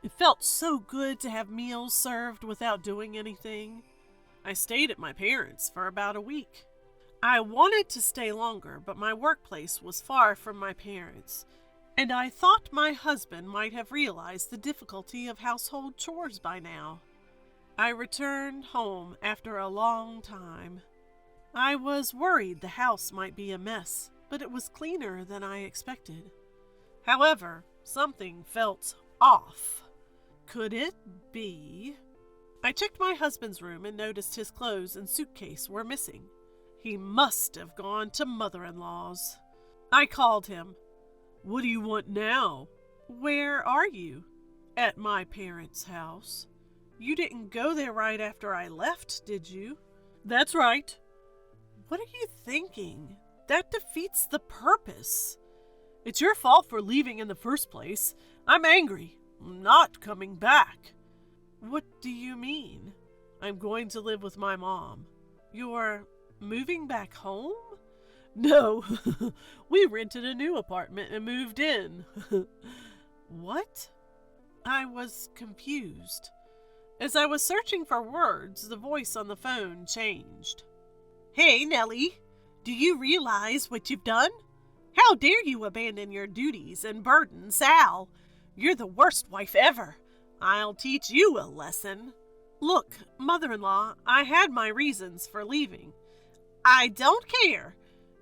It felt so good to have meals served without doing anything. I stayed at my parents' for about a week. I wanted to stay longer, but my workplace was far from my parents', and I thought my husband might have realized the difficulty of household chores by now. I returned home after a long time. I was worried the house might be a mess, but it was cleaner than I expected. However, something felt off. Could it be? I checked my husband's room and noticed his clothes and suitcase were missing. He must have gone to mother-in-law's. I called him. "What do you want now?" "Where are you?" "At my parents' house." "You didn't go there right after I left, did you?" "That's right." "What are you thinking? That defeats the purpose." "It's your fault for leaving in the first place. I'm angry. I'm not coming back." "What do you mean?" "I'm going to live with my mom." "You're moving back home?" "No, we rented a new apartment and moved in." "What?" I was confused. As I was searching for words, the voice on the phone changed. "Hey, Nellie, do you realize what you've done? How dare you abandon your duties and burden Sal? You're the worst wife ever. I'll teach you a lesson." "Look, mother-in-law, I had my reasons for leaving." "I don't care.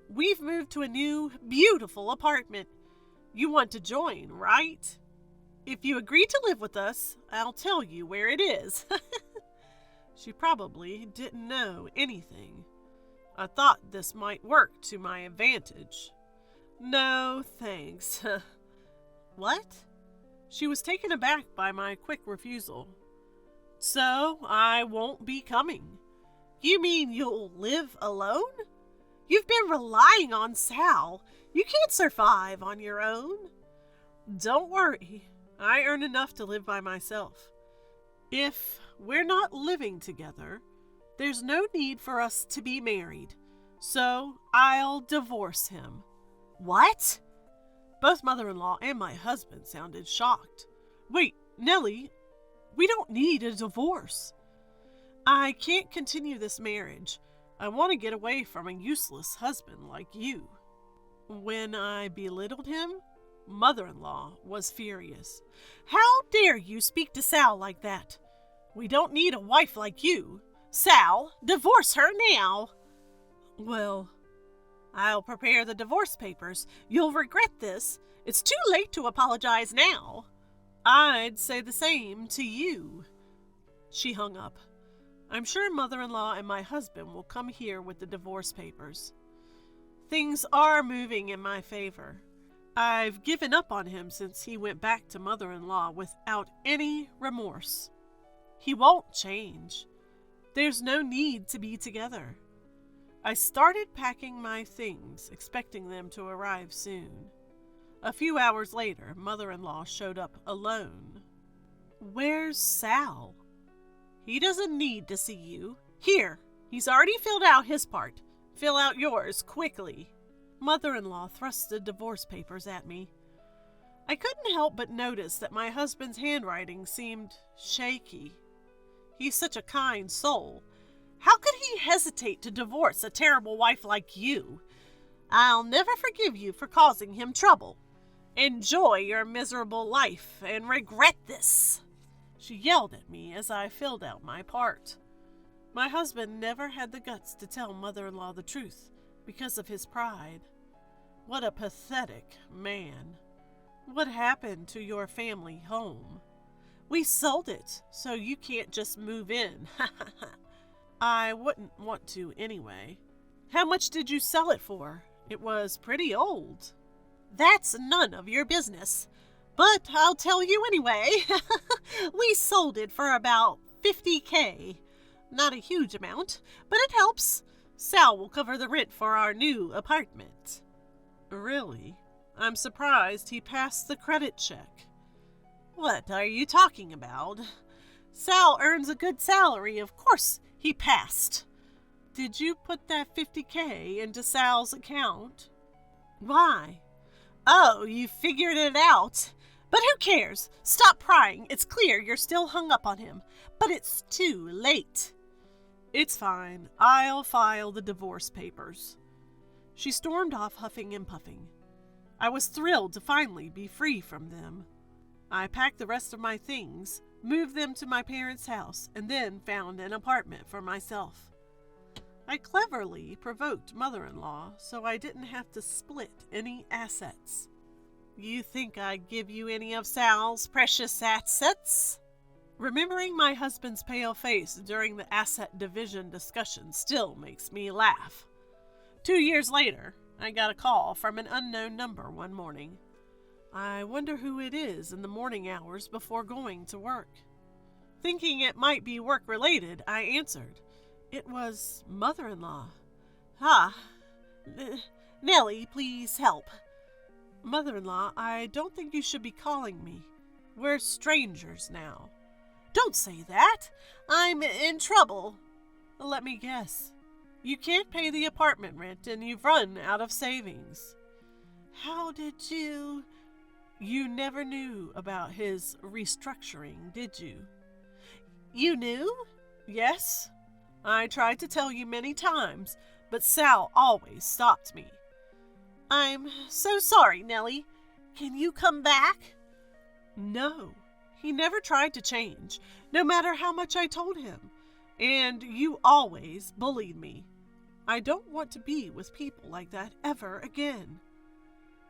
We've moved to a new, beautiful apartment. You want to join, right? If you agree to live with us, I'll tell you where it is." She probably didn't know anything. I thought this might work to my advantage. "No, thanks." "What?" She was taken aback by my quick refusal. "So I won't be coming." "You mean you'll live alone? You've been relying on Sal. You can't survive on your own." "Don't worry. I earn enough to live by myself. If we're not living together, there's no need for us to be married. So I'll divorce him." "What?" Both mother-in-law and my husband sounded shocked. "Wait, Nellie, we don't need a divorce." "I can't continue this marriage. I want to get away from a useless husband like you." When I belittled him, mother-in-law was furious. "How dare you speak to Sal like that? We don't need a wife like you. Sal, divorce her now." "Well, I'll prepare the divorce papers. You'll regret this. It's too late to apologize now." "I'd say the same to you." She hung up. I'm sure mother-in-law and my husband will come here with the divorce papers. Things are moving in my favor. I've given up on him since he went back to mother-in-law without any remorse. He won't change. There's no need to be together. I started packing my things, expecting them to arrive soon. A few hours later, mother-in-law showed up alone. "Where's Sal?" "He doesn't need to see you. Here, he's already filled out his part. Fill out yours quickly." Mother-in-law thrust the divorce papers at me. I couldn't help but notice that my husband's handwriting seemed shaky. He's such a kind soul. How could he hesitate to divorce a terrible wife like you? I'll never forgive you for causing him trouble. Enjoy your miserable life and regret this. She yelled at me as I filled out my part. My husband never had the guts to tell mother-in-law the truth because of his pride. What a pathetic man. What happened to your family home? We sold it, so you can't just move in. I wouldn't want to anyway. How much did you sell it for? It was pretty old. That's none of your business. But I'll tell you anyway. We sold it for about $50,000. Not a huge amount, but it helps. Sal will cover the rent for our new apartment. Really? I'm surprised he passed the credit check. What are you talking about? Sal earns a good salary, of course he passed. Did you put that $50,000 into Sal's account? Why? Oh, you figured it out. But who cares? Stop prying. It's clear you're still hung up on him. But it's too late. It's fine. I'll file the divorce papers. She stormed off huffing and puffing. I was thrilled to finally be free from them. I packed the rest of my things, moved them to my parents' house, and then found an apartment for myself. I cleverly provoked mother-in-law so I didn't have to split any assets. You think I'd give you any of Sal's precious assets? Remembering my husband's pale face during the asset division discussion still makes me laugh. 2 years later, I got a call from an unknown number one morning. I wonder who it is in the morning hours before going to work. Thinking it might be work-related, I answered. It was mother-in-law. Nellie, please help. Mother-in-law, I don't think you should be calling me. We're strangers now. Don't say that. I'm in trouble. Let me guess. You can't pay the apartment rent and you've run out of savings. How did you... You never knew about his restructuring, did you? You knew? Yes. I tried to tell you many times, but Sal always stopped me. I'm so sorry, Nellie. Can you come back? No. He never tried to change, no matter how much I told him. And you always bullied me. I don't want to be with people like that ever again.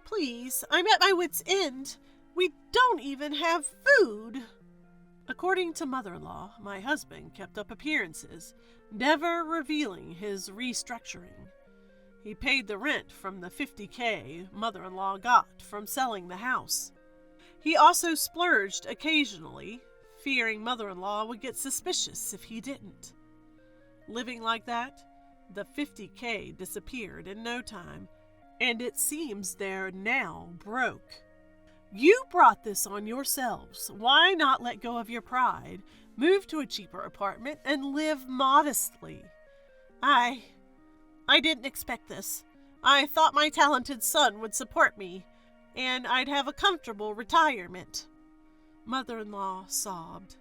Please, I'm at my wit's end. We don't even have food. According to mother-in-law, my husband kept up appearances, never revealing his restructuring. He paid the rent from the $50,000 mother-in-law got from selling the house. He also splurged occasionally, fearing mother-in-law would get suspicious if he didn't. Living like that, the $50,000 disappeared in no time, and it seems they're now broke. You brought this on yourselves. Why not let go of your pride, move to a cheaper apartment, and live modestly? I didn't expect this. I thought my talented son would support me, and I'd have a comfortable retirement. Mother-in-law sobbed.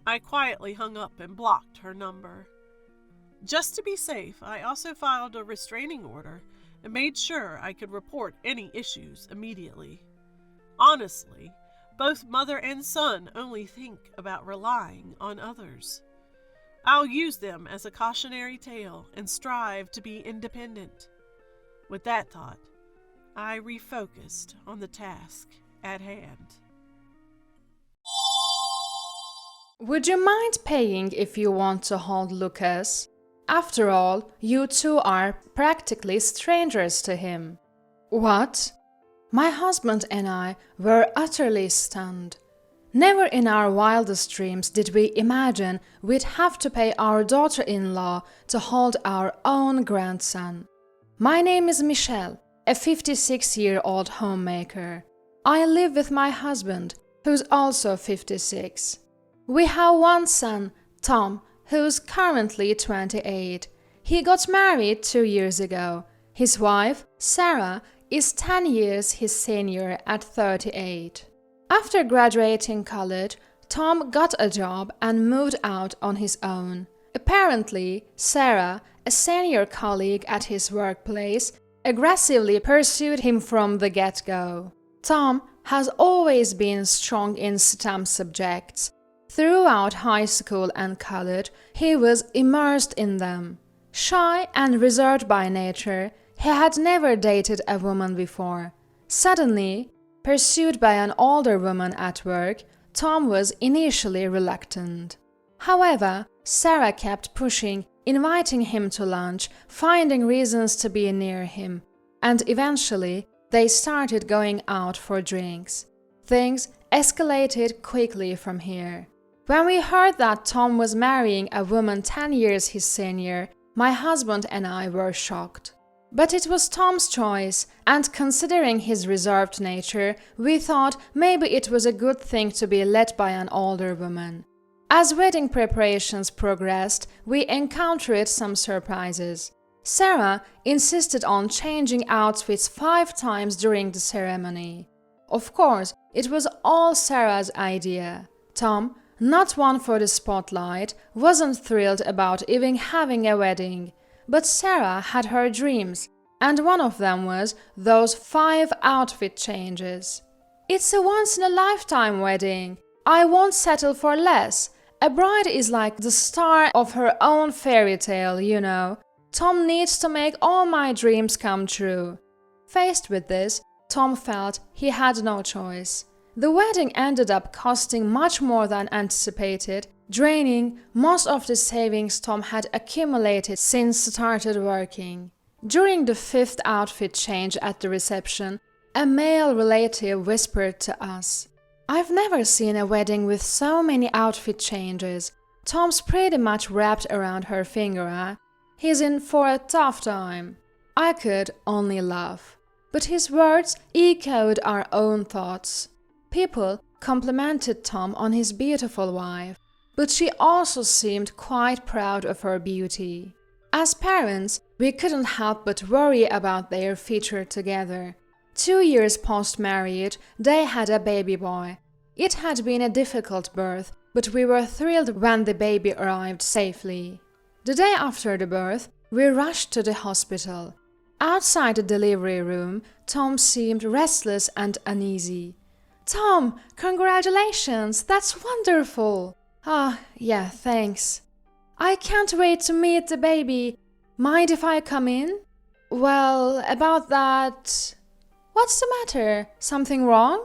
I quietly hung up and blocked her number. Just to be safe, I also filed a restraining order and made sure I could report any issues immediately. Honestly, both mother and son only think about relying on others. I'll use them as a cautionary tale and strive to be independent. With that thought, I refocused on the task at hand. Would you mind paying if you want to hold Lucas? After all, you two are practically strangers to him. What? My husband and I were utterly stunned. Never in our wildest dreams did we imagine we'd have to pay our daughter-in-law to hold our own grandson. My name is Michelle, a 56-year-old homemaker. I live with my husband, who's also 56. We have one son, Tom, who's currently 28. He got married 2 years ago. His wife, Sarah, is 10 years his senior at 38. After graduating college, Tom got a job and moved out on his own. Apparently, Sarah, a senior colleague at his workplace, aggressively pursued him from the get-go. Tom has always been strong in STEM subjects. Throughout high school and college, he was immersed in them. Shy and reserved by nature, he had never dated a woman before. Suddenly, pursued by an older woman at work, Tom was initially reluctant. However, Sarah kept pushing, inviting him to lunch, finding reasons to be near him, and eventually they started going out for drinks. Things escalated quickly from here. When we heard that Tom was marrying a woman 10 years his senior, my husband and I were shocked. But it was Tom's choice, and considering his reserved nature, we thought maybe it was a good thing to be led by an older woman. As wedding preparations progressed, we encountered some surprises. Sarah insisted on changing outfits 5 times during the ceremony. Of course, it was all Sarah's idea. Tom, not one for the spotlight, wasn't thrilled about even having a wedding. But Sarah had her dreams, and one of them was those 5 outfit changes. "It's a once-in-a-lifetime wedding. I won't settle for less. A bride is like the star of her own fairy tale, you know. Tom needs to make all my dreams come true." Faced with this, Tom felt he had no choice. The wedding ended up costing much more than anticipated, draining most of the savings Tom had accumulated since started working. During the 5th outfit change at the reception, a male relative whispered to us, "I've never seen a wedding with so many outfit changes. Tom's pretty much wrapped around her finger, huh? He's in for a tough time." I could only laugh. But his words echoed our own thoughts. People complimented Tom on his beautiful wife, but she also seemed quite proud of her beauty. As parents, we couldn't help but worry about their future together. 2 years post-marriage, they had a baby boy. It had been a difficult birth, but we were thrilled when the baby arrived safely. The day after the birth, we rushed to the hospital. Outside the delivery room, Tom seemed restless and uneasy. "Tom, congratulations! That's wonderful!" "Ah, yeah, thanks." "I can't wait to meet the baby. Mind if I come in?" "Well, about that..." "What's the matter? Something wrong?"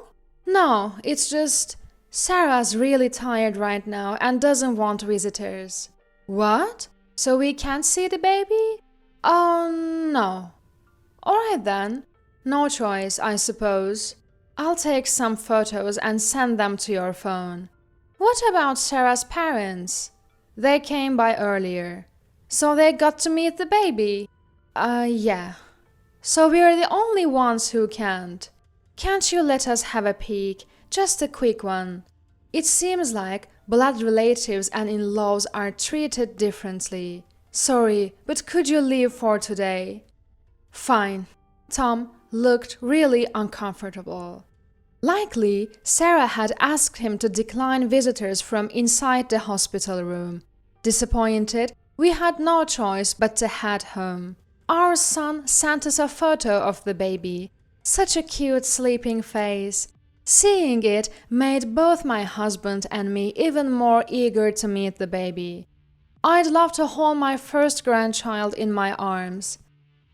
"No, it's just Sarah's really tired right now and doesn't want visitors." "What? So we can't see the baby?" "Oh, no." "Alright then. No choice, I suppose. I'll take some photos and send them to your phone." "What about Sarah's parents?" "They came by earlier." "So they got to meet the baby?" Yeah. "So we're the only ones who can't. Can't you let us have a peek? Just a quick one. It seems like blood relatives and in-laws are treated differently. Sorry, but could you leave for today?" "Fine." Tom looked really uncomfortable. Likely, Sarah had asked him to decline visitors from inside the hospital room. Disappointed, we had no choice but to head home. Our son sent us a photo of the baby. Such a cute sleeping face. Seeing it made both my husband and me even more eager to meet the baby. I'd love to hold my first grandchild in my arms.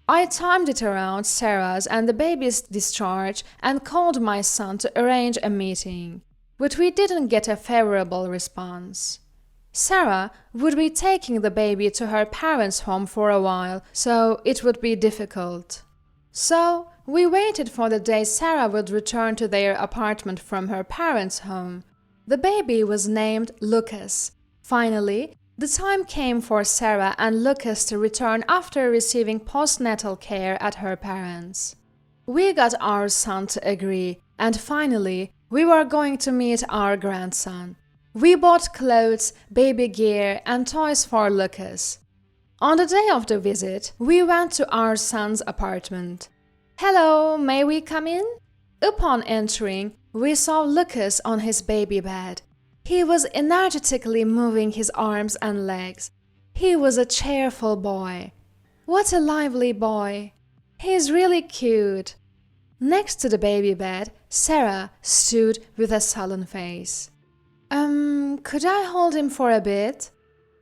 I timed it around Sarah's and the baby's discharge and called my son to arrange a meeting. But we didn't get a favorable response. Sarah would be taking the baby to her parents' home for a while, so it would be difficult. So we waited for the day Sarah would return to their apartment from her parents' home. The baby was named Lucas. Finally, the time came for Sarah and Lucas to return after receiving postnatal care at her parents'. We got our son to agree, and finally, we were going to meet our grandson. We bought clothes, baby gear, and toys for Lucas. On the day of the visit, we went to our son's apartment. Hello, may we come in? Upon entering, we saw Lucas on his baby bed. He was energetically moving his arms and legs. He was a cheerful boy. What a lively boy. He's really cute. Next to the baby bed, Sarah stood with a sullen face. Could I hold him for a bit?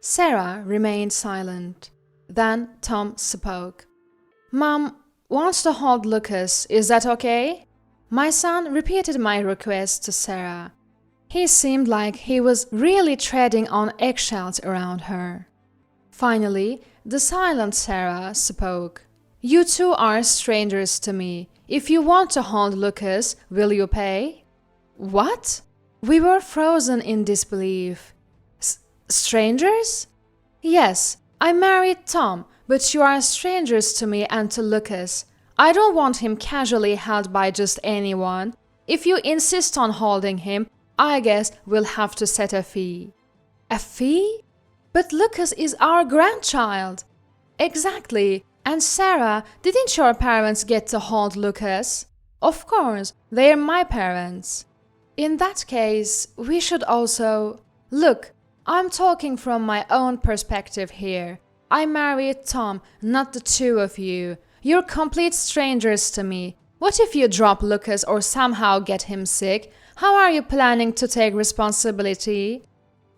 Sarah remained silent. Then Tom spoke. Mom wants to hold Lucas, is that okay? My son repeated my request to Sarah. He seemed like he was really treading on eggshells around her. Finally, the silent Sarah spoke. You two are strangers to me. If you want to hold Lucas, will you pay? What? We were frozen in disbelief. Strangers? Yes, I married Tom, but you are strangers to me and to Lucas. I don't want him casually held by just anyone. If you insist on holding him, I guess we'll have to set a fee. A fee? But Lucas is our grandchild. Exactly. And Sarah, didn't your parents get to hold Lucas? Of course, they're my parents. In that case, we should also… Look, I'm talking from my own perspective here. I married Tom, not the two of you. You're complete strangers to me. What if you drop Lucas or somehow get him sick? How are you planning to take responsibility?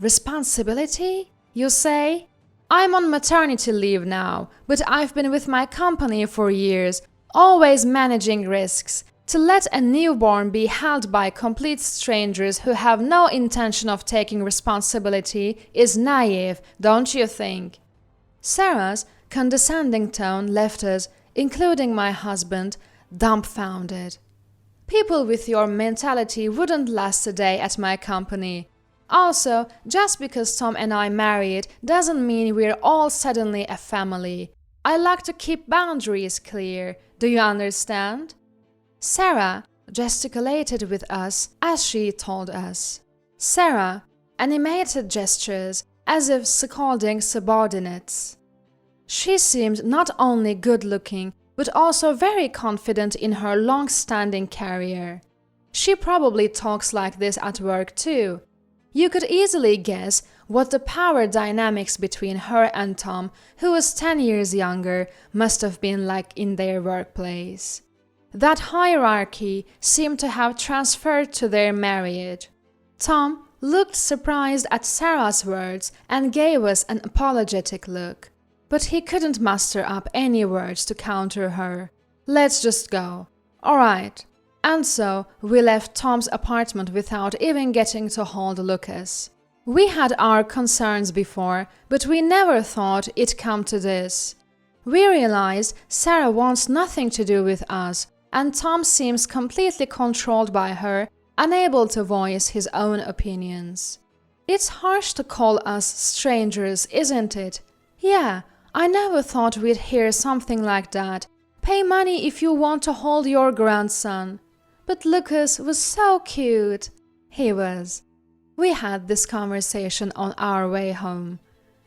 Responsibility, you say? I'm on maternity leave now, but I've been with my company for years, always managing risks. To let a newborn be held by complete strangers who have no intention of taking responsibility is naive, don't you think? Sarah's condescending tone left us, including my husband, dumbfounded. People with your mentality wouldn't last a day at my company. Also, just because Tom and I married doesn't mean we're all suddenly a family. I like to keep boundaries clear. Do you understand? Sarah gesticulated with us as she told us. Sarah animated gestures as if scolding subordinates. She seemed not only good-looking, but also very confident in her long-standing career. She probably talks like this at work too. You could easily guess what the power dynamics between her and Tom, who was 10 years younger, must have been like in their workplace. That hierarchy seemed to have transferred to their marriage. Tom looked surprised at Sarah's words and gave us an apologetic look. But he couldn't muster up any words to counter her. Let's just go. All right. And so we left Tom's apartment without even getting to hold Lucas. We had our concerns before, but we never thought it'd come to this. We realized Sarah wants nothing to do with us, and Tom seems completely controlled by her, unable to voice his own opinions. It's harsh to call us strangers, isn't it? Yeah, I never thought we'd hear something like that. Pay money if you want to hold your grandson. But Lucas was so cute. He was. We had this conversation on our way home.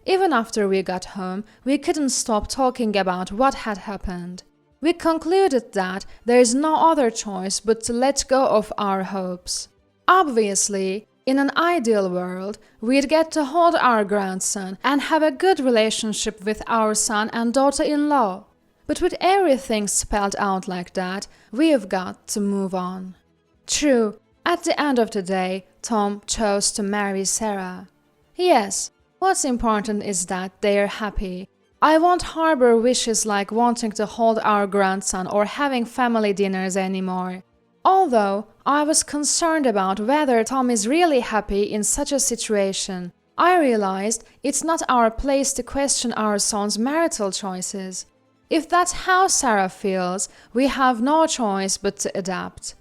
Even after we got home, we couldn't stop talking about what had happened. We concluded that there is no other choice but to let go of our hopes. Obviously, in an ideal world, we'd get to hold our grandson and have a good relationship with our son and daughter-in-law. But with everything spelled out like that, we've got to move on. True, at the end of the day, Tom chose to marry Sarah. Yes, what's important is that they're happy. I won't harbor wishes like wanting to hold our grandson or having family dinners anymore. Although I was concerned about whether Tom is really happy in such a situation, I realized it's not our place to question our son's marital choices. If that's how Sarah feels, we have no choice but to adapt.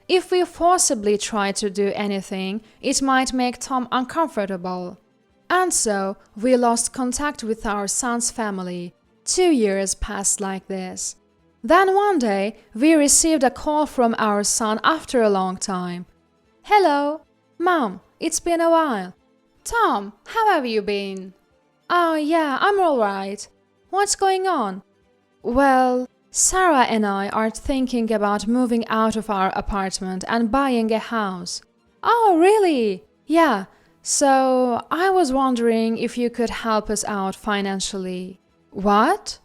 If we forcibly try to do anything, it might make Tom uncomfortable. And so, we lost contact with our son's family. 2 years passed like this. Then one day, we received a call from our son after a long time. Hello, Mom, it's been a while. Tom, how have you been? Oh yeah, I'm alright. What's going on? Well, Sarah and I are thinking about moving out of our apartment and buying a house. Oh, really? Yeah. So, I was wondering if you could help us out financially. What?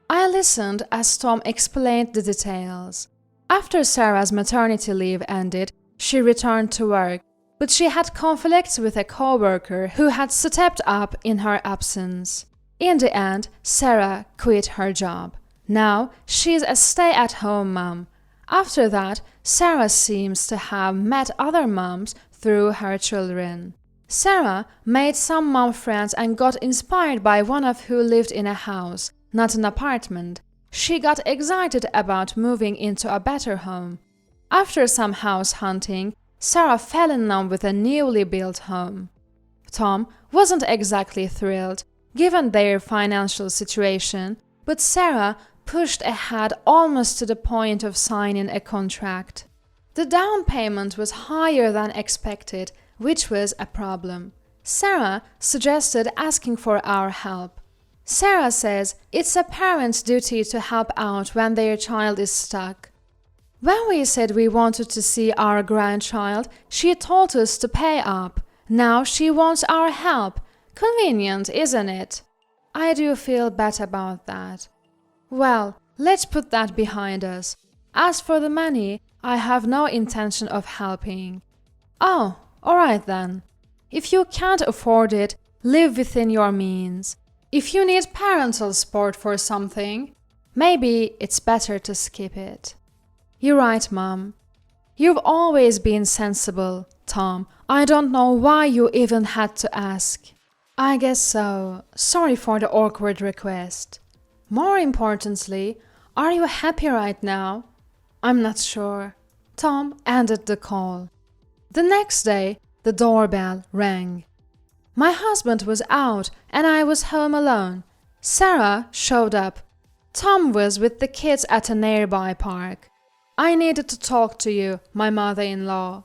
I listened as Tom explained the details. After Sarah's maternity leave ended, she returned to work, but she had conflicts with a coworker who had stepped up in her absence. In the end, Sarah quit her job. Now, she's a stay-at-home mom. After that, Sarah seems to have met other moms through her children. Sarah made some mom friends and got inspired by one of who lived in a house, not an apartment. She got excited about moving into a better home. After some house hunting, Sarah fell in love with a newly built home. Tom wasn't exactly thrilled, given their financial situation, but Sarah pushed ahead almost to the point of signing a contract. The down payment was higher than expected, which was a problem. Sarah suggested asking for our help. Sarah says it's a parent's duty to help out when their child is stuck. When we said we wanted to see our grandchild, she told us to pay up. Now she wants our help. Convenient, isn't it? I do feel bad about that. Well, let's put that behind us. As for the money, I have no intention of helping. Oh, alright then. If you can't afford it, live within your means. If you need parental support for something, maybe it's better to skip it. You're right, Mom. You've always been sensible, Tom. I don't know why you even had to ask. I guess so. Sorry for the awkward request. More importantly, are you happy right now? I'm not sure. Tom ended the call. The next day, the doorbell rang. My husband was out and I was home alone. Sarah showed up. Tom was with the kids at a nearby park. I needed to talk to you, my mother-in-law.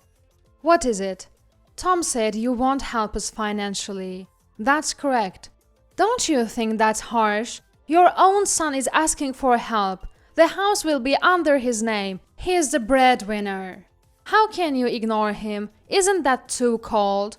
What is it? Tom said you won't help us financially. That's correct. Don't you think that's harsh? Your own son is asking for help. The house will be under his name. He is the breadwinner. How can you ignore him? Isn't that too cold?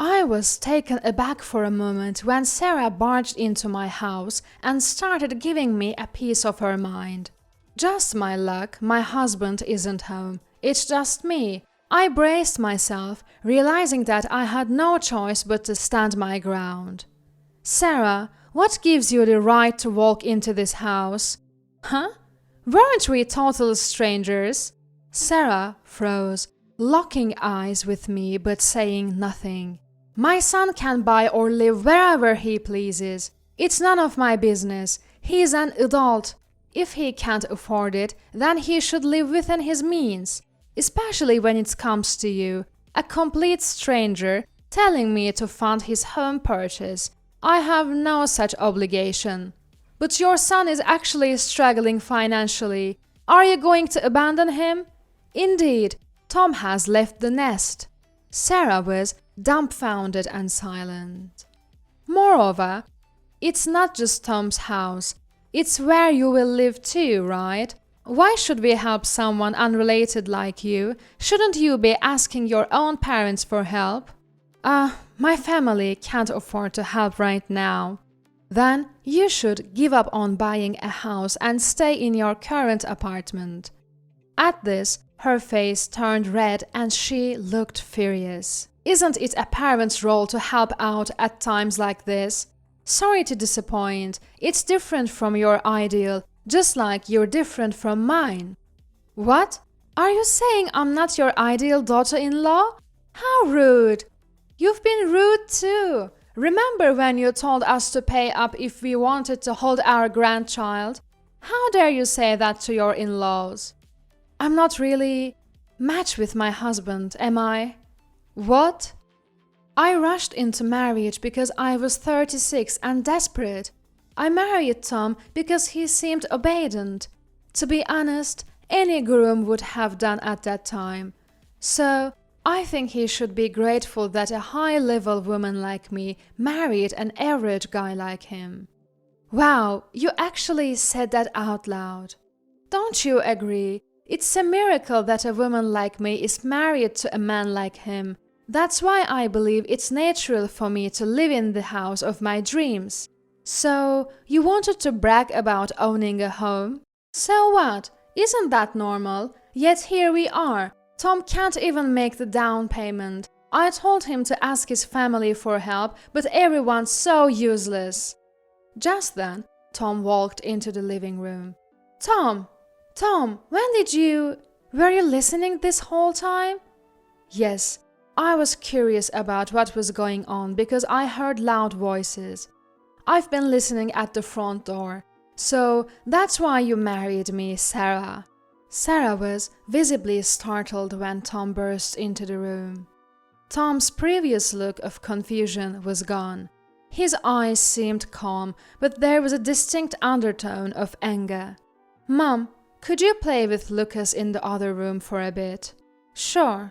I was taken aback for a moment when Sarah barged into my house and started giving me a piece of her mind. Just my luck, my husband isn't home. It's just me. I braced myself, realizing that I had no choice but to stand my ground. Sarah, what gives you the right to walk into this house? Huh? Weren't we total strangers? Sarah froze, locking eyes with me but saying nothing. My son can buy or live wherever he pleases. It's none of my business. He's an adult. If he can't afford it, then he should live within his means. Especially when it comes to you, a complete stranger, telling me to fund his home purchase. I have no such obligation. But your son is actually struggling financially. Are you going to abandon him? Indeed, Tom has left the nest. Sarah was dumbfounded and silent. Moreover, it's not just Tom's house. It's where you will live too, right? Why should we help someone unrelated like you? Shouldn't you be asking your own parents for help? My family can't afford to help right now. Then you should give up on buying a house and stay in your current apartment. At this, her face turned red and she looked furious. Isn't it a parent's role to help out at times like this? Sorry to disappoint. It's different from your ideal, just like you're different from mine. What? Are you saying I'm not your ideal daughter-in-law? How rude! You've been rude too. Remember when you told us to pay up if we wanted to hold our grandchild? How dare you say that to your in-laws? I'm not really matched with my husband, am I? What? I rushed into marriage because I was 36 and desperate. I married Tom because he seemed obedient. To be honest, any groom would have done at that time. So, I think he should be grateful that a high-level woman like me married an average guy like him. Wow, you actually said that out loud. Don't you agree? It's a miracle that a woman like me is married to a man like him. That's why I believe it's natural for me to live in the house of my dreams. So, you wanted to brag about owning a home? So what? Isn't that normal? Yet here we are. Tom can't even make the down payment. I told him to ask his family for help, but everyone's so useless. Just then, Tom walked into the living room. Tom, when did you... Were you listening this whole time? Yes, I was curious about what was going on because I heard loud voices. I've been listening at the front door. So that's why you married me, Sarah. Sarah was visibly startled when Tom burst into the room. Tom's previous look of confusion was gone. His eyes seemed calm, but there was a distinct undertone of anger. Mom, could you play with Lucas in the other room for a bit? Sure.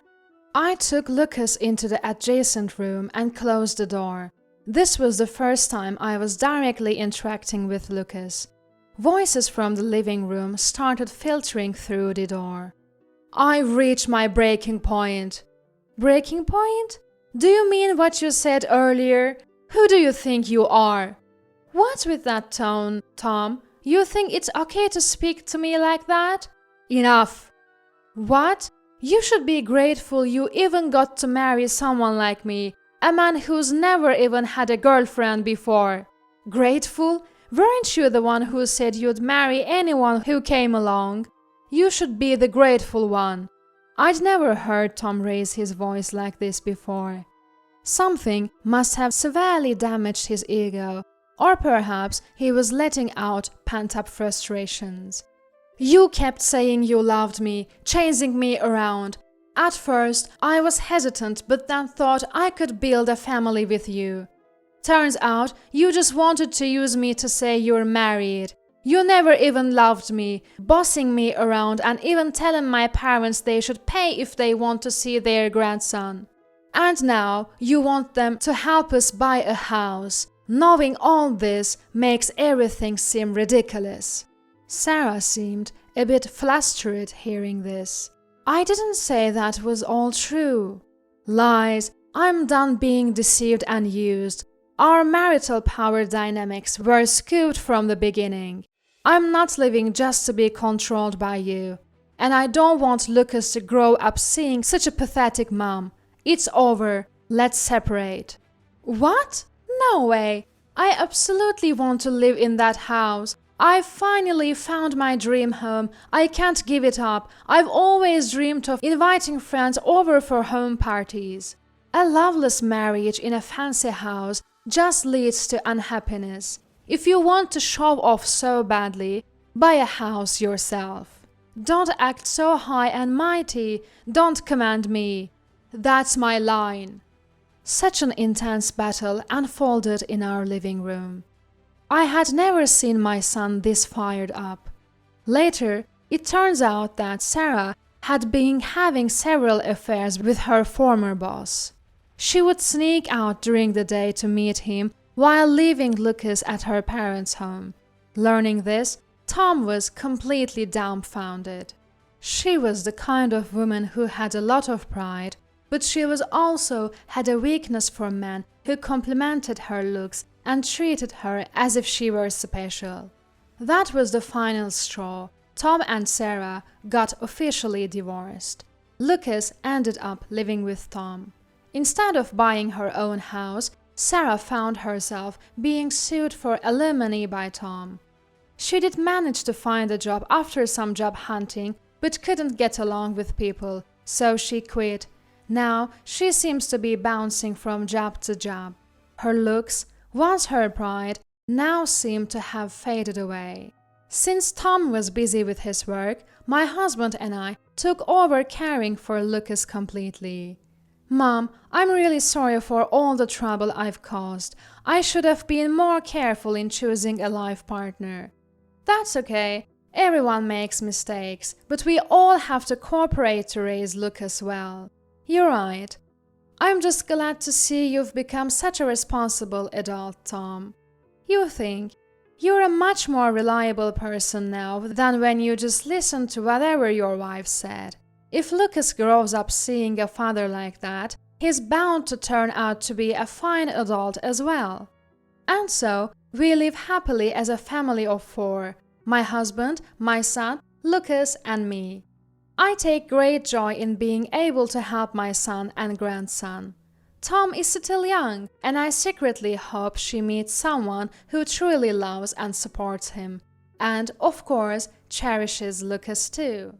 I took Lucas into the adjacent room and closed the door. This was the first time I was directly interacting with Lucas. Voices from the living room started filtering through the door. I've reached my breaking point. Breaking point? Do you mean what you said earlier? Who do you think you are? What's with that tone, Tom? You think it's okay to speak to me like that? Enough. What? You should be grateful you even got to marry someone like me, a man who's never even had a girlfriend before. Grateful? Weren't you the one who said you'd marry anyone who came along? You should be the grateful one. I'd never heard Tom raise his voice like this before. Something must have severely damaged his ego, or perhaps he was letting out pent-up frustrations. You kept saying you loved me, chasing me around. At first, I was hesitant, but then thought I could build a family with you. Turns out, you just wanted to use me to say you're married. You never even loved me, bossing me around and even telling my parents they should pay if they want to see their grandson. And now, you want them to help us buy a house. Knowing all this makes everything seem ridiculous. Sarah seemed a bit flustered hearing this. I didn't say that was all true. Lies. I'm done being deceived and used. Our marital power dynamics were skewed from the beginning. I'm not living just to be controlled by you. And I don't want Lucas to grow up seeing such a pathetic mom. It's over. Let's separate. What? No way. I absolutely want to live in that house. I finally found my dream home. I can't give it up. I've always dreamed of inviting friends over for home parties. A loveless marriage in a fancy house just leads to unhappiness. If you want to show off so badly, buy a house yourself. Don't act so high and mighty. Don't command me. That's my line. Such an intense battle unfolded in our living room. I had never seen my son this fired up. Later, it turns out that Sarah had been having several affairs with her former boss. She would sneak out during the day to meet him while leaving Lucas at her parents' home. Learning this, Tom was completely dumbfounded. She was the kind of woman who had a lot of pride, but she was also had a weakness for men who complimented her looks and treated her as if she were special. That was the final straw. Tom and Sarah got officially divorced. Lucas ended up living with Tom. Instead of buying her own house, Sarah found herself being sued for alimony by Tom. She did manage to find a job after some job hunting, but couldn't get along with people, so she quit. Now she seems to be bouncing from job to job. Her looks, once her pride, now seem to have faded away. Since Tom was busy with his work, my husband and I took over caring for Lucas completely. Mom, I'm really sorry for all the trouble I've caused. I should have been more careful in choosing a life partner. That's okay. Everyone makes mistakes, but we all have to cooperate to raise Lucas well. You're right. I'm just glad to see you've become such a responsible adult, Tom. You think, You're a much more reliable person now than when you just listened to whatever your wife said. If Lucas grows up seeing a father like that, he's bound to turn out to be a fine adult as well. And so, we live happily as a family of 4, my husband, my son, Lucas, and me. I take great joy in being able to help my son and grandson. Tom is still young, and I secretly hope she meets someone who truly loves and supports him, and, of course, cherishes Lucas too.